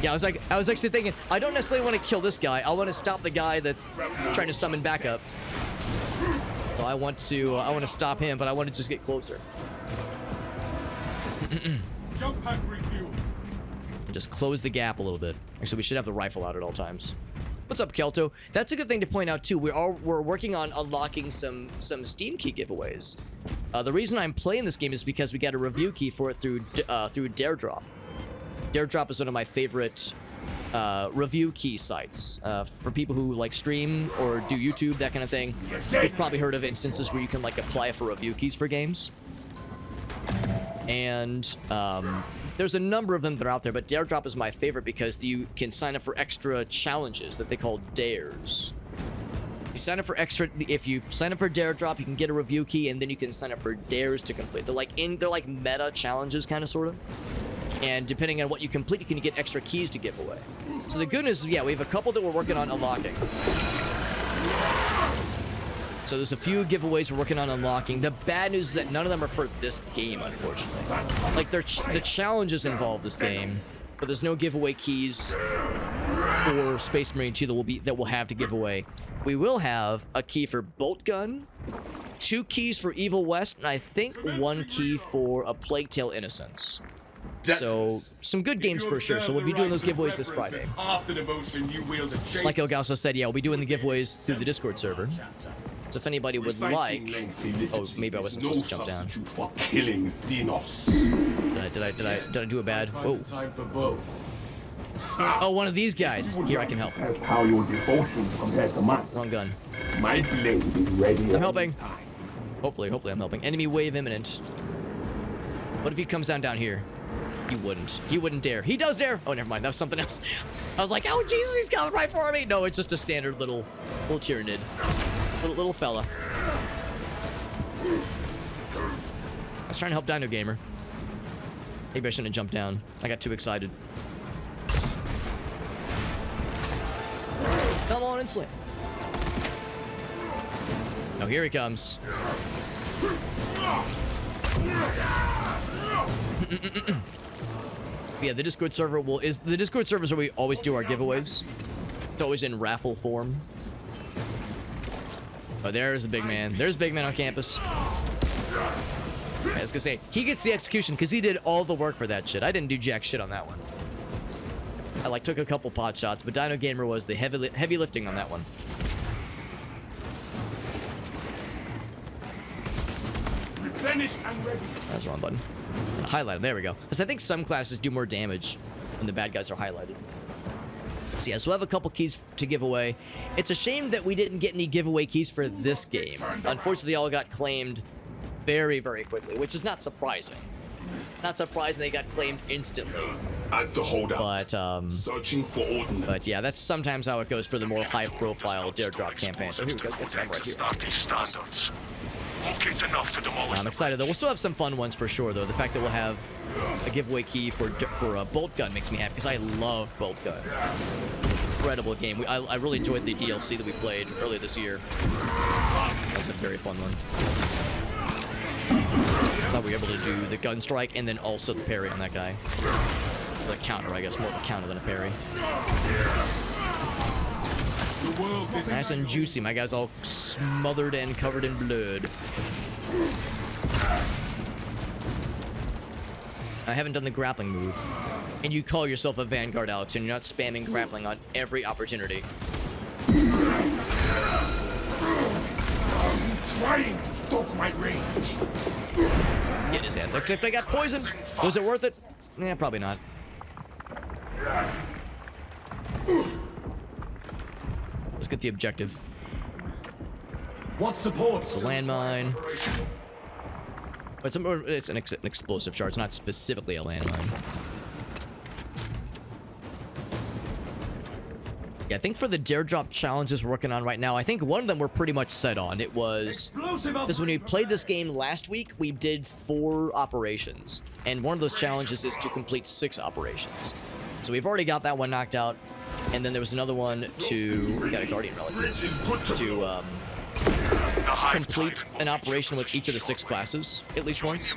Yeah, I was actually thinking, I don't necessarily want to kill this guy. I want to stop the guy that's trying to summon backup. So I want to stop him, but I want to just get closer. Jump pack refueled. Just close the gap a little bit. Actually, we should have the rifle out at all times. What's up, Kelto? That's a good thing to point out too. We're working on unlocking some Steam key giveaways. The reason I'm playing this game is because we got a review key for it through Daredrop. Daredrop is one of my favorite review key sites for people who like stream or do YouTube, that kind of thing. You've probably heard of instances where you can like apply for review keys for games, and there's a number of them that are out there, but Daredrop is my favorite because you can sign up for extra challenges that they call dares. If you sign up for Daredrop, you can get a review key, and then you can sign up for dares to complete. They're like meta challenges, kind of, sort of. And depending on what you complete, you can get extra keys to give away. So the good news is, yeah, we have a couple that we're working on unlocking. So there's a few giveaways we're working on unlocking. The bad news is that none of them are for this game, unfortunately. Like, the challenges involve this game, but there's no giveaway keys or Space Marine 2 that we'll have to give away. We will have a key for Bolt Gun, 2 keys for Evil West, and I think 1 key for a Plague Tale Innocence. So, some good games for sure. So we'll be doing those giveaways this Friday. Like El Gauso said, yeah, we'll be doing the giveaways through the Discord server. So if anybody would like, oh, maybe I wasn't supposed to jump down. For killing Xenos. Did I do a bad? Oh, Time for both. oh, one of these guys. Here, I can help. That's how your devotion compared to mine. Wrong gun. My blade is ready. I'm helping. Hopefully I'm helping. Enemy wave imminent. What if he comes down here? He wouldn't. He wouldn't dare. He does dare. Oh, never mind. That was something else. I was like, oh Jesus, he's coming right for me. No, it's just a standard little Tyranid. Little fella. I was trying to help Dino Gamer. Maybe I shouldn't have jumped down. I got too excited. Come on and slam. Oh, here he comes. Yeah, the Discord server is the Discord server is where we always do our giveaways. It's always in raffle form. Oh, there's the big man. There's big man on campus. I was gonna say, he gets the execution because he did all the work for that shit. I didn't do jack shit on that one. I like took a couple pot shots, but Dino Gamer was the heavy lifting on that one. Finished and ready. That's the wrong button. Highlighted. There we go. Because I think some classes do more damage when the bad guys are highlighted. So yeah, so we'll have a couple keys to give away. It's a shame that we didn't get any giveaway keys for this game. Unfortunately, all got claimed very, very quickly, which is not surprising. Not surprising they got claimed instantly. At the holdout. But Searching for ordnance. But yeah, that's sometimes how it goes for the more high-profile dare drop campaigns. So here we go. Get some right here. Standards. Locate enough to demolish I'm excited though. We'll still have some fun ones for sure though. The fact that we'll have a giveaway key for a bolt gun makes me happy because I love bolt gun. Incredible game. I really enjoyed the DLC that we played earlier this year. That was a very fun one. I thought we were able to do the gun strike and then also the parry on that guy. The counter, I guess, more of a counter than a parry. Nice and juicy. My guy's all smothered and covered in blood. I haven't done the grappling move. And you call yourself a Vanguard, Alex, and you're not spamming grappling on every opportunity. Trying to stoke my range. Get his ass. Except I got poisoned. Was it worth it? Yeah, probably not. Let's get the objective. What supports? The landmine. It's an explosive charge, not specifically a landmine. Yeah, I think for the dare drop challenges we're working on right now, I think one of them we're pretty much set on. It was because when we played this game last week, we did 4 operations, and one of those challenges is to complete 6 operations. So we've already got that one knocked out, and then there was another one to we got a Guardian Relic to complete an operation with each of the 6 classes at least once.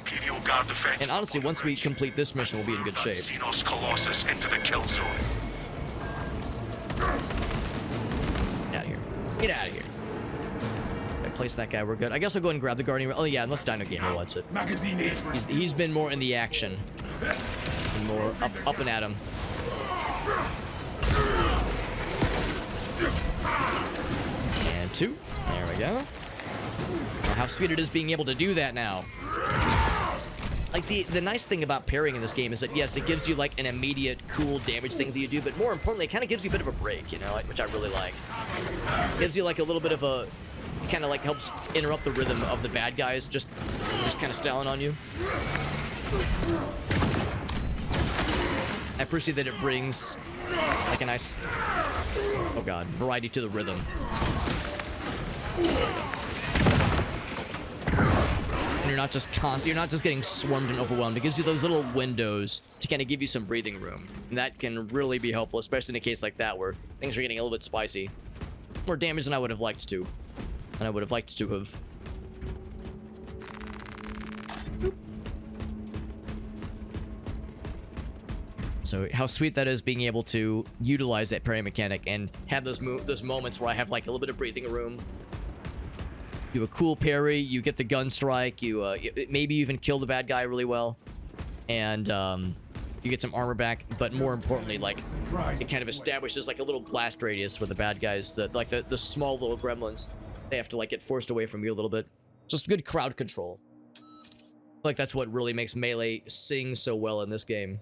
And honestly, once we complete this mission, we'll be in good shape. Xenos Colossus into the kill zone. Get out of here. Get out of here. I place that guy, we're good. I guess I'll go ahead and grab the Guardian. Oh yeah, unless Dino Gamer wants it. He's been more in the action. And more up and at him. And 2. There we go. Now, how sweet it is being able to do that now. Like, the nice thing about parrying in this game is that, yes, it gives you, like, an immediate cool damage thing that you do, but more importantly, it kind of gives you a bit of a break, you know, which I really like. It gives you, like, a little bit of a... kind of, like, helps interrupt the rhythm of the bad guys just kind of styling on you. I appreciate that it brings, like, a nice... oh, God. Variety to the rhythm. And you're not just getting swarmed and overwhelmed. It gives you those little windows to kind of give you some breathing room. And that can really be helpful, especially in a case like that where things are getting a little bit spicy. More damage than I would have liked to. And I would have liked to have. Boop. So how sweet that is being able to utilize that parry mechanic and have those moments where I have like a little bit of breathing room. You have a cool parry, you get the gun strike, you maybe even kill the bad guy really well, and you get some armor back. But more importantly, like it kind of establishes like a little blast radius where the bad guys, the small little gremlins, they have to like get forced away from you a little bit. Just good crowd control. Like that's what really makes melee sing so well in this game.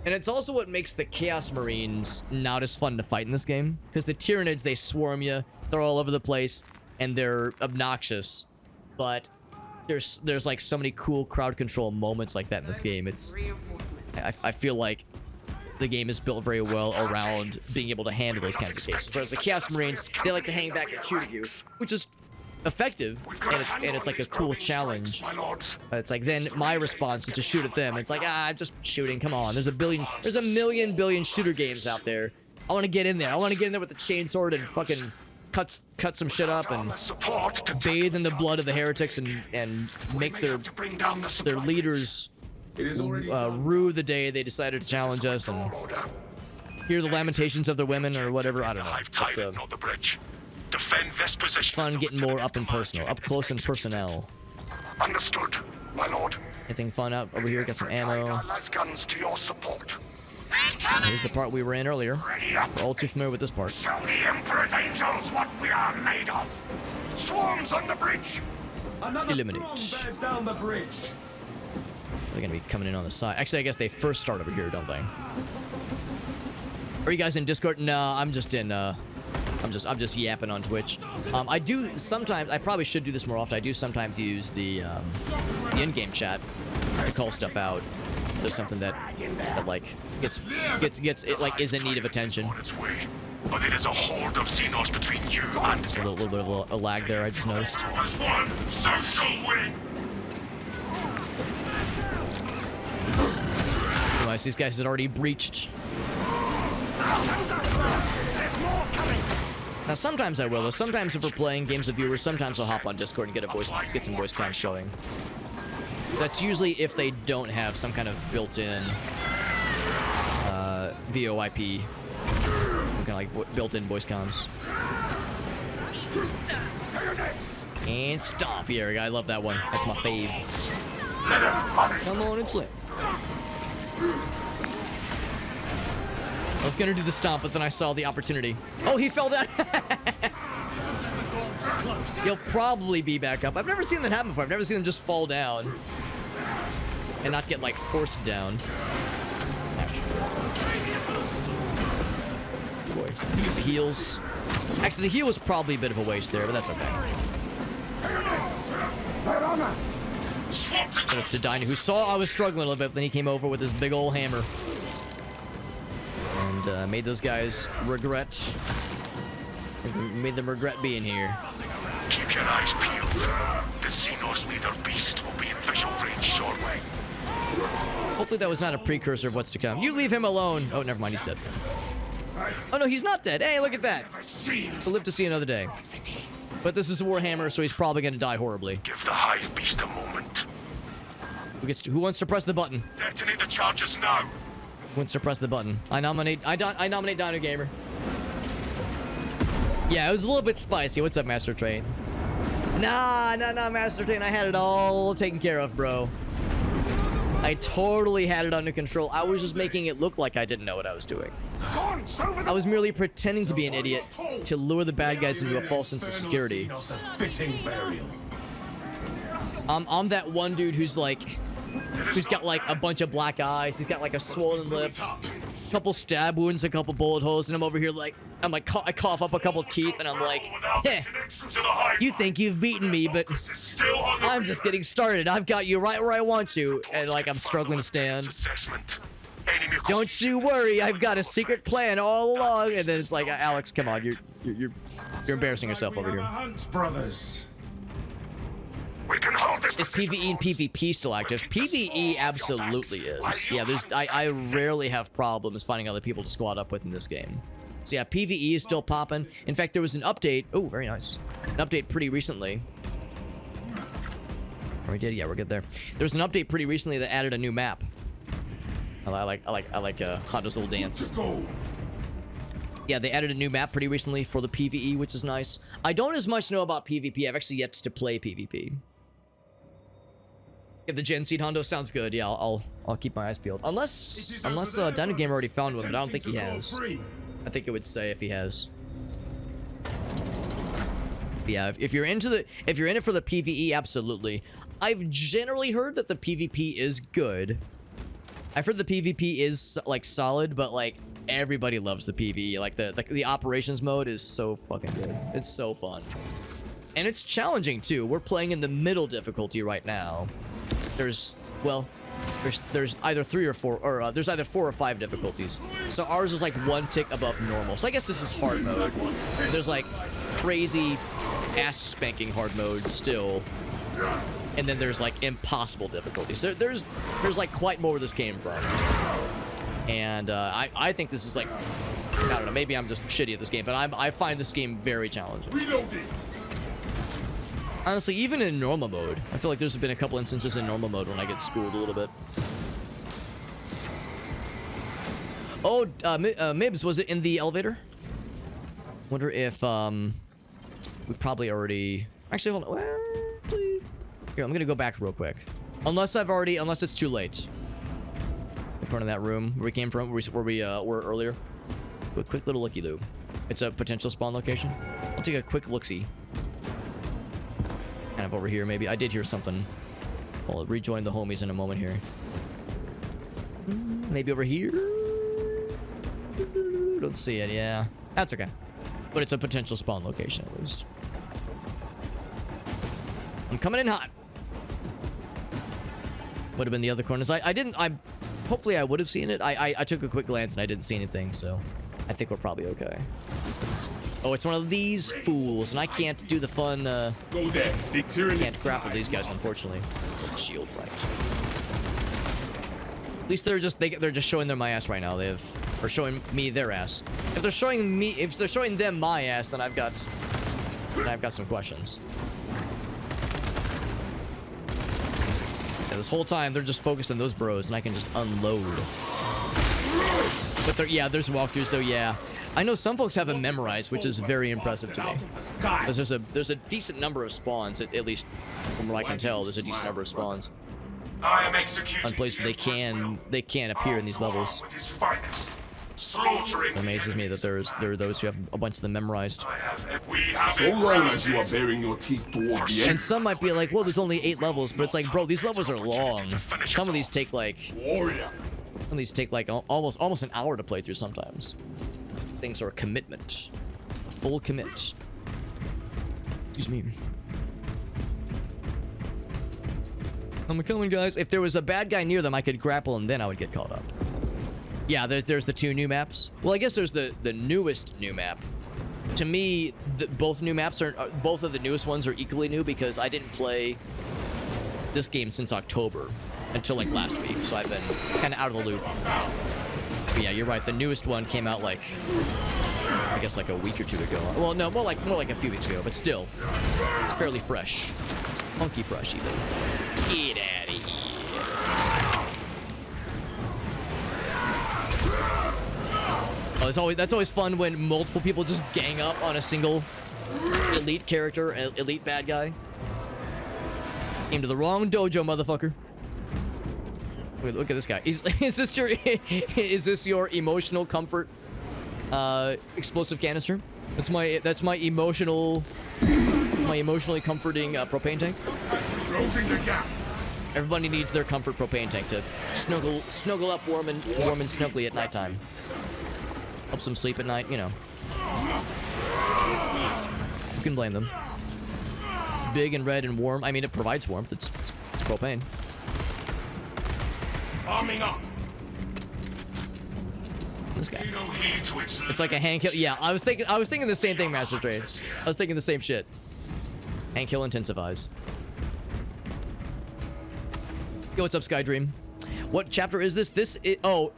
And it's also what makes the Chaos Marines not as fun to fight in this game. Because the Tyranids, they swarm you, they're all over the place, and they're obnoxious. But there's like so many cool crowd control moments like that in this game. It's I feel like the game is built very well around being able to handle those kinds of cases. Whereas the Chaos Marines, they like to hang back and shoot at you, which is effective, and it's like a cool challenge. It's like then my response is to shoot at them. It's like, I'm just shooting. Come on, there's a million billion shooter games out there. I want to get in there. I want to get in there with the chainsword and fucking cut some shit up and bathe in the blood of the heretics and make their leaders rue the day they decided to challenge us and hear the lamentations of their women or whatever. I don't know. It's fun getting more up close and personal. Understood, my lord. Anything fun out over here? Got some ammo. Guns to your support. Here's the part we were in earlier. We're all too familiar with this part. Show the Emperor's angels what we are made of. Swarms on the bridge. Eliminate. Bears down the bridge. They're gonna be coming in on the side. Actually, I guess they first start over here, don't they? Are you guys in Discord? No, I'm just in. I'm just yapping on Twitch. I do sometimes. I probably should do this more often. I do sometimes use the in-game chat to call stuff out. If there's something that like gets it like is in need of attention. But it is a horde of Xenos between you and Just a little bit of a lag there. I just noticed. one, so shall we. Nice. These guys had already breached. Now sometimes I will, though. Sometimes if we're playing games with viewers, sometimes I'll hop on Discord and get some voice cams showing. That's usually if they don't have some kind of built-in VoIP, kind of like built-in voice comms. And stomp, yeah, I love that one. That's my fave. Come on and slip. I was gonna do the stomp, but then I saw the opportunity. Oh, he fell down. He'll probably be back up. I've never seen that happen before. I've never seen him just fall down and not get like forced down. Boy, the heals. Actually, the heal was probably a bit of a waste there, but that's okay. But it's the Dino who saw I was struggling a little bit, then he came over with his big old hammer. And made those guys regret. Made them regret being here. Keep your eyes peeled. The Xenos leader beast will be in visual range shortly. Hopefully that was not a precursor of what's to come. You leave him alone. Oh, never mind, he's dead. Oh no, he's not dead. Hey, look at that. He'll live to see another day. But this is Warhammer, so he's probably gonna die horribly. Give the hive beast a moment. Who wants to press the button? Detonate the charges now. Who wants to press the button? I nominate Dino Gamer. Yeah, it was a little bit spicy. What's up, Master Train? Nah, Master Train. I had it all taken care of, bro. I totally had it under control. I was just making it look like I didn't know what I was doing. I was merely pretending to be an idiot to lure the bad guys into a false sense of security. I'm that one dude who's got like a bunch of black eyes. He's got like a swollen lip, a couple stab wounds, a couple bullet holes, and I'm over here I cough up a couple teeth, and I'm like, heh, you think you've beaten me, but I'm just getting started. I've got you right where I want you, and like I'm struggling to stand. Don't you worry, I've got a secret plan all along. And then it's like, Alex, come on, you're embarrassing yourself over here. Brothers. We can hold this. Is PvE and PvP still active? PvE absolutely is. Yeah, I rarely have problems finding other people to squad up with in this game. So yeah, PvE is still popping. In fact, there was an update. Oh, very nice. An update pretty recently. Or we did, yeah, we're good there. There was an update pretty recently that added a new map. I like Honda's little dance. Yeah, they added a new map pretty recently for the PvE, which is nice. I don't as much know about PvP. I've actually yet to play PvP. If the Gen Seed Hondo sounds good, yeah, I'll keep my eyes peeled. Unless Dino Gamer already found one, but I don't think he has. I think it would say if he has. Yeah, if you're in it for the PvE, absolutely. I've generally heard that the PvP is good. I've heard the PvP is like solid, but like everybody loves the PvE. Like the operations mode is so fucking good. It's so fun. And it's challenging too. We're playing in the middle difficulty right now. There's either 3 or 4, or there's either 4 or 5 difficulties. So ours is like 1 tick above normal. So I guess this is hard mode. There's like crazy ass spanking hard mode still. And then there's like impossible difficulties. There's like quite more where this came from. And I think this is like, I don't know, maybe I'm just shitty at this game, but I find this game very challenging. Honestly, even in normal mode, I feel like there's been a couple instances in normal mode when I get schooled a little bit. Oh, Mibs, was it in the elevator? Wonder if, we probably already... Actually, hold on. Well, here, I'm gonna go back real quick. Unless it's too late. In front of that room where we came from, where we were earlier. Do a quick little looky-loo. It's a potential spawn location. I'll take a quick look-see. Kind of over here, maybe. I did hear something. I'll rejoin the homies in a moment here. Maybe over here? Don't see it, yeah. That's okay. But it's a potential spawn location, at least. I'm coming in hot. Would have been the other corners. Hopefully I would have seen it. I took a quick glance and I didn't see anything, so I think we're probably okay. Oh, it's one of these fools, and I can't do the fun, Go there. can't grapple these guys, unfortunately. With shield right. At least they're just showing them my ass right now. Or showing me their ass. If they're showing them my ass, then I've got some questions. Yeah, this whole time they're just focused on those bros, and I can just unload. But there's walkthroughs though. Yeah, I know some folks have them memorized, which is very impressive to me. Because there's a decent number of spawns, at least from what I can tell. There's a decent number of spawns I am executing on places they can appear in these levels. with his finest, slaughtering It amazes me that there are those who have a bunch of them memorized. We have So long as you are baring your teeth toward the And end. some might be like, well, there's only 8 levels, but it's like, bro, these levels are long. Some of these take like Warrior. almost an hour to play through sometimes. These things are a commitment. A full commit. Excuse me. I'm coming, guys. If there was a bad guy near them, I could grapple and then I would get caught up. Yeah, there's the 2 new maps. Well, I guess there's the newest new map. To me, both new maps both of the newest ones are equally new because I didn't play this game since October until like last week, so I've been kind of out of the loop. But yeah, you're right. The newest one came out like, I guess like a week or 2 ago. Well, no, more like a few weeks ago, but still, it's fairly fresh, funky fresh even. Get out of here. Oh, that's always fun when multiple people just gang up on a single elite character, elite bad guy. Came to the wrong dojo, motherfucker. Wait, look at this guy. Is this your emotional comfort explosive canister? That's my emotionally comforting propane tank. Closing the gap. Everybody needs their comfort propane tank to snuggle up warm and snuggly at nighttime. Helps them sleep at night, you know. You can blame them. Big and red and warm. I mean, it provides warmth. It's propane. Arming up. This guy. no heed to its It's like a hand kill. Yeah, I was thinking the same thing, Master Trade. I was thinking the same shit. Hand kill intensifies. Yo, what's up, Skydream? What chapter is this? Oh.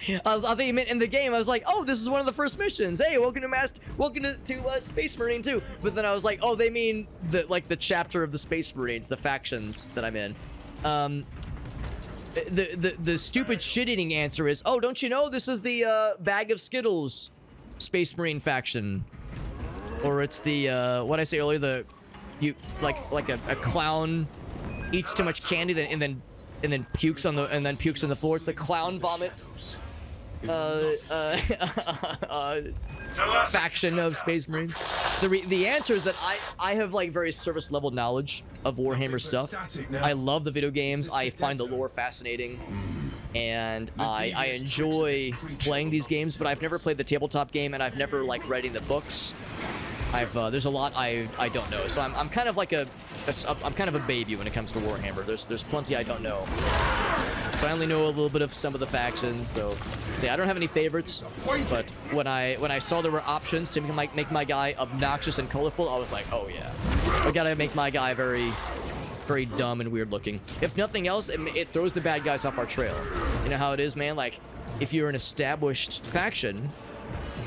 I thought you meant in the game. I was like, oh, this is one of the first missions. Hey, welcome to Space Marine 2. But then I was like, oh, they mean the chapter of the Space Marines, the factions that I'm in. The stupid shit-eating answer is, oh, don't you know this is the Bag of Skittles Space Marine faction, or it's the what I say earlier, like a clown eats too much candy and then pukes on the floor. It's the clown vomit faction of Space Marines? The answer is that I have like very surface level knowledge of Warhammer stuff. I love the video games. I find the lore fascinating, and I enjoy playing these games. But I've never played the tabletop game, and I've never like read the books. There's a lot I don't know. So I'm kind of like I'm kind of a baby when it comes to Warhammer. There's plenty I don't know. So I only know a little bit of some of the factions. So see, I don't have any favorites, but when I saw there were options to make my guy obnoxious and colorful, I was like, oh yeah, I gotta make my guy very, very dumb and weird looking. If nothing else, it throws the bad guys off our trail. You know how it is, man? Like, if you're an established faction,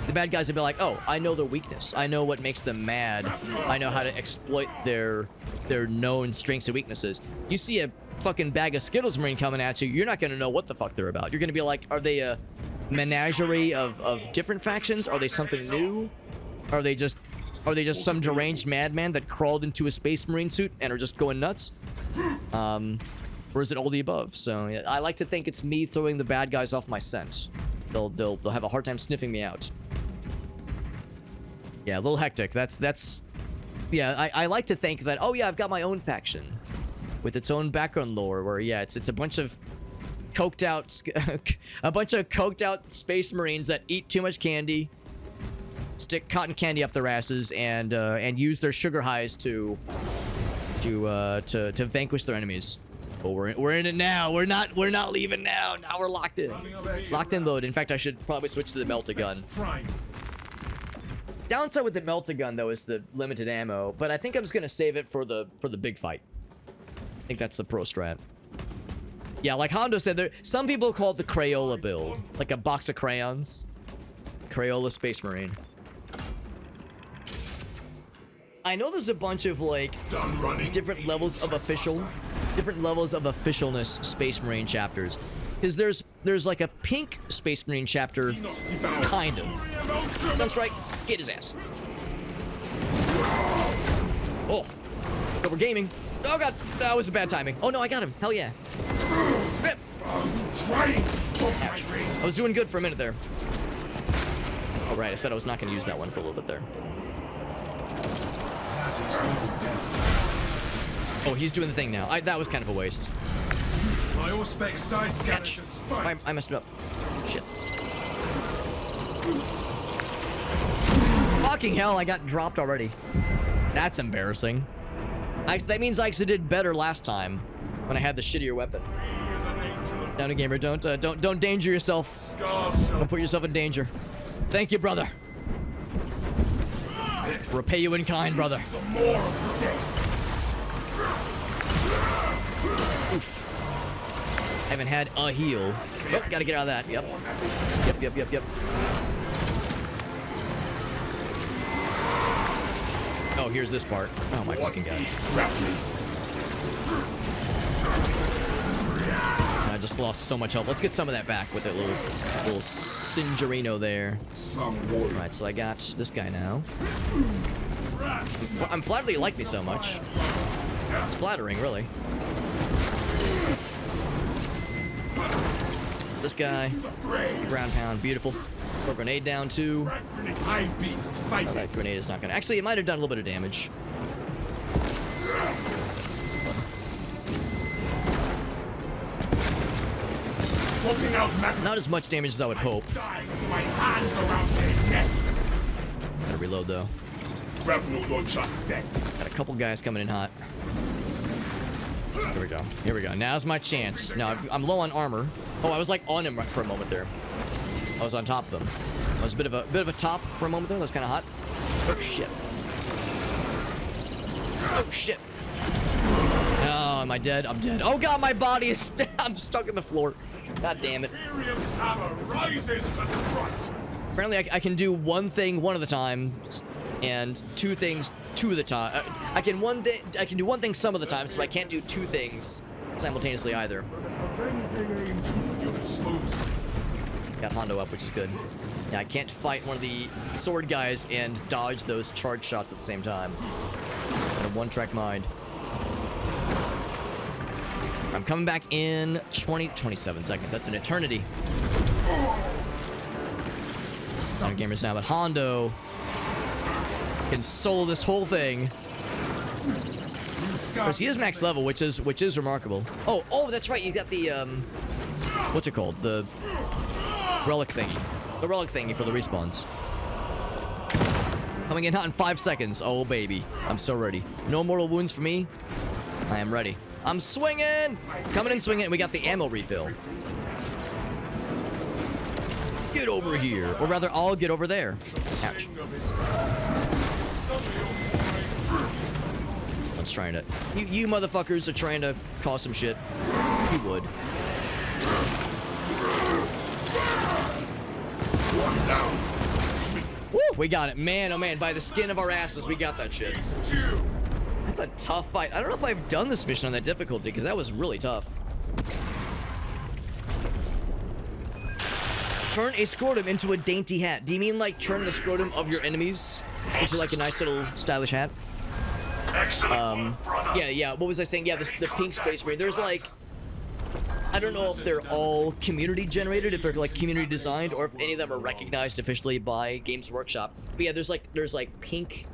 the bad guys would be like, oh, I know their weakness. I know what makes them mad. I know how to exploit their known strengths and weaknesses. You see a fucking bag of Skittles Marine coming at you, you're not going to know what the fuck they're about. You're going to be like, are they a menagerie of different factions? Are they something new? Are they just some deranged madman that crawled into a Space Marine suit and are just going nuts? Or is it all the above? So yeah, I like to think it's me throwing the bad guys off my scent. They'll have a hard time sniffing me out. Yeah, a little hectic. That's yeah, I like to think that, oh yeah, I've got my own faction with its own background lore where yeah, it's a bunch of coked out Space Marines that eat too much candy, stick cotton candy up their asses, and use their sugar highs to vanquish their enemies. Oh, we're in it now. We're not leaving now. Now we're locked in. Locked in load. In fact, I should probably switch to the Melt-A-Gun. Downside with the Melt-A-Gun though is the limited ammo, but I think I'm just gonna save it for the big fight. I think that's the pro strat. Yeah, like Hondo said, some people call it the Crayola build, like a box of crayons. Crayola Space Marine. I know there's a bunch of like different levels of officialness Space Marine chapters, because there's like a pink Space Marine chapter, kind of. Gunstrike, get his ass. Oh, we're gaming. Oh god, that was bad timing. Oh no, I got him. Hell yeah. Rip. Ouch. I was doing good for a minute there. All right, I said I was not going to use that one for a little bit there. Oh, he's doing the thing now. That was kind of a waste. My all-spec size scanner just spiked. I messed it up. Shit. Fucking hell, I got dropped already. That's embarrassing. That means I actually did better last time when I had the shittier weapon. Down a gamer, don't danger yourself. Don't put yourself in danger. Thank you, brother. Repay you in kind, brother. Oof. I haven't had a heal. Oh, gotta get out of that. Yep. Yep. Oh, here's this part. Oh my fucking god. I just lost so much health. Let's get some of that back with that little Singerino there. Alright, so I got this guy now. I'm flattered that you like me so much. It's flattering, really. This guy, ground pound, beautiful. Throw grenade down too. Oh, that grenade is not gonna. Actually, it might have done a little bit of damage. Not as much damage as I would hope. Gotta reload though. Got a couple guys coming in hot. Here we go. Now's my chance. Now I'm low on armor. Oh, I was like on him for a moment there. I was on top of them. I was a bit of a top for a moment there. That was kind of hot. Oh shit. Oh shit. Oh, am I dead? I'm dead. Oh god, my body is. I'm stuck in the floor. God damn it. Apparently, I can do one thing one at a time, and two things two at a time. I can do one thing some of the time, so I can't do two things simultaneously either. Got Hondo up, which is good. Yeah, I can't fight one of the sword guys and dodge those charge shots at the same time. Got a one-track mind. I'm coming back in 20 to 27 seconds. That's an eternity. Not gamers now, but Hondo can solo this whole thing. Because he is max level, which is remarkable. Oh, that's right. You got the what's it called? The relic thingy. The relic thingy for the respawns. Coming in hot in 5 seconds. Oh baby, I'm so ready. No mortal wounds for me. I am ready. I'm swinging. Coming in swinging. We got the ammo refill. Get over here, or rather, I'll get over there. Ouch. Let's try to. You motherfuckers are trying to cause some shit. You would. Woo! We got it, man. Oh man, by the skin of our asses, we got that shit. That's a tough fight. I don't know if I've done this mission on that difficulty because that was really tough. Turn a scrotum into a dainty hat. Do you mean like turn the scrotum of your enemies into like a nice little stylish hat? Yeah. What was I saying? Yeah, the pink space marine. There's like, I don't know if they're all community generated, if they're like community designed, or if any of them are recognized officially by Games Workshop. But yeah, there's like pink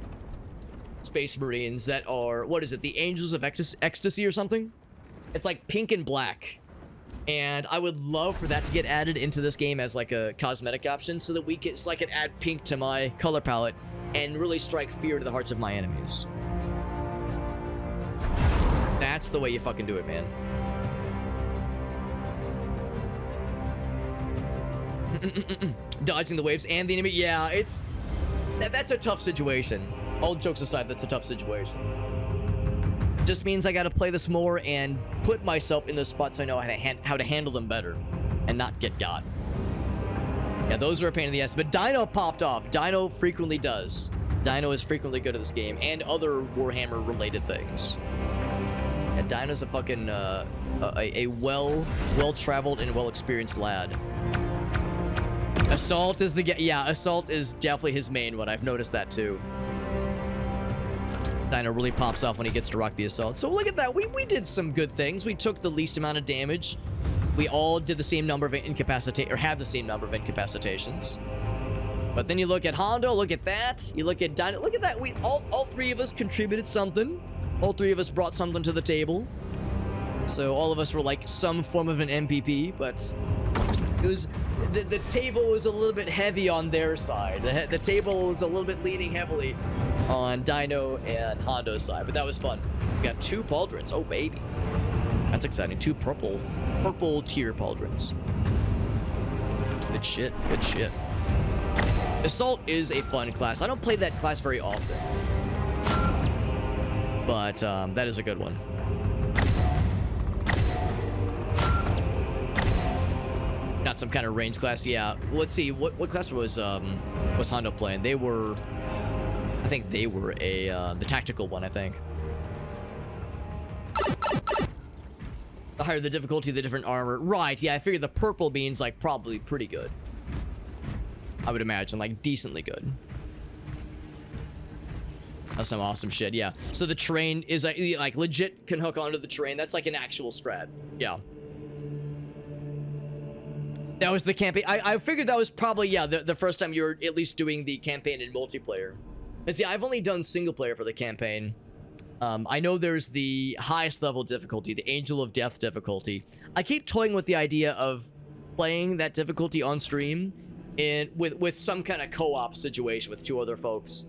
space marines that are, what is it? The Angels of Ecstasy or something? It's like pink and black. And I would love for that to get added into this game as like a cosmetic option so that we can, so I can add pink to my color palette and really strike fear to the hearts of my enemies. That's the way you fucking do it, man. Dodging the waves and the enemy. Yeah, that's a tough situation. All jokes aside, that's a tough situation. Just means I gotta play this more and put myself in those spots I know how to handle them better and not get got. Yeah, those are a pain in the ass. But Dino popped off. Dino frequently does. Dino is frequently good at this game and other Warhammer related things. Yeah, Dino's a fucking a well-traveled and well-experienced lad. Assault is Assault is definitely his main one. I've noticed that too. Dino really pops off when he gets to rock the assault. So look at that. We did some good things. We took the least amount of damage. We all did the same number of had the same number of incapacitations. But then you look at Hondo, look at that. You look at Dino, look at that. We all three of us contributed something. All three of us brought something to the table. So all of us were like some form of an MPP, but it was the table was a little bit heavy on their side. The table was a little bit leaning heavily on Dino and Hondo's side, but that was fun. We got 2 pauldrons. Oh baby, that's exciting. 2 purple tier pauldrons. Good shit. Good shit. Assault is a fun class. I don't play that class very often, but that is a good one. Not some kind of range class. Yeah. Let's see. What class was Hondo playing? I think they were the tactical one, I think. The higher the difficulty, the different armor. Right, yeah, I figured the purple means, like, probably pretty good. I would imagine, like, decently good. That's some awesome shit, yeah. So the terrain is, like legit can hook onto the terrain. That's like an actual strat. Yeah. That was the campaign. I figured that was probably, yeah, the first time you were at least doing the campaign in multiplayer. Because, yeah, I've only done single player for the campaign. I know there's the highest level difficulty, the Angel of Death difficulty. I keep toying with the idea of playing that difficulty on stream with some kind of co-op situation with 2 other folks.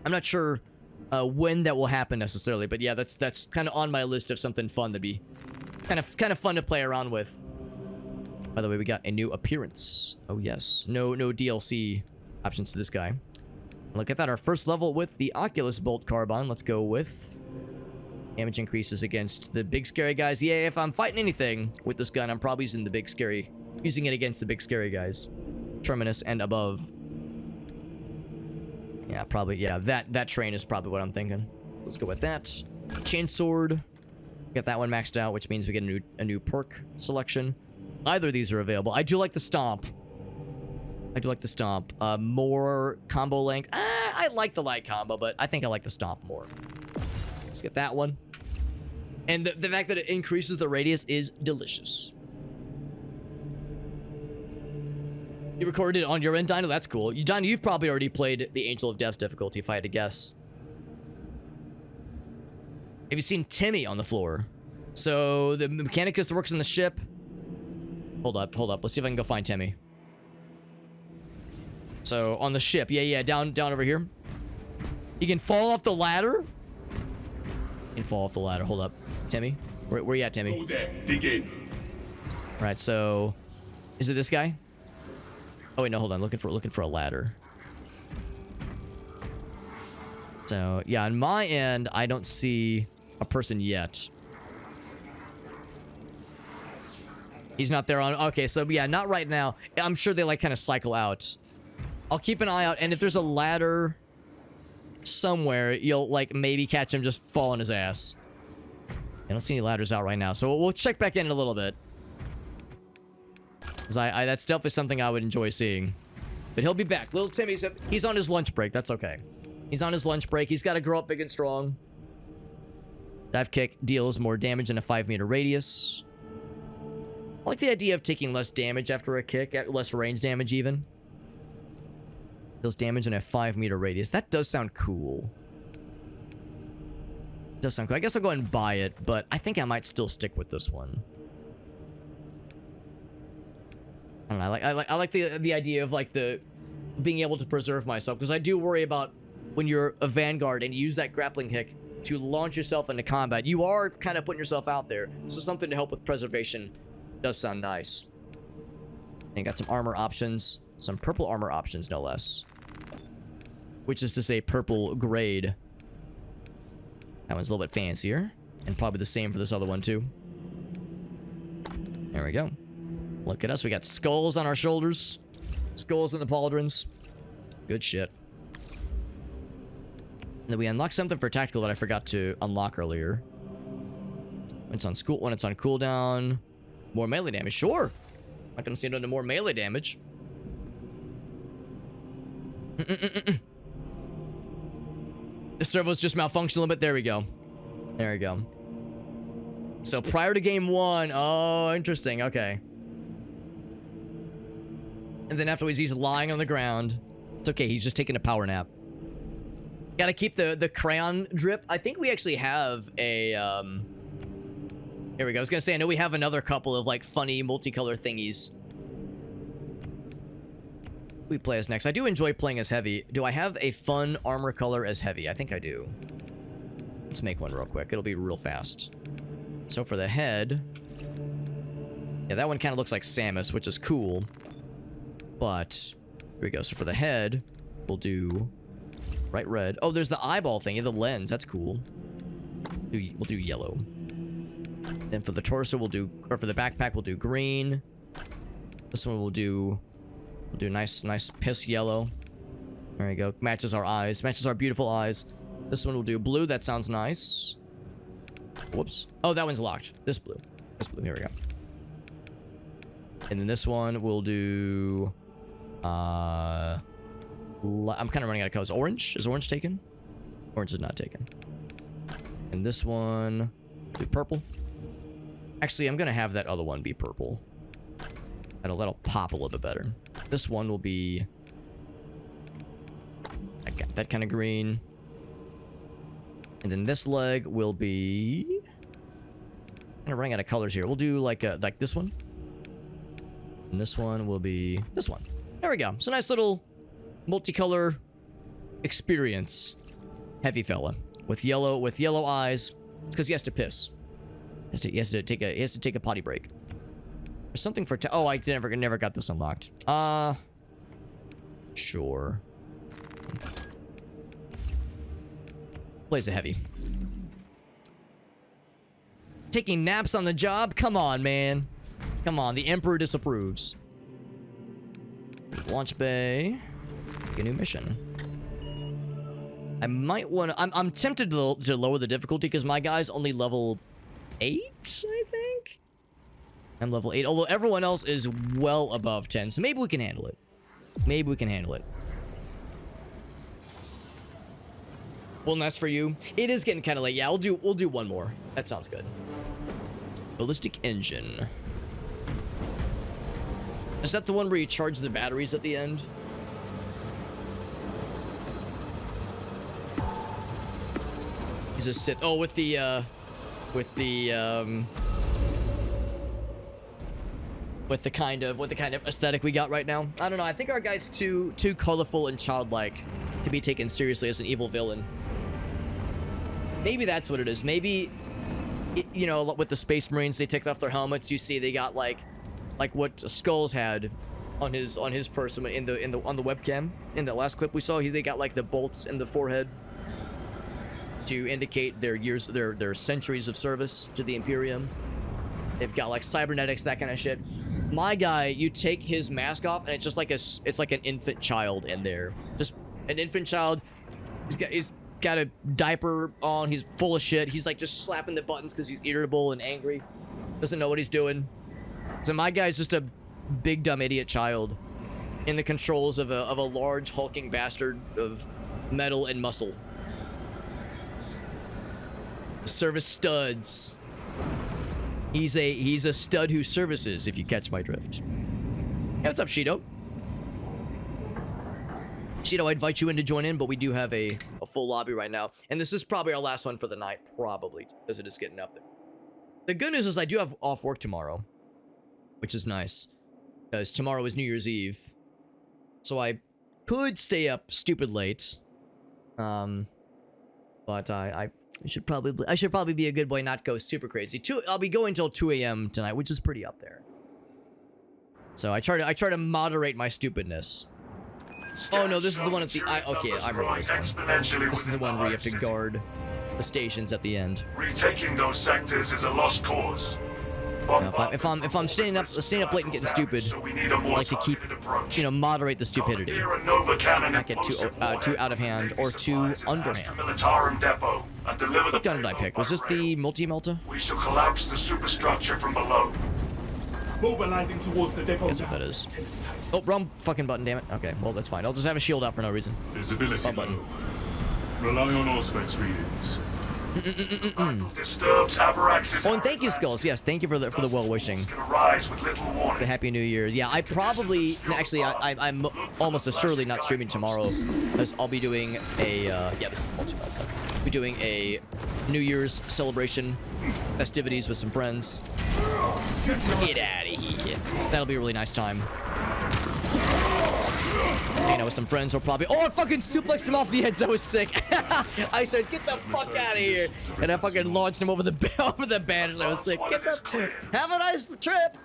I'm not sure when that will happen necessarily, but yeah, that's kind of on my list of something fun to be kind of fun to play around with. By the way, we got a new appearance. Oh yes, no DLC options to this guy. Look at that, our first level with the Oculus Bolt Carbine. Let's go with damage increases against the big scary guys. Yeah, if I'm fighting anything with this gun, I'm probably using it against the big scary guys. Terminus and above. Yeah, probably, yeah, that train is probably what I'm thinking. Let's go with that. Chainsword. Got that one maxed out, which means we get a new perk selection. Either of these are available. I do like the Stomp. More combo length. I like the light combo, but I think I like the Stomp more. Let's get that one. And the fact that it increases the radius is delicious. You recorded it on your end, Dino? That's cool. Dino, you've probably already played the Angel of Death difficulty, if I had to guess. Have you seen Timmy on the floor? So, the mechanicus that works on the ship... Hold up. Let's see if I can go find Timmy. So, on the ship. Yeah, down over here. You can fall off the ladder? You can fall off the ladder. Hold up. Timmy? Where you at, Timmy? Go there. Dig in. Right, so... Is it this guy? Oh, wait, no, hold on. Looking for a ladder. So, yeah, on my end, I don't see a person yet. He's not there on... Okay, so, yeah, not right now. I'm sure they, like, kind of cycle out. I'll keep an eye out, and if there's a ladder somewhere, you'll, like, maybe catch him just fall on his ass. I don't see any ladders out right now, so we'll check back in a little bit. Because that's definitely something I would enjoy seeing. But he'll be back. Little Timmy's... He's on his lunch break. That's okay. He's on his lunch break. He's got to grow up big and strong. Dive kick deals more damage in a 5-meter radius. I like the idea of taking less damage after a kick. Less range damage, even. Deals damage in a 5-meter radius. That does sound cool. Does sound cool. I guess I'll go ahead and buy it, but I think I might still stick with this one. I don't know. I like the idea of like the being able to preserve myself, because I do worry about when you're a vanguard and you use that grappling hook to launch yourself into combat. You are kind of putting yourself out there, so something to help with preservation does sound nice. And got some armor options, some purple armor options, no less. Which is to say, purple grade. That one's a little bit fancier, and probably the same for this other one too. There we go. Look at us. We got skulls on our shoulders. Skulls in the pauldrons. Good shit. And then we unlocked something for tactical that I forgot to unlock earlier. When it's on cooldown. More melee damage. Sure. Not gonna see no more melee damage. The servo's just malfunctioned a little bit. There we go. There we go. So prior to game 1. Oh, interesting. Okay. And then afterwards, he's lying on the ground. It's okay. He's just taking a power nap. Gotta keep the crayon drip. I think we actually have a... Here we go. I was gonna say, I know we have another couple of, like, funny multicolor thingies. We play as next. I do enjoy playing as heavy. Do I have a fun armor color as heavy? I think I do. Let's make one real quick. It'll be real fast. So for the head... Yeah, that one kind of looks like Samus, which is cool. But, here we go. So for the head, we'll do bright red. Oh, there's the eyeball thing, the lens. That's cool. We'll do yellow. Then for the torso, we'll do, or for the backpack, we'll do green. This one we'll do nice piss yellow. There we go. Matches our eyes. Matches our beautiful eyes. This one will do blue. That sounds nice. Whoops. Oh, that one's locked. This blue. Here we go. And then this one we'll do... I'm kind of running out of colors. Orange? Is orange taken? Orange is not taken. And this one... do purple. Actually, I'm going to have that other one be purple. That'll pop a little bit better. This one will be... I got that kind of green. And then this leg will be... kind of running out of colors here. We'll do like this one. And this one will be this one. There we go. So nice little multicolor experience. Heavy fella with yellow eyes. It's because he has to piss. He has to take a potty break. There's something for oh, I never got this unlocked. Sure. Plays a heavy. Taking naps on the job? Come on, man. Come on, the Emperor disapproves. Launch bay. A new mission. I might want to... I'm tempted to lower the difficulty because my guy's only level 8, I think? I'm level 8, although everyone else is well above 10, so maybe we can handle it. Maybe we can handle it. Well, and that's for you. It is getting kind of late. Yeah, we'll do one more. That sounds good. Ballistic Engine. Is that the one where you charge the batteries at the end? He's a Sith. Oh, with the kind of aesthetic we got right now. I don't know. I think our guy's too colorful and childlike to be taken seriously as an evil villain. Maybe that's what it is. Maybe, you know, with the Space Marines, they take off their helmets. You see, they got like what Skulls had on his person on the webcam in that last clip we saw. They got like the bolts in the forehead to indicate their centuries of service to the Imperium. They've got like cybernetics, that kind of shit. My guy, you take his mask off and it's just like it's like an infant child in there. Just an infant child. He's got a diaper on. He's full of shit. He's like just slapping the buttons because he's irritable and angry. Doesn't know what he's doing. So my guy's just a big dumb idiot child in the controls of a large hulking bastard of metal and muscle. Service studs. He's a stud who services, if you catch my drift. Hey, what's up, Shido? Shido, I invite you in to join in, but we do have a full lobby right now. And this is probably our last one for the night, probably, as it is getting up there. The good news is I do have off work tomorrow, which is nice, because tomorrow is New Year's Eve. So I could stay up stupid late. But I should probably be a good boy, not go super crazy. I'll be going till 2 a.m. tonight, which is pretty up there. So I try to moderate my stupidness. Oh no, this is the one at the okay, I remember this one. This is the one where you have to guard the stations at the end. Retaking those sectors is a lost cause. Now, if I'm staying up late and getting stupid, I like to keep, you know, moderate the stupidity. Not get too out of hand or too underhand. What gun did I pick? Was this the multi-melta? We shall collapse the superstructure from below. Mobilizing towards the depot. That's what that is. Oh, wrong fucking button, damn it. Okay, well, that's fine. I'll just have a shield out for no reason. Visibility button. low. Rely on Auspex readings. Disturbs Abarax's. Oh, and thank you, Skulls. Yes, thank you for the well wishing. The Happy New Year's. Yeah, I probably actually I'm almost assuredly not streaming tomorrow, because I'll be doing a yeah, this is the multi-melta. Be doing a New Year's celebration festivities with some friends. Get out of here. That'll be a really nice time. You know, with some friends will probably. Oh, I fucking suplexed him off the edge. That was sick. I said, "Get the fuck out of here!" And I fucking launched him over the bandage. I was sick. Have a nice trip.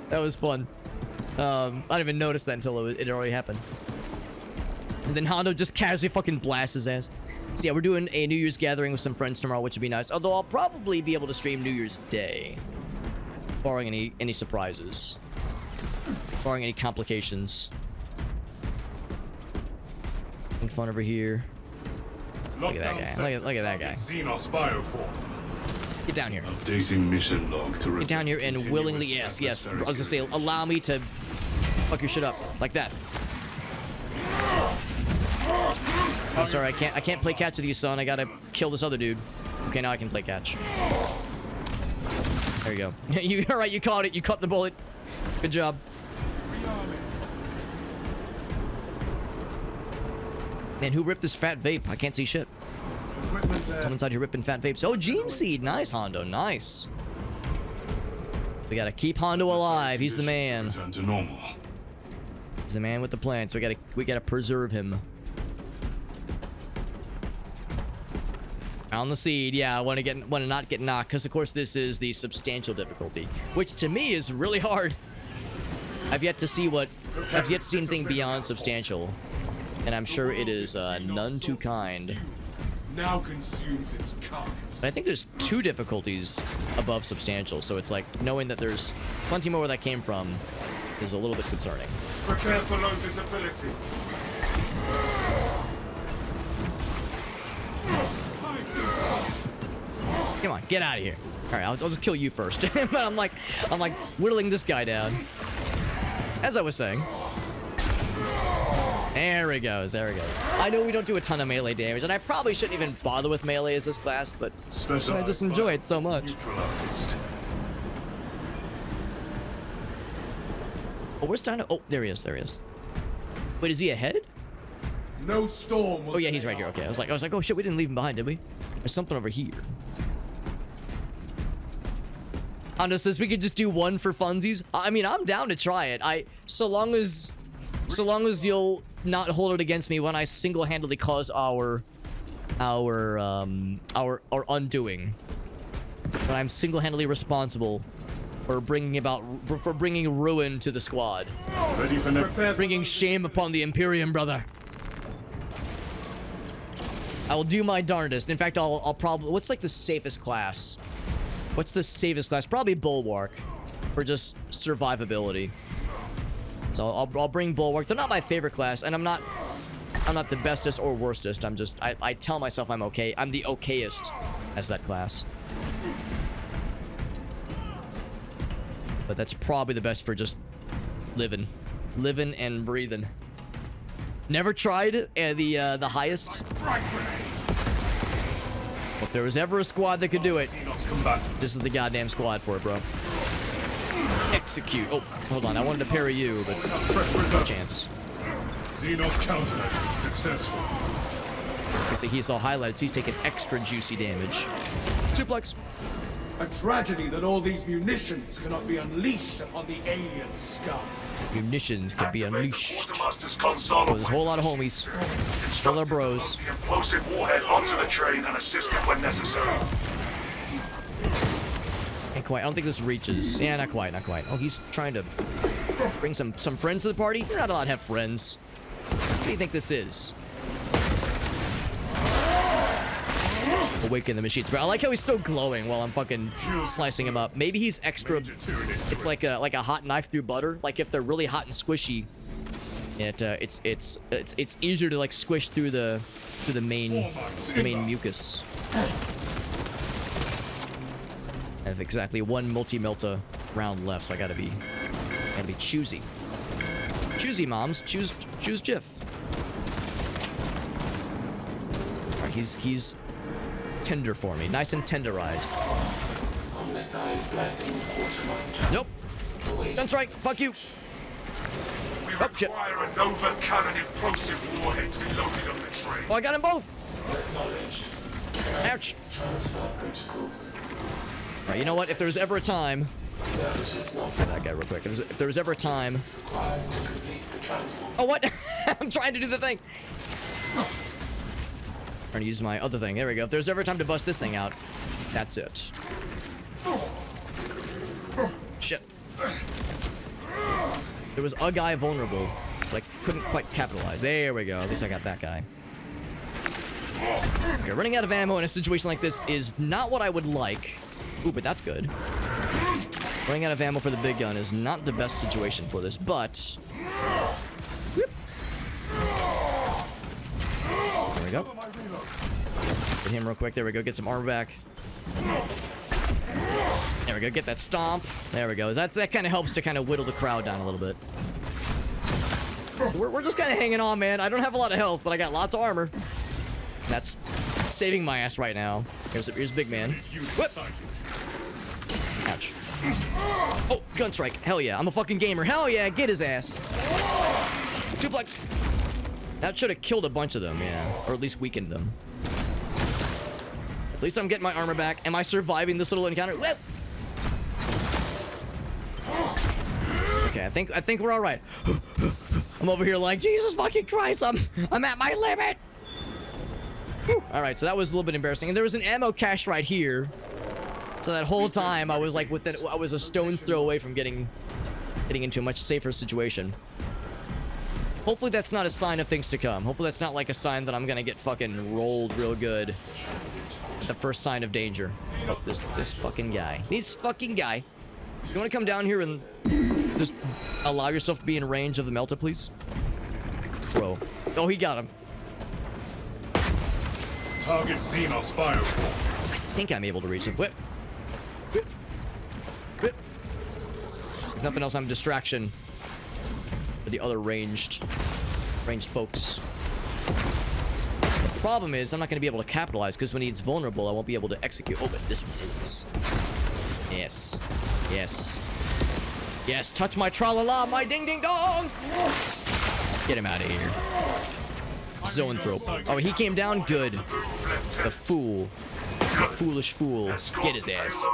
That was fun. I didn't even notice that until it already happened. And then Hondo just casually fucking blasts his ass. So yeah, we're doing a New Year's gathering with some friends tomorrow, which would be nice. Although I'll probably be able to stream New Year's Day, barring any surprises, barring any complications. Fun over here. Look at that guy. Look at that guy. Get down here. Updating mission log to get down here and willingly, yes. I was gonna say, allow me to fuck your shit up like that. I'm sorry, I can't play catch with you, son. I gotta kill this other dude. Okay, now I can play catch. There you go. You're right. You caught it. You caught the bullet. Good job. Man, who ripped this fat vape? I can't see shit. Someone inside here ripping fat vapes. Oh, Gene Seed. Nice, Hondo. Nice. We gotta keep Hondo alive. He's the man. Return to normal. He's the man with the plan. So we gotta preserve him. On the seed, yeah. I want to not get knocked, because of course this is the substantial difficulty, which to me is really hard. I've yet to see anything beyond substantial. And I'm sure it is none too kind. Now consumes its carcass. But I think there's 2 difficulties above substantial, so it's like knowing that there's plenty more where that came from is a little bit concerning. Prepare for low visibility. Come on, get out of here. All right, I'll just kill you first. But I'm like whittling this guy down. As I was saying. There he goes. I know we don't do a ton of melee damage, and I probably shouldn't even bother with melee as this class, but I just enjoy it so much. Oh, where's Dino? Oh, there he is. There he is. Wait, is he ahead? No storm. Oh yeah, he's right here. Okay, I was like, oh shit, we didn't leave him behind, did we? There's something over here. Hondo says we could just do one for funsies. I mean, I'm down to try it. So long as you'll not hold it against me when I single-handedly cause our undoing. When I'm single-handedly responsible for bringing ruin to the squad. Ready for next. Bringing shame upon the Imperium, brother. I will do my darndest. In fact, I'll probably... What's like the safest class? What's the safest class? Probably Bulwark. For just survivability. So I'll bring Bulwark. They're not my favorite class, and I'm not the bestest or worstest. I'm just... I tell myself I'm okay. I'm the okayest as that class. But that's probably the best for just living and breathing. Never tried the highest. Well, if there was ever a squad that could do it, this is the goddamn squad for it, bro. Execute. Oh, hold on. I wanted to parry you, but no chance. Xenos countermeasure successful. I see he saw highlights. He's taking extra juicy damage. Suplex. A tragedy that all these munitions cannot be unleashed upon the alien scum. Munitions can be Activate the unleashed. Quartermaster's console. Oh, there's a whole lot of homies. Whole lot of bros. The implosive warhead onto the train and assist it when necessary. Ain't quite. I don't think this reaches. Yeah, not quite. Not quite. Oh, he's trying to bring some friends to the party. You're not allowed to have friends. What do you think this is? Awaken the machines. But I like how he's still glowing while I'm fucking slicing him up. Maybe he's extra. It's like a hot knife through butter. Like if they're really hot and squishy, it's easier to like squish through the main mucus. I have exactly one multi-melta round left, so I gotta be choosy. Choosy, moms. Choose Jiff. All right, he's tender for me, nice and tenderized. Nope. Gunstrike. Fuck you. We Oh, shit. require a Nova Cannon implosive warhead to be loaded on the train. Oh, I got them both. Ouch. All right, you know what? If there's ever a time, that guy real quick. If there's ever a time. Oh, what? I'm trying to do the thing. I'm trying to use my other thing. There we go. If there's ever a time to bust this thing out, that's it. Shit. There was a guy vulnerable, but I couldn't quite capitalize. There we go. At least I got that guy. Okay, running out of ammo in a situation like this is not what I would like. Ooh, but that's good. Running out of ammo for the big gun is not the best situation for this, but... Whoop. There we go. Hit him real quick. There we go. Get some armor back. There we go. Get that stomp. There we go. That kind of helps to kind of whittle the crowd down a little bit. We're just kind of hanging on, man. I don't have a lot of health, but I got lots of armor. That's saving my ass right now. Here's big man. Whip. Ouch. Oh, gunstrike. Hell yeah. I'm a fucking gamer. Hell yeah. Get his ass. Suplex. That should have killed a bunch of them, yeah. Or at least weakened them. At least I'm getting my armor back. Am I surviving this little encounter? Whoop! Okay, I think we're all right. I'm over here like, Jesus fucking Christ, I'm at my limit. Whew. All right, so that was a little bit embarrassing. And there was an ammo cache right here. So that whole time I was like I was a stone's throw away from getting into a much safer situation. Hopefully that's not a sign of things to come. Hopefully that's not like a sign that I'm gonna get fucking rolled real good. The first sign of danger. Oh, this fucking guy. This fucking guy. You wanna come down here and just allow yourself to be in range of the Melta, please? Bro. Oh, he got him. Target Xenos bioform. I think I'm able to reach him. Whip. Whip. Whip. If nothing else, I'm a distraction for the other ranged folks. The problem is I'm not going to be able to capitalize because when he's vulnerable, I won't be able to execute. Oh, but this one is. Yes. Yes. Yes, touch my tra-la-la, my ding-ding-dong! Get him out of here. Zoanthrope. Oh, he came down? Good. The fool. The foolish fool. Get his ass.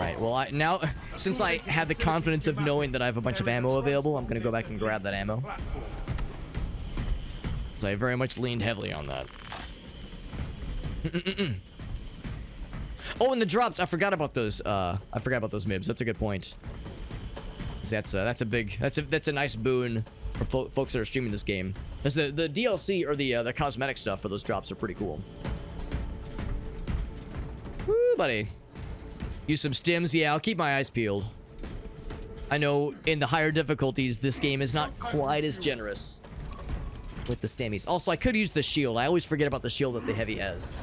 Right, well, now, since I have the confidence of knowing that I have a bunch of ammo available, I'm gonna go back and grab that ammo. Because I very much leaned heavily on that. Oh, and the drops. I forgot about those. I forgot about those MIBs. That's a good point. That's a nice boon for folks that are streaming this game. Because the DLC or the cosmetic stuff for those drops are pretty cool. Woo, buddy. Use some stims. Yeah, I'll keep my eyes peeled. I know in the higher difficulties, this game is not quite as generous with the stammies. Also, I could use the shield. I always forget about the shield that the heavy has.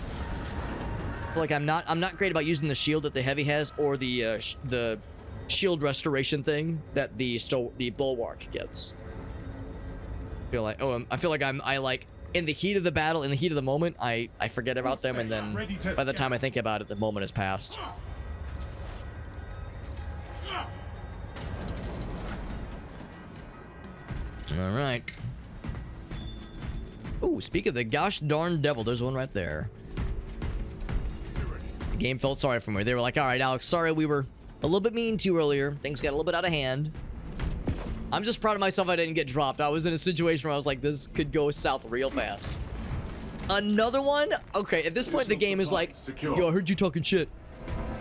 Like I'm not great about using the shield that the heavy has or the shield restoration thing that the bulwark gets. I feel like I like in the heat of the battle, in the heat of the moment, I forget about them, and then by the time I think about it, the moment has passed. All right. Ooh, speak of the gosh darn devil, there's one right there. The game felt sorry for me. They were like, all right, Alex, sorry we were a little bit mean to you earlier. Things got a little bit out of hand. I'm just proud of myself I didn't get dropped. I was in a situation where I was like, this could go south real fast. Another one? Okay, at this point, the game is like, yo, I heard you talking shit.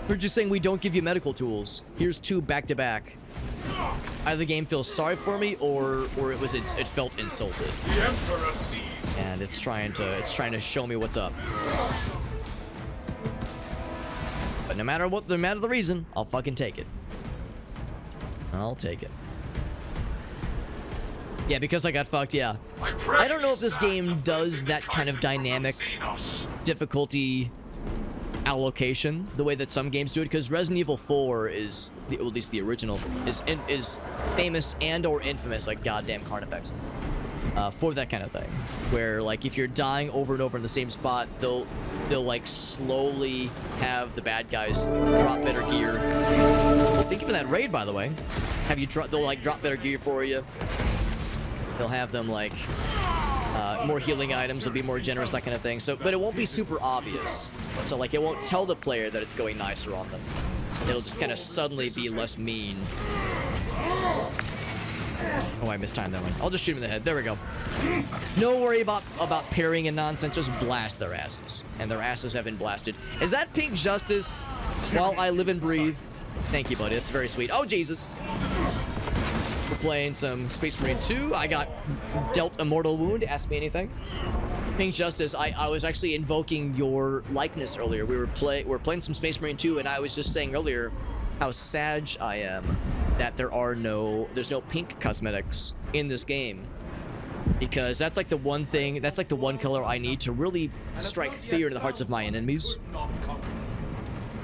Heard you saying we don't give you medical tools. Here's 2 back-to-back. Either the game feels sorry for me, or it felt insulted. The Emperor sees. And it's trying to show me what's up. But no matter the reason, I'll fucking take it. I'll take it. Yeah, because I got fucked, yeah. I don't know if this game does that kind of dynamic difficulty allocation the way that some games do it, because Resident Evil 4 is, at least the original, is famous and or infamous, like goddamn Carnifex, for that kind of thing. Where, like, if you're dying over and over in the same spot, they'll like slowly have the bad guys drop better gear. Well, thank you for that raid, by the way. They'll like drop better gear for you. They'll have them like more healing items. They'll be more generous, that kind of thing. So, but it won't be super obvious. So like it won't tell the player that it's going nicer on them. It'll just kind of suddenly be less mean. Oh, I mistimed that one. I'll just shoot him in the head. There we go. No worry about parrying and nonsense. Just blast their asses. And their asses have been blasted. Is that Pink Justice? While I live and breathe. Thank you, buddy. That's very sweet. Oh, Jesus. We're playing some Space Marine 2. I got dealt a mortal wound. Ask me anything. Pink Justice, I was actually invoking your likeness earlier. We were playing some Space Marine 2, and I was just saying earlier how sad I am that there's no pink cosmetics in this game, because that's like the one thing, that's like the one color I need to really strike fear into the hearts of my enemies.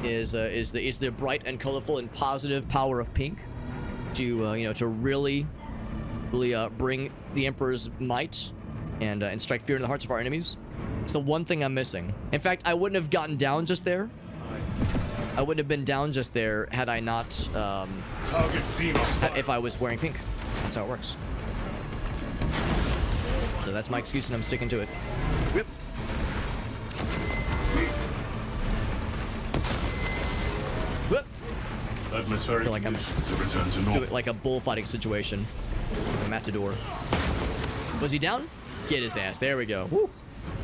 Is the bright and colorful and positive power of pink to to really bring the Emperor's might and strike fear in the hearts of our enemies. It's the one thing I'm missing. In fact, I wouldn't have gotten down just there. I wouldn't have been down just there had I not, if I was wearing pink. That's how it works. So that's my excuse, and I'm sticking to it. Whip. Whip. Atmospheric Like conditions have returned to normal. Do it like a bullfighting situation. A matador. Was he down? Get his ass. There we go. Woo.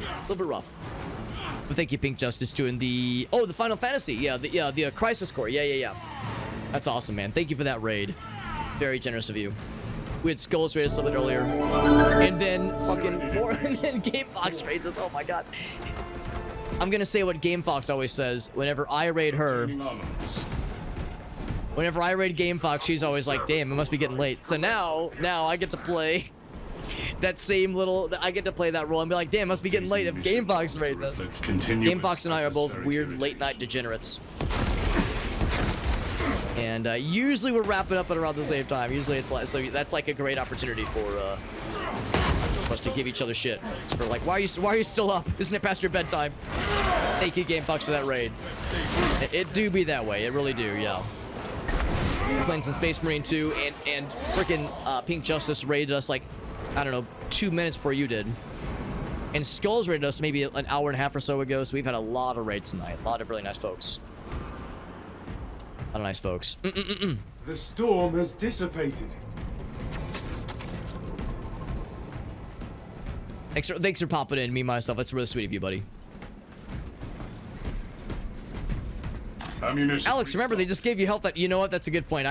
A little bit rough. But thank you, Pink Justice, doing the Final Fantasy. Yeah, the Crisis Core. Yeah. That's awesome, man. Thank you for that raid. Very generous of you. We had Skulls raid us a little bit earlier, and then fucking more, and then Game Fox raids us. Oh my god. I'm gonna say what Game Fox always says whenever I raid her. Whenever I raid Game Fox, she's always like, "Damn, it must be getting late." So now I get to play that same little. I get to play that role and be like, "Damn, it must be getting late if Game Fox raid us." Game Fox and I are both weird late night degenerates. And usually we're wrapping up at around the same time. Usually it's like, so that's like a great opportunity for us to give each other shit. It's for like, why are you still up? Isn't it past your bedtime? Thank you, Game Fox, for that raid. It do be that way. It really do, yeah. We're playing some Space Marine 2, and freaking Pink Justice raided us like, I don't know, 2 minutes before you did. And Skulls raided us maybe an hour and a half or so ago, so we've had a lot of raids tonight. A lot of really nice folks. A lot of nice folks. The storm has dissipated. Thanks for popping in, me, myself. That's really sweet of you, buddy. Ammunition. Alex, remember, they just gave you health. You know what? That's a good point.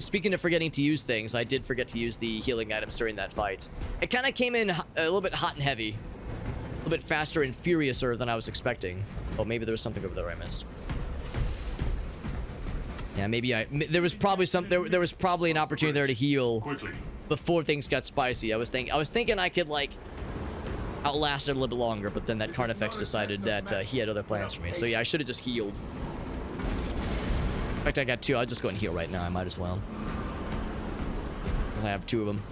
Speaking of forgetting to use things, I did forget to use the healing items during that fight. It kind of came in a little bit hot and heavy. A little bit faster and furiouser than I was expecting. Oh, maybe there was something over there I missed. Yeah, maybe there was probably there was probably an opportunity there to heal Quickly. before things got spicy. I was thinking I could like outlast it a little bit longer, but then that Carnifex decided that he had other plans for me. So yeah, I should have just healed. In fact, I got 2. I'll just go and heal right now. I might as well, because I have 2 of them.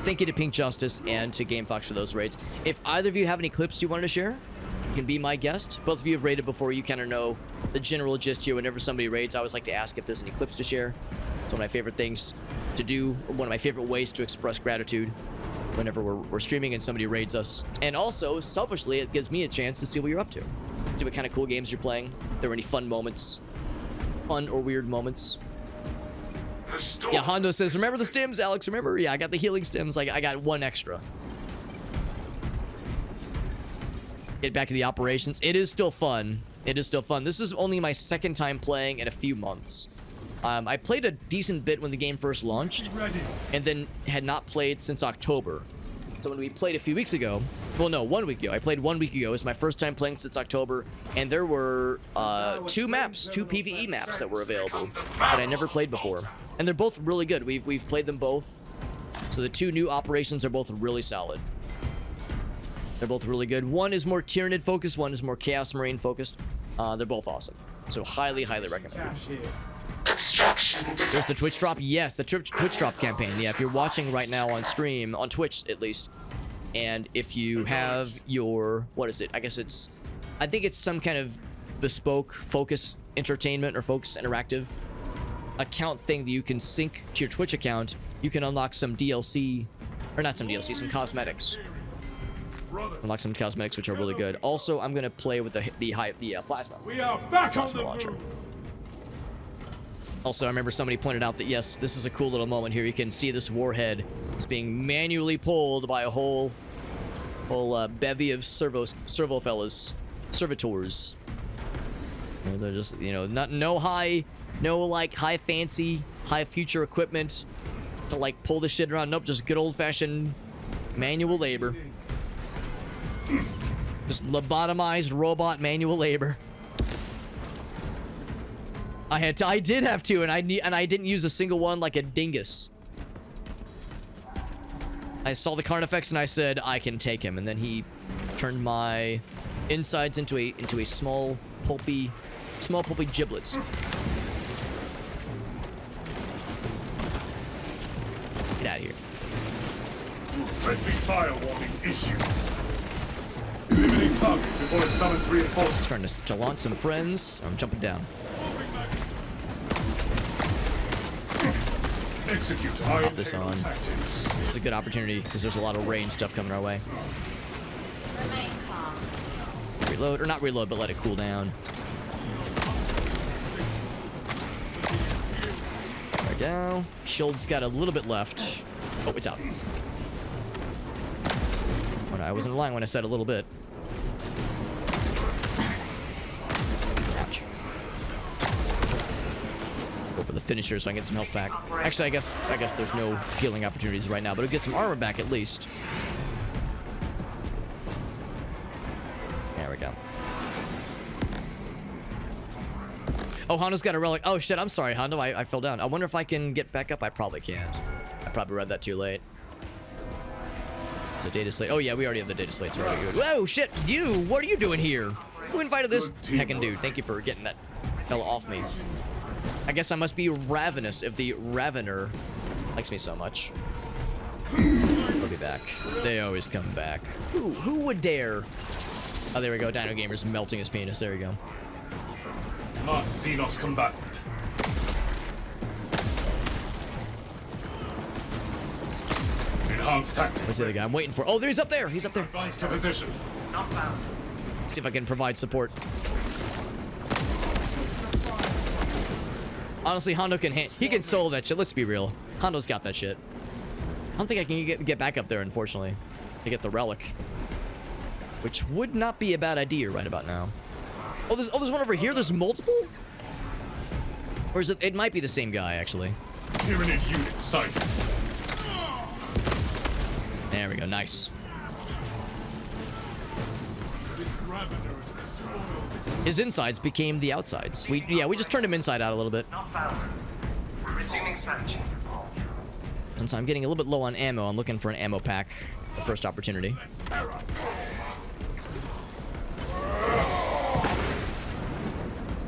Thank you to Pink Justice and to Game Fox for those raids. If either of you have any clips you wanted to share, you can be my guest. Both of you have raided before. You kind of know the general gist here. Whenever somebody raids, I always like to ask if there's any clips to share. It's one of my favorite things to do, one of my favorite ways to express gratitude whenever we're streaming and somebody raids us. And also, selfishly, it gives me a chance to see what you're up to. See what kind of cool games you're playing. If there were any fun moments. Fun or weird moments. Yeah, Hondo says, remember the stims, Alex? Remember? Yeah, I got the healing stims. Like, I got 1 extra. Get back to the operations. It is still fun. It is still fun. This is only my 2nd time playing in a few months. I played a decent bit when the game first launched, and then had not played since October. So when we played a few weeks ago, well, no, 1 week ago. I played 1 week ago. It was my first time playing since October, and there were 2 maps, 2 PvE maps that were available that I never played before, and they're both really good. We've played them both, so the 2 new operations are both really solid. They're both really good. One is more Tyranid focused, one is more Chaos Marine focused. They're both awesome, so highly recommend. There's the Twitch drop. Yes, the Twitch drop campaign. Yeah, if you're watching right now on stream, on Twitch at least, and if you have your, what is it? I think it's some kind of bespoke Focus Entertainment or Focus Interactive account thing that you can sync to your Twitch account. You can unlock some DLC, or not some DLC, some cosmetics. Unlock some cosmetics, which are really good. Also, I'm gonna play with the plasma. We are back on the launcher. move. Also, I remember somebody pointed out that, yes, this is a cool little moment here. You can see this warhead is being manually pulled by a whole bevy of servo fellas, servitors. You know, they're just, you know, no high fancy, high future equipment to like pull the shit around. Nope, just good old fashioned manual labor. Just lobotomized robot manual labor. I did have 2, and I didn't use a single one like a dingus. I saw the Carnifex and I said I can take him, and then he turned my insides into a small pulpy giblets. Get out of here. Friendly fire warning issued. Eliminate target before it summons reinforcements. Starting to launch some friends. I'm jumping down. Execute Pop this on. This is a good opportunity because there's a lot of range stuff coming our way. Reload, or not reload, but let it cool down. There we go. Shield's got a little bit left. Oh, it's out. Oh, no, I wasn't lying when I said a little bit. Ouch. Go for the finisher so I can get some health back. Actually, I guess there's no healing opportunities right now, but it'll get some armor back at least. There we go. Oh, Hondo's got a relic. Oh shit, I'm sorry, Hondo. I fell down. I wonder if I can get back up. I probably can't. I probably read that too late. It's a data slate. Oh yeah, we already have the data slates already. Good. Whoa, shit! What are you doing here? Who invited this heckin' dude? Thank you for getting that fella off me. I guess I must be ravenous if the Ravener likes me so much. They'll be back. They always come back. Who would dare? Oh, there we go. Dino Gamer's melting his penis. There we go. Not Xenos combatant. Enhanced tactics. Where's the other guy? I'm waiting for. Oh, there he's up there. He's up there. Advance to position. See if I can provide support. Honestly, Hondo he can solo that shit. Let's be real. Hondo's got that shit. I don't think I can get back up there, unfortunately, to get the relic, which would not be a bad idea right about now. Oh, there's one over here. There's multiple, or is it? It might be the same guy actually. Tyranid unit sighted. There we go. Nice. His insides became the outsides. We just turned him inside out a little bit. Not found. Resuming search. Since I'm getting a little bit low on ammo, I'm looking for an ammo pack. The first opportunity.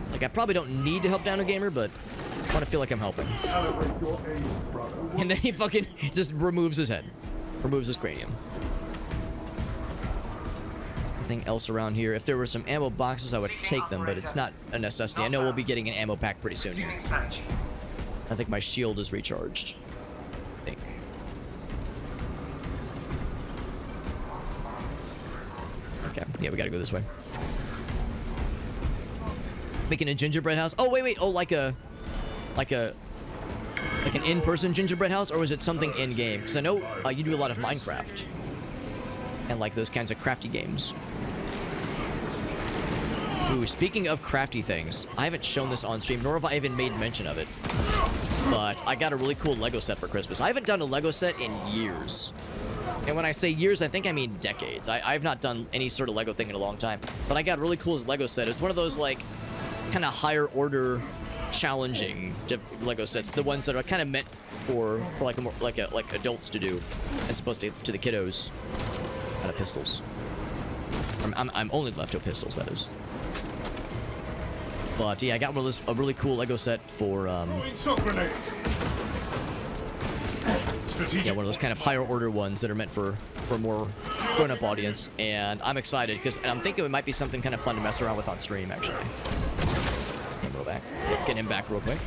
It's like I probably don't need to help Dino Gamer, but I want to feel like I'm helping. And then he fucking just removes his head. Removes his cranium. Anything else around here? If there were some ammo boxes, I would take them, but it's not a necessity. I know we'll be getting an ammo pack pretty soon. Resuming search. I think my shield is recharged. I think. Okay, yeah, we gotta go this way. Making a gingerbread house? Oh, wait. Oh, like an in-person gingerbread house, or is it something in-game? Because I know you do a lot of Minecraft and like those kinds of crafty games. Ooh, speaking of crafty things, I haven't shown this on stream, nor have I even made mention of it. But I got a really cool Lego set for Christmas. I haven't done a Lego set in years. And when I say years, I think I mean decades. I've not done any sort of Lego thing in a long time. But I got a really cool Lego set. It's one of those like kind of higher order challenging Lego sets, the ones that are kind of meant for like like adults to do, as opposed to the kiddos. Out of pistols. I'm only left with pistols, that is. But yeah, I got a really cool Lego set for yeah, one of those kind of higher order ones that are meant for a more grown-up audience, and I'm excited because I'm thinking it might be something kind of fun to mess around with on stream actually. Him real back. Get him back real quick.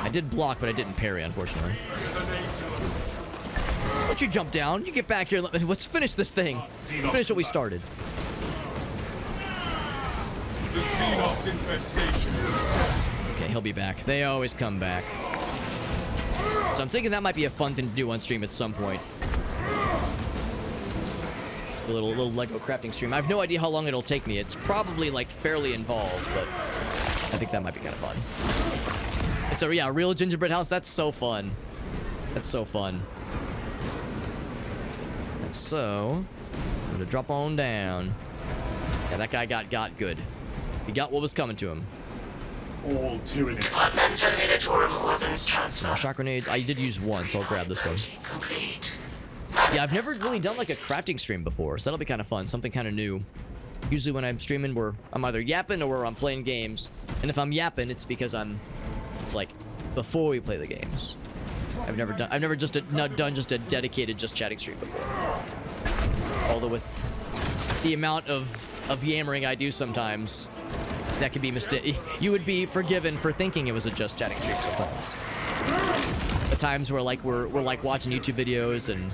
I did block, but I didn't parry, unfortunately. Don't you jump down? You get back here. Let's finish this thing. Finish what we started. The Xenos infestation. Okay, he'll be back. They always come back. So I'm thinking that might be a fun thing to do on stream at some point. A little Lego crafting stream. I have no idea how long it'll take me. It's probably like fairly involved, but I think that might be kind of fun. It's a real gingerbread house. That's so fun. That's so fun. And so I'm gonna drop on down. Yeah, that guy got good. He got what was coming to him. All tyranny. Departmental editorial weapons transfer. Shock grenades. I did use one, so I'll grab this one. Complete. Yeah, I've never really done like a crafting stream before, so that'll be kind of fun. Something kind of new. Usually when I'm streaming, I'm either yapping or I'm playing games. And if I'm yapping, it's because it's like before we play the games. I've never done just a dedicated chatting stream before. Although with the amount of yammering I do sometimes, that could be you would be forgiven for thinking it was a just chatting stream sometimes. The times where like we're like watching YouTube videos and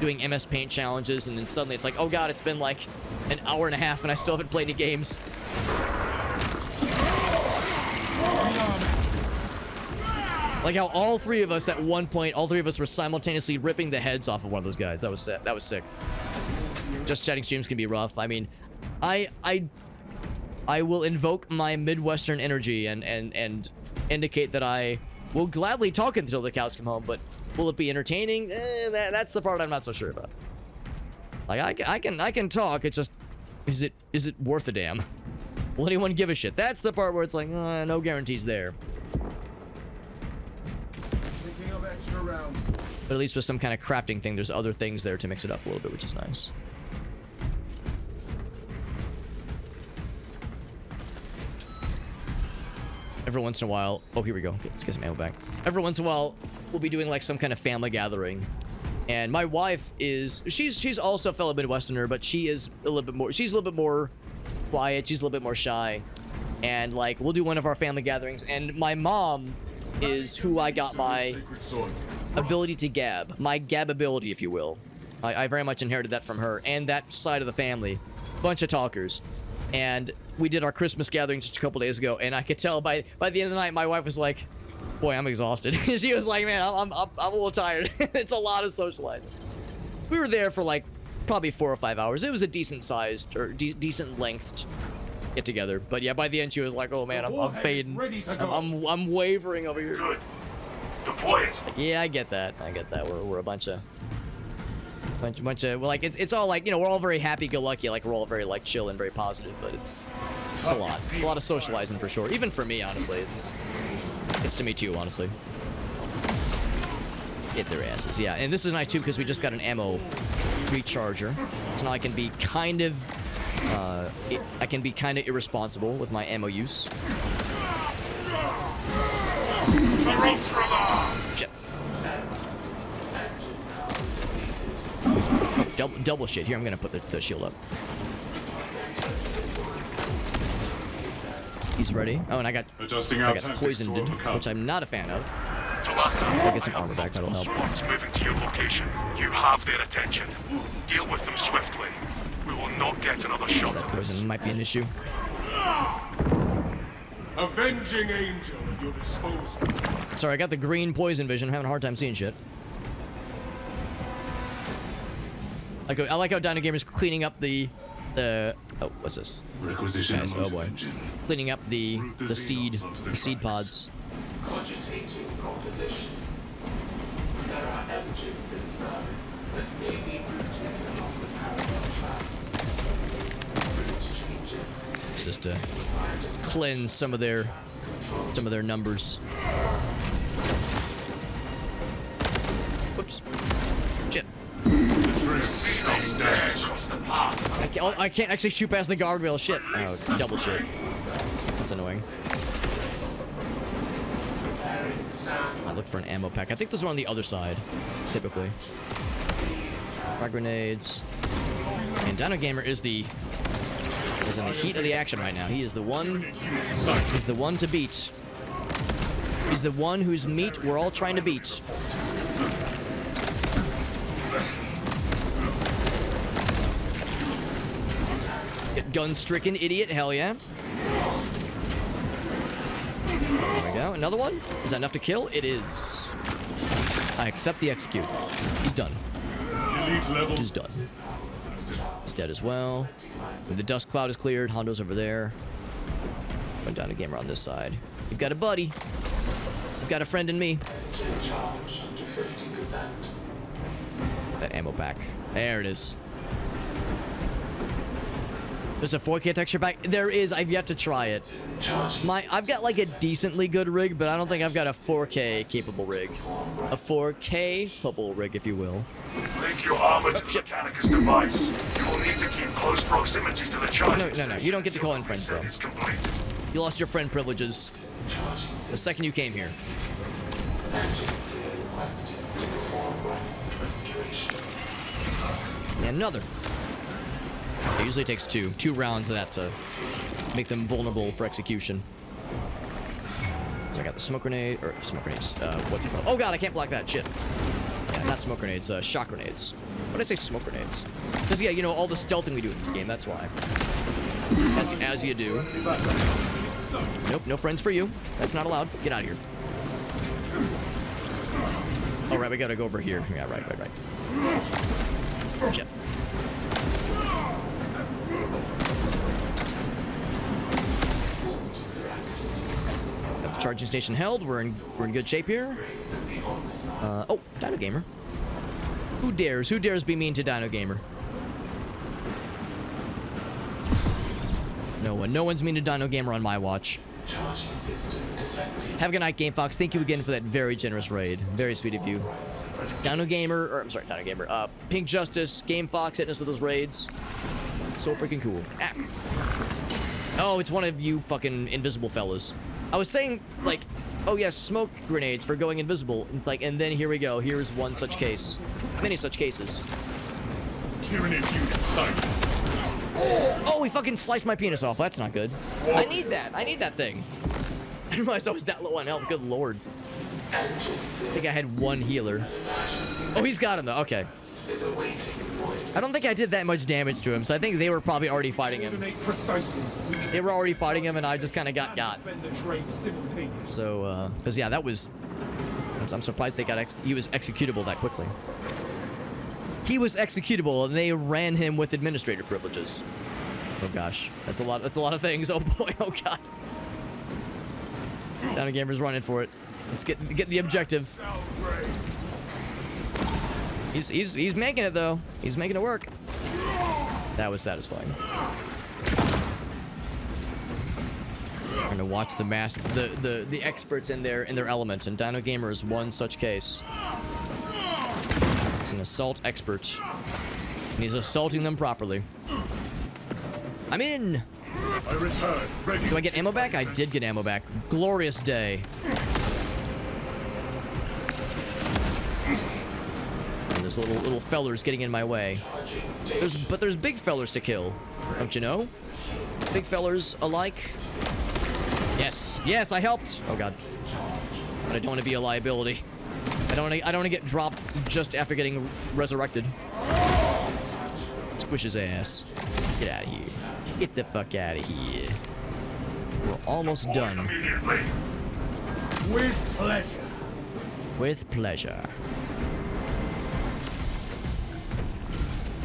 doing MS Paint challenges, and then suddenly it's like, oh god, it's been like an hour and a half and I still haven't played any games. Like how all three of us at one point, were simultaneously ripping the heads off of one of those guys. That was sick. Just chatting streams can be rough. I mean, I will invoke my Midwestern energy and indicate that I will gladly talk until the cows come home, but will it be entertaining? That's the part I'm not so sure about. Like I can talk. It's just, is it worth a damn? Will anyone give a shit? That's the part where it's like, no guarantees there. Picking up extra rounds. But at least with some kind of crafting thing, there's other things there to mix it up a little bit, which is nice. Every once in a while, oh, here we go. Okay, let's get some ammo back. Every once in a while, we'll be doing like some kind of family gathering. And my wife she's also a fellow Midwesterner, but she's a little bit more quiet. She's a little bit more shy. and like we'll do one of our family gatherings, and my mom is who I got my ability to gab, my gab ability, if you will. I very much inherited that from her and that side of the family. Bunch of talkers. And we did our Christmas gathering just a couple days ago, and I could tell by the end of the night, my wife was like, boy, I'm exhausted. She was like, man, I'm a little tired. It's a lot of socializing. We were there for like probably 4 or 5 hours. It was a decent sized or decent lengthed get together. But yeah, by the end she was like, oh man, I'm fading. I'm wavering over here. Good. Deploy it. Yeah, I get that. We're a bunch of well, like it's all like, you know, we're all very happy-go-lucky, like we're all very like chill and very positive, but it's a lot. It's a lot of socializing for sure. Even for me, honestly, it's to me too, honestly. Get their asses, yeah. And this is nice too because we just got an ammo recharger, so now I can be kind of irresponsible with my ammo use. Shit. Double shit. Here, I'm gonna put the shield up. He's ready. Oh, and I got poisoned, which I'm not a fan of. I'll get some armor back. That'll help. Swarms moving to your location. You have their attention. Deal with them swiftly. We will not get another shot at this. Poison might be an issue. Avenging angel at your disposal. Sorry, I got the green poison vision. I'm having a hard time seeing shit. I like how Dino Gamer's cleaning up the oh, what's this? Requisition Guys, oh boy. Cleaning up the seed pods. Cogitating proposition. There are engines in service that may be routed along the parallel tracks. Route changes. Just to cleanse some of their numbers. Whoops. Shit. I can't actually shoot past the guardrail. Shit. Oh, double shit. That's annoying. I look for an ammo pack. I think there's one on the other side, typically. Frag grenades. And Dino Gamer is in the heat of the action right now. He is the one. He's the one to beat. He's the one whose meat we're all trying to beat. Gun-stricken idiot. Hell yeah. There we go. Another one? Is that enough to kill? It is. I accept the execute. He's done. He's done. He's dead as well. The dust cloud is cleared. Hondo's over there. Went down a gamer on this side. You've got a buddy. You've got a friend in me. That ammo pack. There it is. There's a 4K texture pack. There is. I've yet to try it. I've got like a decently good rig, but I don't think I've got a 4K capable rig. A 4K capable rig, if you will. Link your armor to the Mechanicus device. You will need to keep close proximity to the charge. No. You don't get to call in friends, bro. You lost your friend privileges the second you came here. And another. It usually takes two rounds of that to make them vulnerable for execution. So I got the smoke grenade, or smoke grenades, what's it called? Oh god, I can't block that, shit. Yeah, not smoke grenades, shock grenades. What did I say, smoke grenades? Because yeah, you know, all the stealthing we do in this game, that's why. As you do. Nope, no friends for you. That's not allowed. Get out of here. All right, we gotta go over here. Yeah, right. Shit. Got the charging station held. We're in good shape here. Oh, Dino Gamer. Who dares be mean to Dino Gamer? No one. No one's mean to Dino Gamer on my watch. Have a good night, Game Fox. Thank you again for that very generous raid. Very sweet of you. Dino Gamer, Pink Justice, Game Fox hitting us with those raids. So freaking cool. Ah. Oh, it's one of you fucking invisible fellas. I was saying, like, oh yes, smoke grenades for going invisible. It's like, and then here we go. Here's one such case. Many such cases. Tyranid unit sighted. Oh, he fucking sliced my penis off. That's not good. I need that. I need that thing. I didn't realize I was that low on health. Good lord. I think I had one healer. Oh, he's got him though. Okay. I don't think I did that much damage to him, so I think they were probably already fighting him. They were already fighting him, and I just kind of got. So, because yeah, that was. I'm surprised they got. He was executable that quickly. He was executable, and they ran him with administrator privileges. Oh gosh, that's a lot. That's a lot of things. Oh boy. Oh god. Down Gamer's running for it. Let's get the objective. He's making it though. He's making it work. That was satisfying. I'm gonna watch the experts in their element, and Dino Gamer is one such case. He's an assault expert, and he's assaulting them properly. I'm in. I return. Ready. Do I get ammo back? I did get ammo back. Glorious day. And there's little fellers getting in my way. But there's big fellers to kill, don't you know? Big fellers alike. Yes, yes, I helped. Oh god, but I don't want to be a liability. I don't want to get dropped just after getting resurrected. Squish his ass. Get out of here. Get the fuck out of here. We're almost done. With pleasure. With pleasure.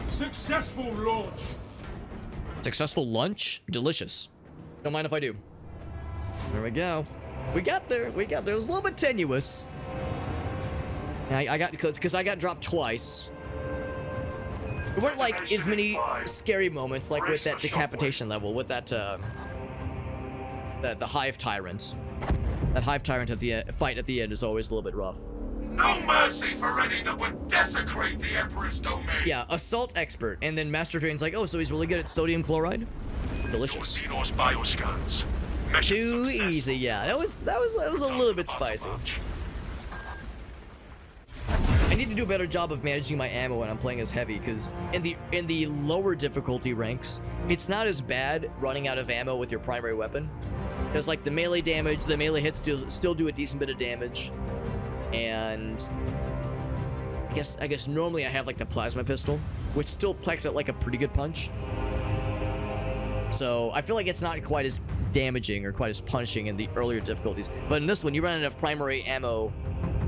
Successful launch. Successful lunch? Delicious. Don't mind if I do. There we go. We got there. We got there. It was a little bit tenuous. I got because I got dropped twice. There weren't like as many scary moments like with that decapitation level, with that the hive tyrant. That hive tyrant at the fight at the end is always a little bit rough. No mercy for any that would desecrate the Emperor's domain. Yeah, assault expert, and then Master Drain's like, oh, so he's really good at sodium chloride. Delicious. Xenos bioscans. Too easy, yeah. That was a little bit spicy. I need to do a better job of managing my ammo when I'm playing as heavy, because in the lower difficulty ranks, it's not as bad running out of ammo with your primary weapon. Because like the melee damage, the melee hits still do a decent bit of damage, and I guess normally I have like the plasma pistol, which still packs out like a pretty good punch. So I feel like it's not quite as damaging or quite as punishing in the earlier difficulties. But in this one, you run out of primary ammo,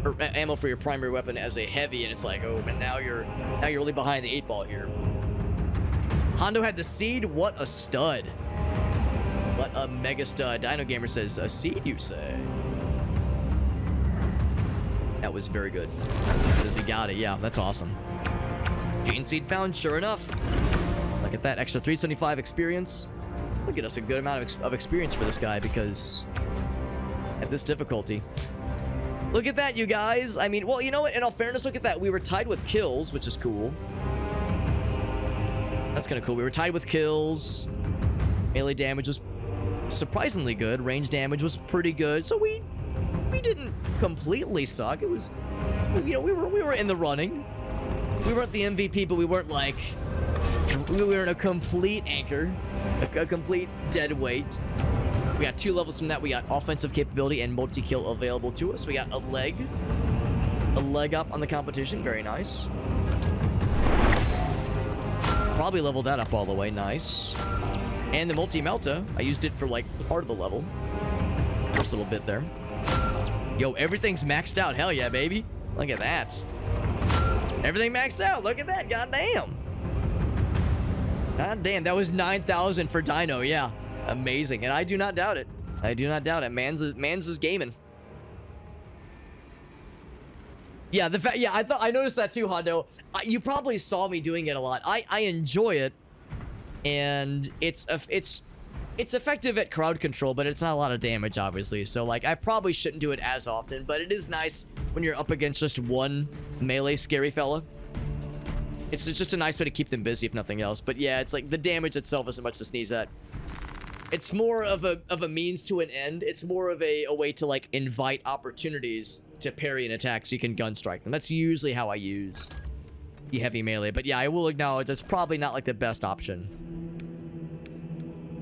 or ammo for your primary weapon as a heavy, and it's like, oh, but now you're really behind the 8 ball here. Hondo had the seed. What a stud! What a mega stud! Dino Gamer says, a seed, you say? That was very good. Says he got it. Yeah, that's awesome. Gene seed found. Sure enough. Look at that extra 375 experience. That'll get us a good amount of experience for this guy, because at this difficulty. Look at that, you guys. I mean, well, you know what? In all fairness, look at that. We were tied with kills, which is cool. That's kind of cool. We were tied with kills. Melee damage was surprisingly good. Range damage was pretty good. So we didn't completely suck. It was, you know, we were in the running. We weren't the MVP, but we weren't like, we were in a complete anchor, a complete dead weight. We got 2 levels from that. We got offensive capability and multi-kill available to us. We got a leg up on the competition. Very nice. Probably leveled that up all the way. Nice. And the multi-melta, I used it for like part of the level. First little bit there. Yo, everything's maxed out. Hell yeah, baby. Look at that. Everything maxed out. Look at that. Goddamn. Goddamn. That was 9,000 for Dino. Yeah. Amazing. And I do not doubt it. I do not doubt it. Mans is gaming. Yeah, the fact. Yeah, I noticed that too, Hondo. You probably saw me doing it a lot. I enjoy it, and it's effective at crowd control, but it's not a lot of damage, obviously. So like, I probably shouldn't do it as often, but it is nice when you're up against just one melee scary fella. It's just a nice way to keep them busy, if nothing else. But yeah, it's like the damage itself isn't much to sneeze at. It's more of a means to an end. It's more of a way to like invite opportunities to parry an attack so you can gun strike them. That's usually how I use the heavy melee. But yeah, I will acknowledge that's probably not like the best option.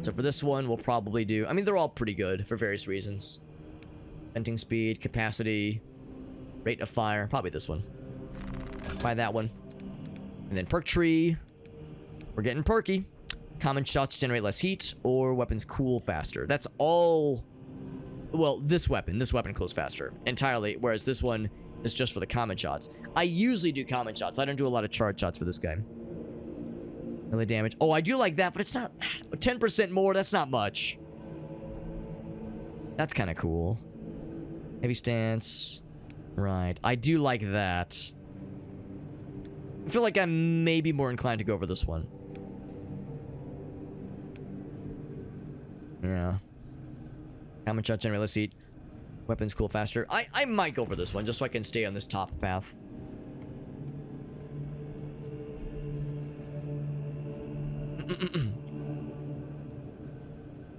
So for this one, we'll probably do... I mean, they're all pretty good for various reasons. Venting speed, capacity, rate of fire. Probably this one. Buy that one. And then perk tree. We're getting perky. Common shots generate less heat, or weapons cool faster. That's all... Well, this weapon cools faster entirely, whereas this one is just for the common shots. I usually do common shots. I don't do a lot of charge shots for this guy. Melee damage. Oh, I do like that, but it's not... 10% more, that's not much. That's kind of cool. Heavy stance. Right. I do like that. I feel like I'm maybe more inclined to go for this one. Yeah. Common shot generate less heat. Weapons cool faster. I might go for this one just so I can stay on this top path.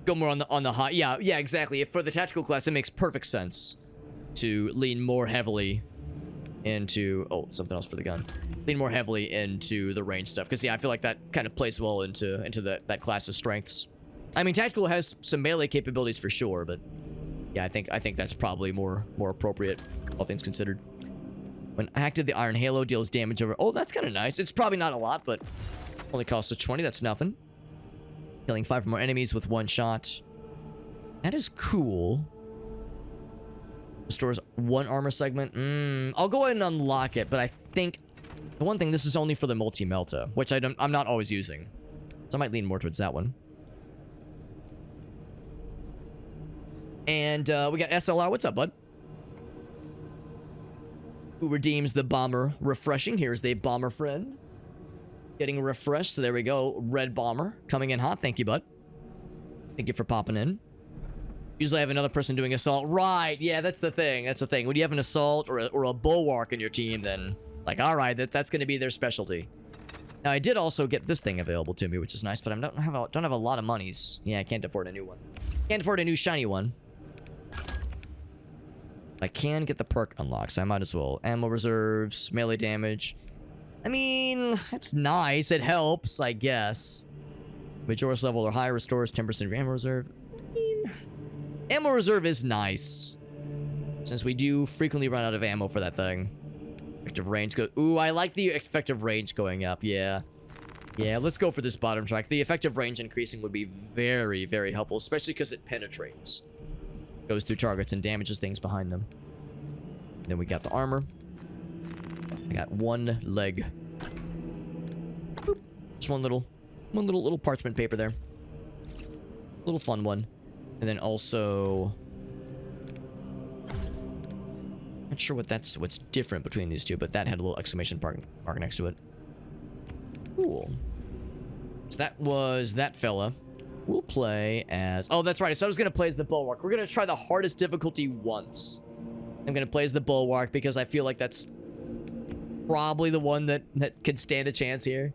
Go more on the high. Yeah, exactly. If for the tactical class, it makes perfect sense to lean more heavily into... Oh, something else for the gun. Lean more heavily into the range stuff. Because, yeah, I feel like that kind of plays well into that class's strengths. I mean, tactical has some melee capabilities for sure, but... Yeah, I think that's probably more appropriate, all things considered. When active, the Iron Halo deals damage over... Oh, that's kind of nice. It's probably not a lot, but... Only costs us 20. That's nothing. Killing 5 or more enemies with 1 shot. That is cool. Restores 1 armor segment. I'll go ahead and unlock it, but I think... The one thing, this is only for the multi-melta, which I'm not always using. So I might lean more towards that one. And we got SLR. What's up, bud? Who redeems the bomber refreshing. Here's the bomber friend. Getting refreshed. So there we go. Red bomber. Coming in hot. Thank you, bud. Thank you for popping in. Usually I have another person doing assault. Right. Yeah, that's the thing. That's the thing. When you have an assault or a bulwark in your team, then like, all right, that's going to be their specialty. Now, I did also get this thing available to me, which is nice, but I don't have a lot of monies. Yeah, I can't afford a new one. Can't afford a new shiny one. I can get the perk unlocked, so I might as well. Ammo reserves, melee damage. I mean, it's nice. It helps, I guess. Majoris level or higher restores 10% of your ammo reserve. I mean, ammo reserve is nice, since we do frequently run out of ammo for that thing. Effective range go. Ooh, I like the effective range going up. Yeah. Yeah, let's go for this bottom track. The effective range increasing would be very, very helpful, especially because it penetrates. Goes through targets and damages things behind them. Then we got the armor. I got 1 leg. Boop. Just one little parchment paper there. Little fun one. And then also... Not sure what's different between these two, but that had a little exclamation mark next to it. Cool. So that was that fella. We'll play as... Oh, that's right. So I was going to play as the Bulwark. We're going to try the hardest difficulty once. I'm going to play as the Bulwark because I feel like that's probably the one that could stand a chance here.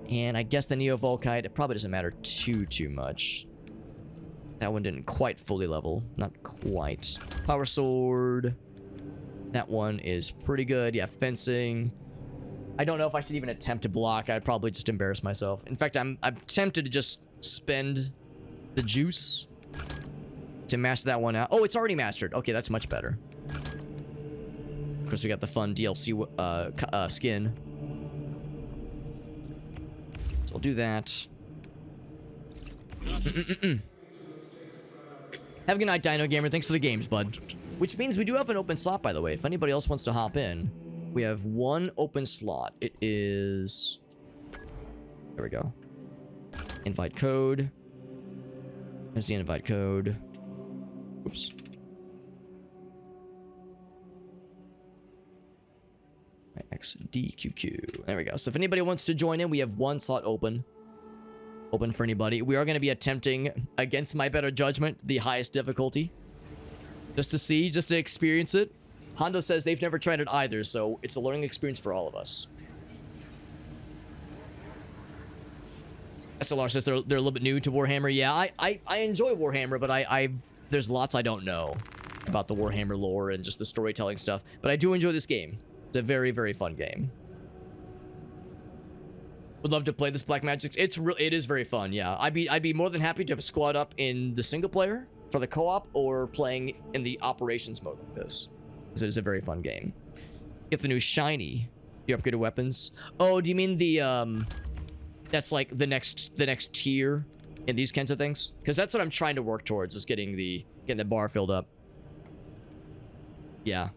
And I guess the Neo-Volkite, it probably doesn't matter too much. That one didn't quite fully level. Not quite. Power Sword. That one is pretty good. Yeah, fencing. I don't know if I should even attempt to block. I'd probably just embarrass myself. In fact, I'm tempted to just spend the juice to master that one out. Oh, it's already mastered. Okay, that's much better. Of course, we got the fun DLC skin. So I'll do that. Have a good night, Dino Gamer. Thanks for the games, bud. Which means we do have an open slot, by the way. If anybody else wants to hop in, we have 1 open slot. It is... There we go. Invite code. There's the invite code. Oops. XDQQ. There we go. So if anybody wants to join in, we have 1 slot open. Open for anybody. We are going to be attempting, against my better judgment, the highest difficulty. Just to see, just to experience it. Hondo says they've never tried it either, so it's a learning experience for all of us. SLR says they're a little bit new to Warhammer. Yeah, I enjoy Warhammer, but there's lots I don't know about the Warhammer lore and just the storytelling stuff. But I do enjoy this game. It's a very, very fun game. Would love to play this Black Magic. It is very fun. Yeah, I'd be more than happy to squad up in the single player for the co-op or playing in the operations mode like this. This is a very fun game. Get the new shiny. The upgraded weapons. Oh, do you mean the that's like the next tier in these kinds of things? Because that's what I'm trying to work towards, is getting the bar filled up. Yeah.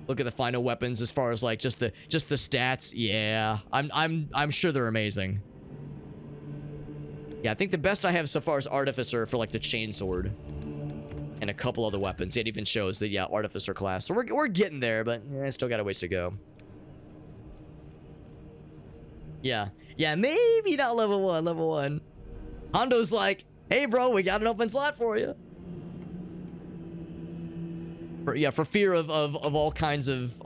Look at the final weapons as far as like just the stats. Yeah. I'm sure they're amazing. Yeah, I think the best I have so far is Artificer for like the chainsword. And a couple other weapons. It even shows the Artificer class. So we're getting there, but still got a ways to go. Yeah. Yeah, maybe not level 1. Hondo's like, hey bro, we got an open slot for you. For fear of all kinds of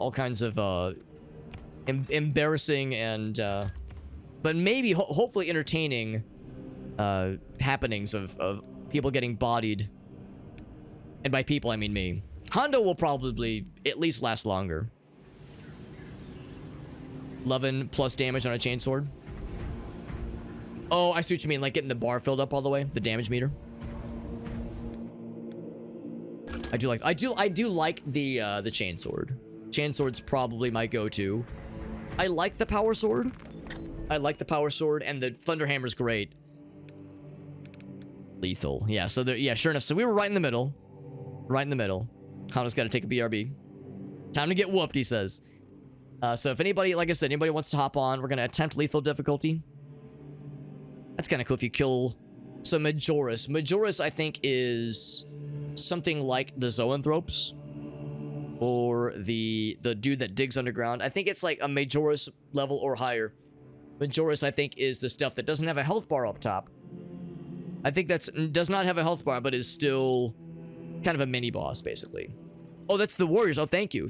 embarrassing and but maybe hopefully entertaining happenings of people getting bodied. And by people I mean me. Hondo will probably at least last longer. 11 plus damage on a chainsword. Oh, I see what you mean, like getting the bar filled up all the way, the damage meter. I do like the chainsword. Chainsword's probably my go-to. I like the power sword. And the Thunderhammer's great. Lethal. Yeah, so sure enough. So we were right in the middle. Hondo's got to take a BRB. Time to get whooped, he says. So if anybody, like I said, anybody wants to hop on, we're going to attempt lethal difficulty. That's kind of cool if you kill some Majoris. Majoris, I think, is something like the Zoanthropes. Or the dude that digs underground. I think it's like a Majoris level or higher. Majoris, I think, is the stuff that doesn't have a health bar up top. I think does not have a health bar, but is still kind of a mini-boss, basically. Oh, that's the Warriors. Oh, thank you.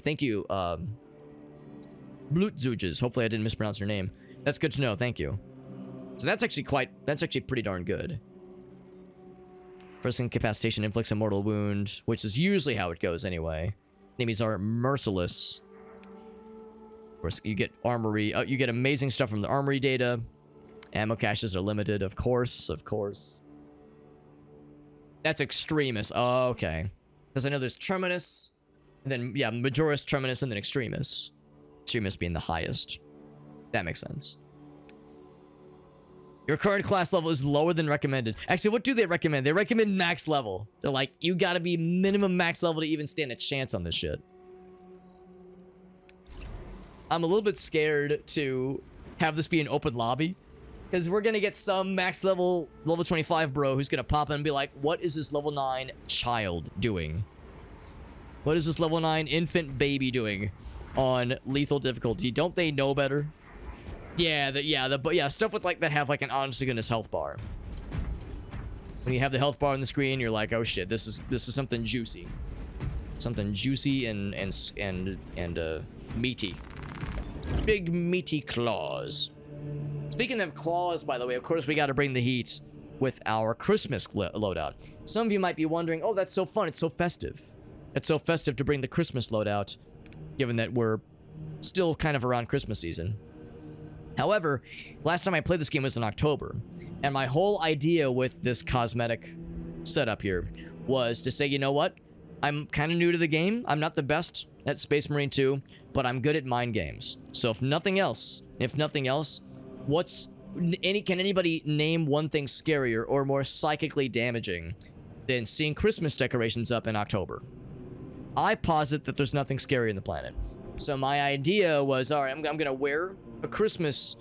Blutzuges. Hopefully I didn't mispronounce your name. That's good to know. Thank you. So that's actually pretty darn good. First incapacitation inflicts a mortal wound, which is usually how it goes anyway. Enemies are merciless. Of course, you get armory. You get amazing stuff from the armory data. Ammo caches are limited, of course. That's Extremis. Oh, okay. Because I know there's Terminus, and then, Majoris, Terminus, and then Extremis. Extremis being the highest. That makes sense. Your current class level is lower than recommended. Actually, what do they recommend? They recommend max level. They're like, you gotta be minimum max level to even stand a chance on this shit. I'm a little bit scared to have this be an open lobby. Because we're gonna get some max level 25 bro who's gonna pop in and be like, what is this level 9 child doing? What is this level 9 infant baby doing on lethal difficulty? Don't they know better? Yeah, stuff with like that have like an honest to goodness health bar. When you have the health bar on the screen, you're like, oh shit, this is something juicy. Something juicy and meaty. Big meaty claws. Speaking of claws, by the way, of course we got to bring the heat with our Christmas loadout. Some of you might be wondering, oh, that's so fun. It's so festive. It's so festive to bring the Christmas loadout, given that we're still kind of around Christmas season. However, last time I played this game was in October, and my whole idea with this cosmetic setup here was to say, you know what? I'm kind of new to the game. I'm not the best at Space Marine 2, but I'm good at mind games. So if nothing else, can anybody name one thing scarier or more psychically damaging than seeing Christmas decorations up in October? I posit that there's nothing scary on the planet. So my idea was, all right, I'm gonna wear a Christmas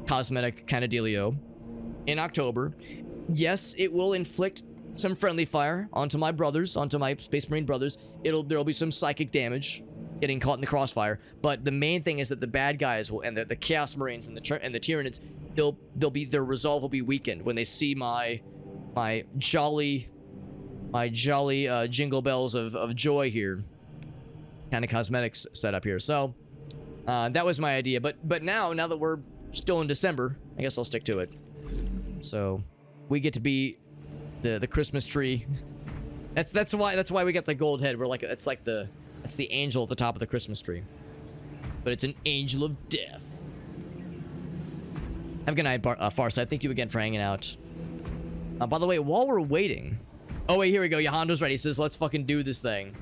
cosmetic kind of dealio in October. Yes, it will inflict some friendly fire onto my brothers, onto my Space Marine brothers. There'll be some psychic damage getting caught in the crossfire, but the main thing is that the bad guys will, and the Chaos Marines and the Tyranids, their resolve will be weakened when they see my jolly jingle bells of joy here, kind of cosmetics set up here. So that was my idea, but now that we're still in December, I guess I'll stick to it. So we get to be the Christmas tree. That's why we got the gold head. We're like, that's the angel at the top of the Christmas tree, but it's an angel of death. Have a good night, Farsight. Thank you again for hanging out. By the way, while we're waiting... Oh, wait, here we go. Hondo's ready. He says, let's fucking do this thing.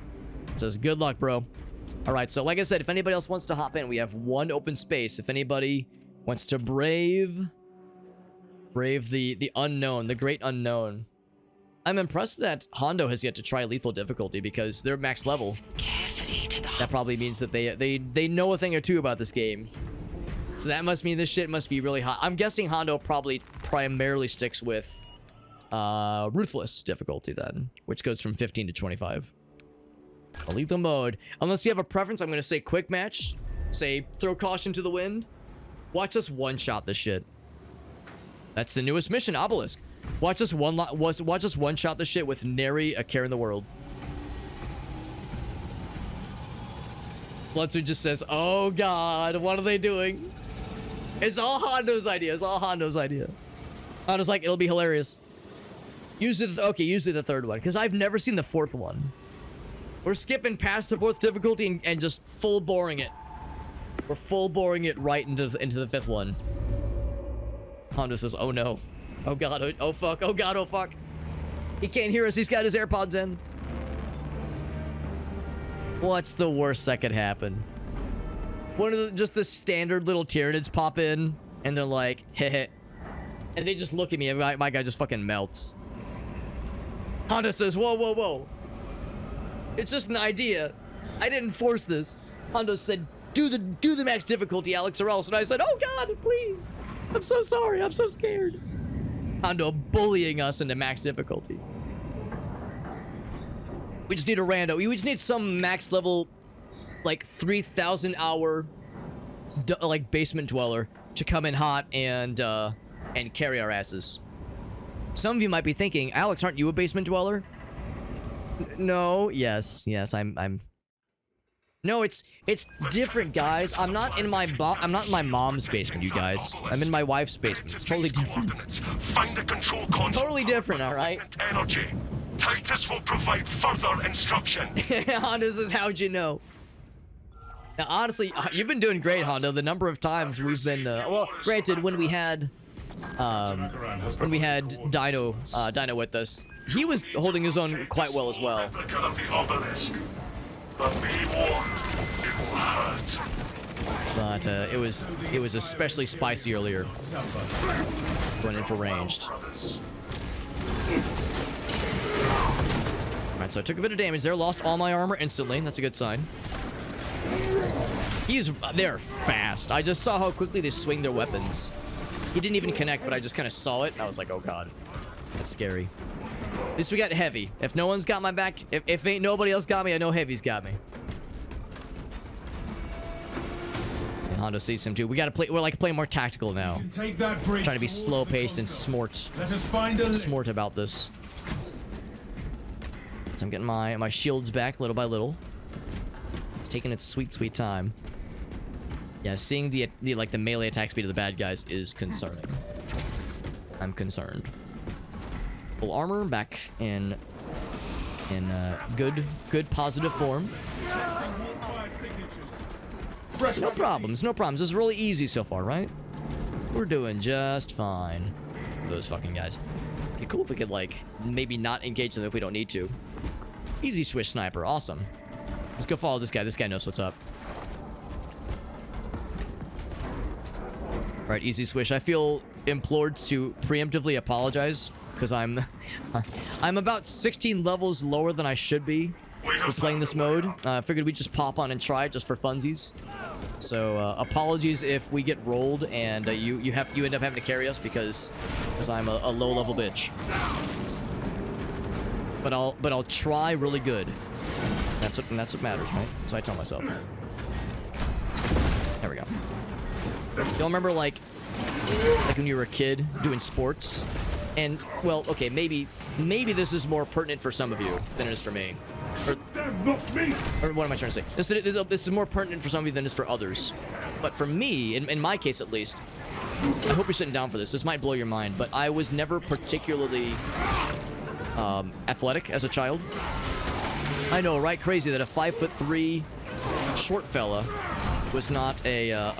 Says, good luck, bro. All right, so like I said, if anybody else wants to hop in, we have one open space. If anybody wants to brave the unknown, the great unknown. I'm impressed that Hondo has yet to try lethal difficulty because they're max level. That probably means that they know a thing or two about this game. So that must mean this shit must be really hot. I'm guessing Hondo probably primarily sticks with ruthless difficulty then, which goes from 15 to 25. A lethal mode. Unless you have a preference, I'm going to say quick match. Say throw caution to the wind. Watch us one-shot this shit. That's the newest mission, Obelisk. Watch us one-shot this shit with nary a care in the world. Bloodswood just says, oh god, what are they doing? It's all Hondo's idea. It's all Hondo's idea. Hondo's like, it'll be hilarious. Usually the third one, because I've never seen the fourth one. We're skipping past the fourth difficulty and just full boring it. We're full boring it right into the fifth one. Hondo says, oh no. Oh god, oh fuck, oh god, oh fuck. He can't hear us, he's got his AirPods in. What's the worst that could happen? Just the standard little Tyranids pop in, and they're like, heh. And they just look at me, and my guy just fucking melts. Hondo says, whoa, whoa, whoa. It's just an idea. I didn't force this. Hondo said, do the max difficulty, Alex, or else. And I said, oh god, please. I'm so sorry, I'm so scared. Hondo bullying us into max difficulty. We just need a rando. We just need some max level, like 3,000 hour, like basement dweller to come in hot and carry our asses. Some of you might be thinking, Alex, aren't you a basement dweller? No. Yes. I'm. No, it's different, guys. I'm not in my mom's basement, you guys. I'm in my wife's basement. It's totally different. Find the control console. Totally different, all right. Energy. Titus will provide further instruction. Hondo says, how'd you know? Now, honestly, you've been doing great, Hondo. The number of times we've been, well, granted, when we had Dino with us, he was holding his own quite well as well. Of the Obelisk. But be warned, it will hurt. But it was especially spicy earlier. Going in for ranged. Alright, so I took a bit of damage there, lost all my armor instantly. That's a good sign. They're fast. I just saw how quickly they swing their weapons. He didn't even connect, but I just kind of saw it, and I was like, oh god. That's scary. At least we got Heavy. If no one's got my back, if ain't nobody else got me, I know Heavy's got me. And Hondo sees him too. We're like playing more tactical now. Take that bridge. Trying to be slow-paced and smart about this. So I'm getting my shields back little by little. It's taking its sweet, sweet time. Yeah, seeing the melee attack speed of the bad guys is concerning. I'm concerned. Full armor back in good positive form. No problems. This is really easy so far, right? We're doing just fine. Those fucking guys. It'd be cool if we could, like, maybe not engage them if we don't need to. Easy swish sniper. Awesome. Let's go follow this guy. This guy knows what's up. Alright, easy swish. I feel implored to preemptively apologize because I'm about 16 levels lower than I should be for playing this mode. I figured we'd just pop on and try it just for funsies. So apologies if we get rolled and you end up having to carry us because I'm a low level bitch. But I'll try really good. That's what matters, right? So I tell myself. There we go. Y'all remember like when you were a kid doing sports? And well, okay, maybe this is more pertinent for some of you than it is for me. Or what am I trying to say? This is more pertinent for some of you than it is for others. But for me, in my case at least, I hope you're sitting down for this. This might blow your mind, but I was never particularly athletic as a child. I know, right? Crazy that a 5'3" short fella was not a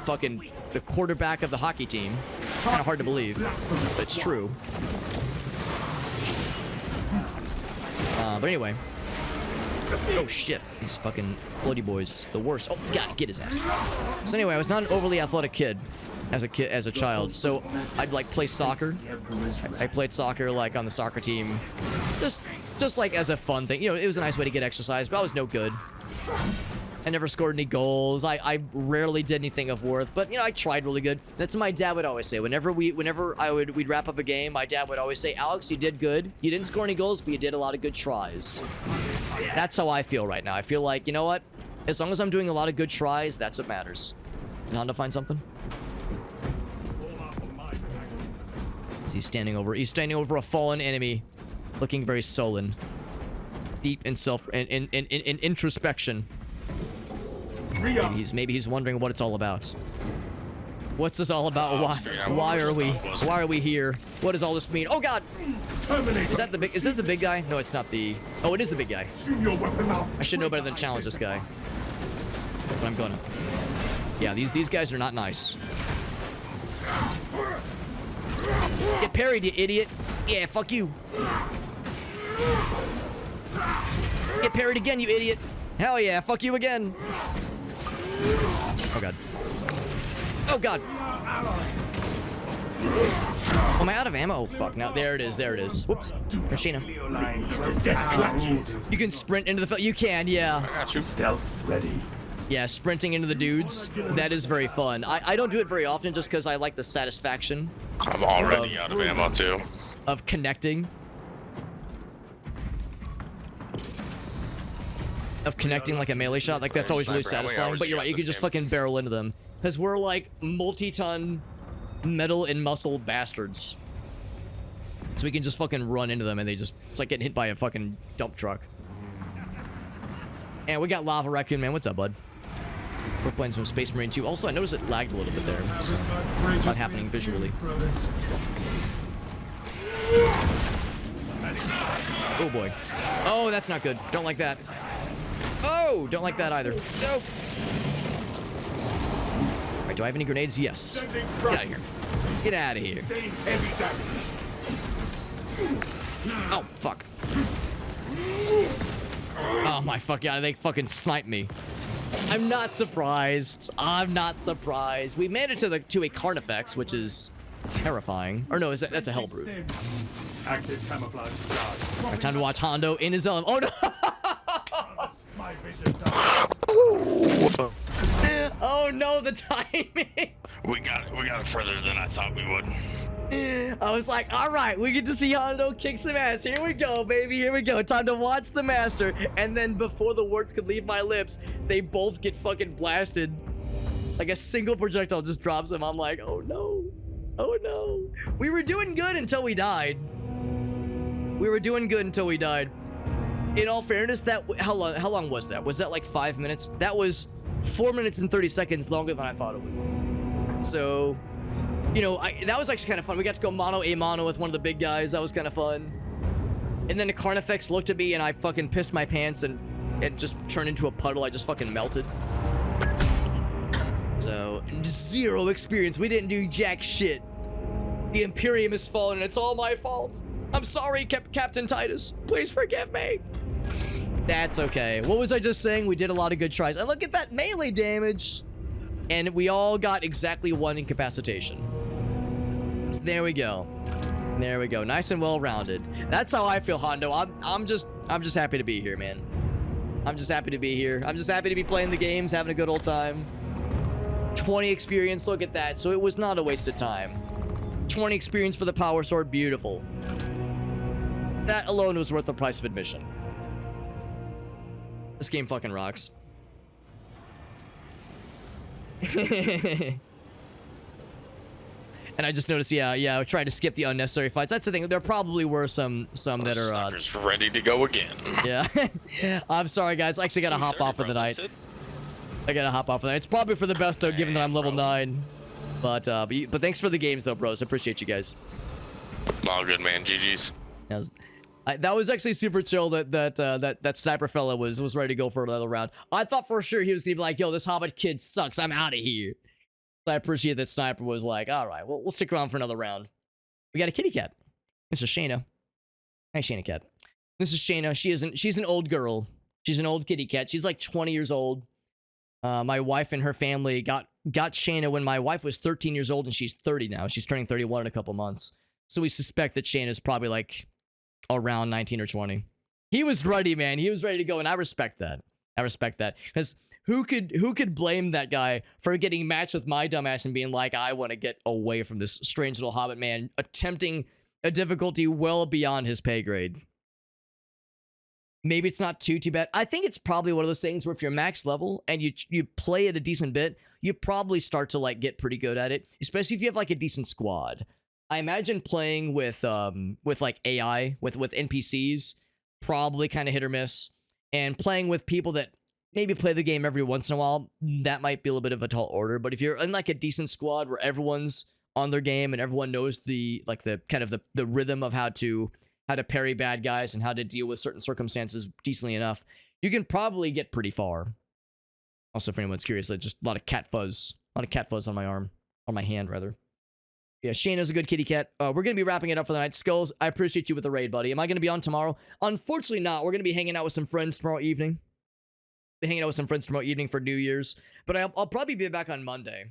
fucking the quarterback of the hockey team. Kind of hard to believe, but it's true. But anyway. Oh shit, these fucking floaty boys, the worst. Oh god, get his ass. So anyway, I was not an overly athletic kid as a child, so I'd like play soccer. I played soccer like on the soccer team, just like as a fun thing. You know, it was a nice way to get exercise, but I was no good. I never scored any goals. I rarely did anything of worth, but you know, I tried really good. That's what my dad would always say. Whenever we'd wrap up a game, my dad would always say, "Alex, you did good. You didn't score any goals, but you did a lot of good tries." That's how I feel right now. I feel like, you know what? As long as I'm doing a lot of good tries, that's what matters. Did Honda find something? He's standing over a fallen enemy, looking very sullen, deep in in introspection. Maybe he's wondering what it's all about. What's this all about? Why are we here? What does all this mean? Oh god! Is this the big guy? No, it's not the... Oh, it is the big guy. I should know better than challenge this guy. But I'm gonna. Yeah, these guys are not nice. Get parried, you idiot. Yeah, fuck you. Get parried again, you idiot. Hell yeah, fuck you again. Oh god. Oh god. Oh, am I out of ammo? Oh fuck, now there it is, there it is. Whoops. Machina. You can sprint into the field. You can, yeah. I got you. Stealth ready. Yeah, sprinting into the dudes. That is very fun. I don't do it very often just because I like the satisfaction. I'm already out of ammo too. Of connecting. Of connecting like a melee shot. Like that's always really satisfying. But you're right, you can just fucking barrel into them. Because we're like multi-ton metal and muscle bastards. So we can just fucking run into them and they just... It's like getting hit by a fucking dump truck. And we got Lava Raccoon, man. What's up, bud? We're playing some Space Marine 2. Also, I noticed it lagged a little bit there. So it's not happening visually. Oh boy. Oh, that's not good. Don't like that. Oh, don't like that either. Nope. Alright, do I have any grenades? Yes. Get out of here. Get out of here. Oh, fuck. Oh my fuck, yeah, they fucking sniped me. I'm not surprised. I'm not surprised. We made it to a Carnifex, which is terrifying. Or no, that's a Hellbrute. Active camouflage charge. Right, time to watch Hondo in his own. Oh no! My vision. Oh no, the timing! We got it further than I thought we would. I was like, all right, we get to see Hondo kick some ass. Here we go, baby. Here we go. Time to watch the master. And then before the words could leave my lips, they both get fucking blasted. Like a single projectile just drops them. I'm like, oh no. Oh no. We were doing good until we died. We were doing good until we died. In all fairness, how long was that? Was that like 5 minutes? That was 4 minutes and 30 seconds longer than I thought it would. So, you know, that was actually kind of fun. We got to go mano a mano with one of the big guys. That was kind of fun. And then the Carnifex looked at me and I fucking pissed my pants and it just turned into a puddle. I just fucking melted. So, 0 experience. We didn't do jack shit. The Imperium has fallen and it's all my fault. I'm sorry, Captain Titus. Please forgive me. That's okay. What was I just saying? We did a lot of good tries. And look at that melee damage. And we all got exactly 1 incapacitation. So there we go. There we go. Nice and well-rounded. That's how I feel, Hondo. I'm just happy to be here, man. I'm just happy to be here. I'm just happy to be playing the games, having a good old time. 20 experience, look at that. So it was not a waste of time. 20 experience for the Power Sword, beautiful. That alone was worth the price of admission. This game fucking rocks. And I just noticed, yeah, I tried to skip the unnecessary fights. That's the thing. There probably were some that are Snipers ready to go again. Yeah. I'm sorry, guys. I actually gotta hop off for the night. I gotta hop off for the night. It's probably for the best though, given that I'm level 9. But thanks for the games though, bros. I appreciate you guys. All good, man. GG's. That was actually super chill that sniper fella was ready to go for another round. I thought for sure he was gonna be like, yo, this Hobbit kid sucks, I'm out of here. So I appreciate that sniper was like, all right, we'll stick around for another round. We got a kitty cat. This is Shayna. Hi, Shayna cat. This is Shayna. She's an old girl. She's an old kitty cat. She's like 20 years old. My wife and her family got Shayna when my wife was 13 years old, and she's 30 now. She's turning 31 in a couple months. So we suspect that Shayna's probably like around 19 or 20. He was ready, man. He was ready to go, and I respect that. I respect that. Because who could blame that guy for getting matched with my dumbass and being like, I want to get away from this strange little hobbit man, attempting a difficulty well beyond his pay grade. Maybe it's not too bad. I think it's probably one of those things where if you're max level and you play it a decent bit, you probably start to like get pretty good at it, especially if you have like a decent squad. I imagine playing with like AI, with NPCs, probably kind of hit or miss, and playing with people that maybe play the game every once in a while, that might be a little bit of a tall order. But if you're in like a decent squad where everyone's on their game and everyone knows the kind of the rhythm of how to parry bad guys and how to deal with certain circumstances decently enough, you can probably get pretty far. Also, if anyone's curious, like just a lot of cat fuzz on my arm, on my hand rather. Yeah, Shayna's a good kitty cat. We're going to be wrapping it up for the night. Skulls, I appreciate you with the raid, buddy. Am I going to be on tomorrow? Unfortunately not. We're going to be hanging out with some friends tomorrow evening. For New Year's. But I'll probably be back on Monday.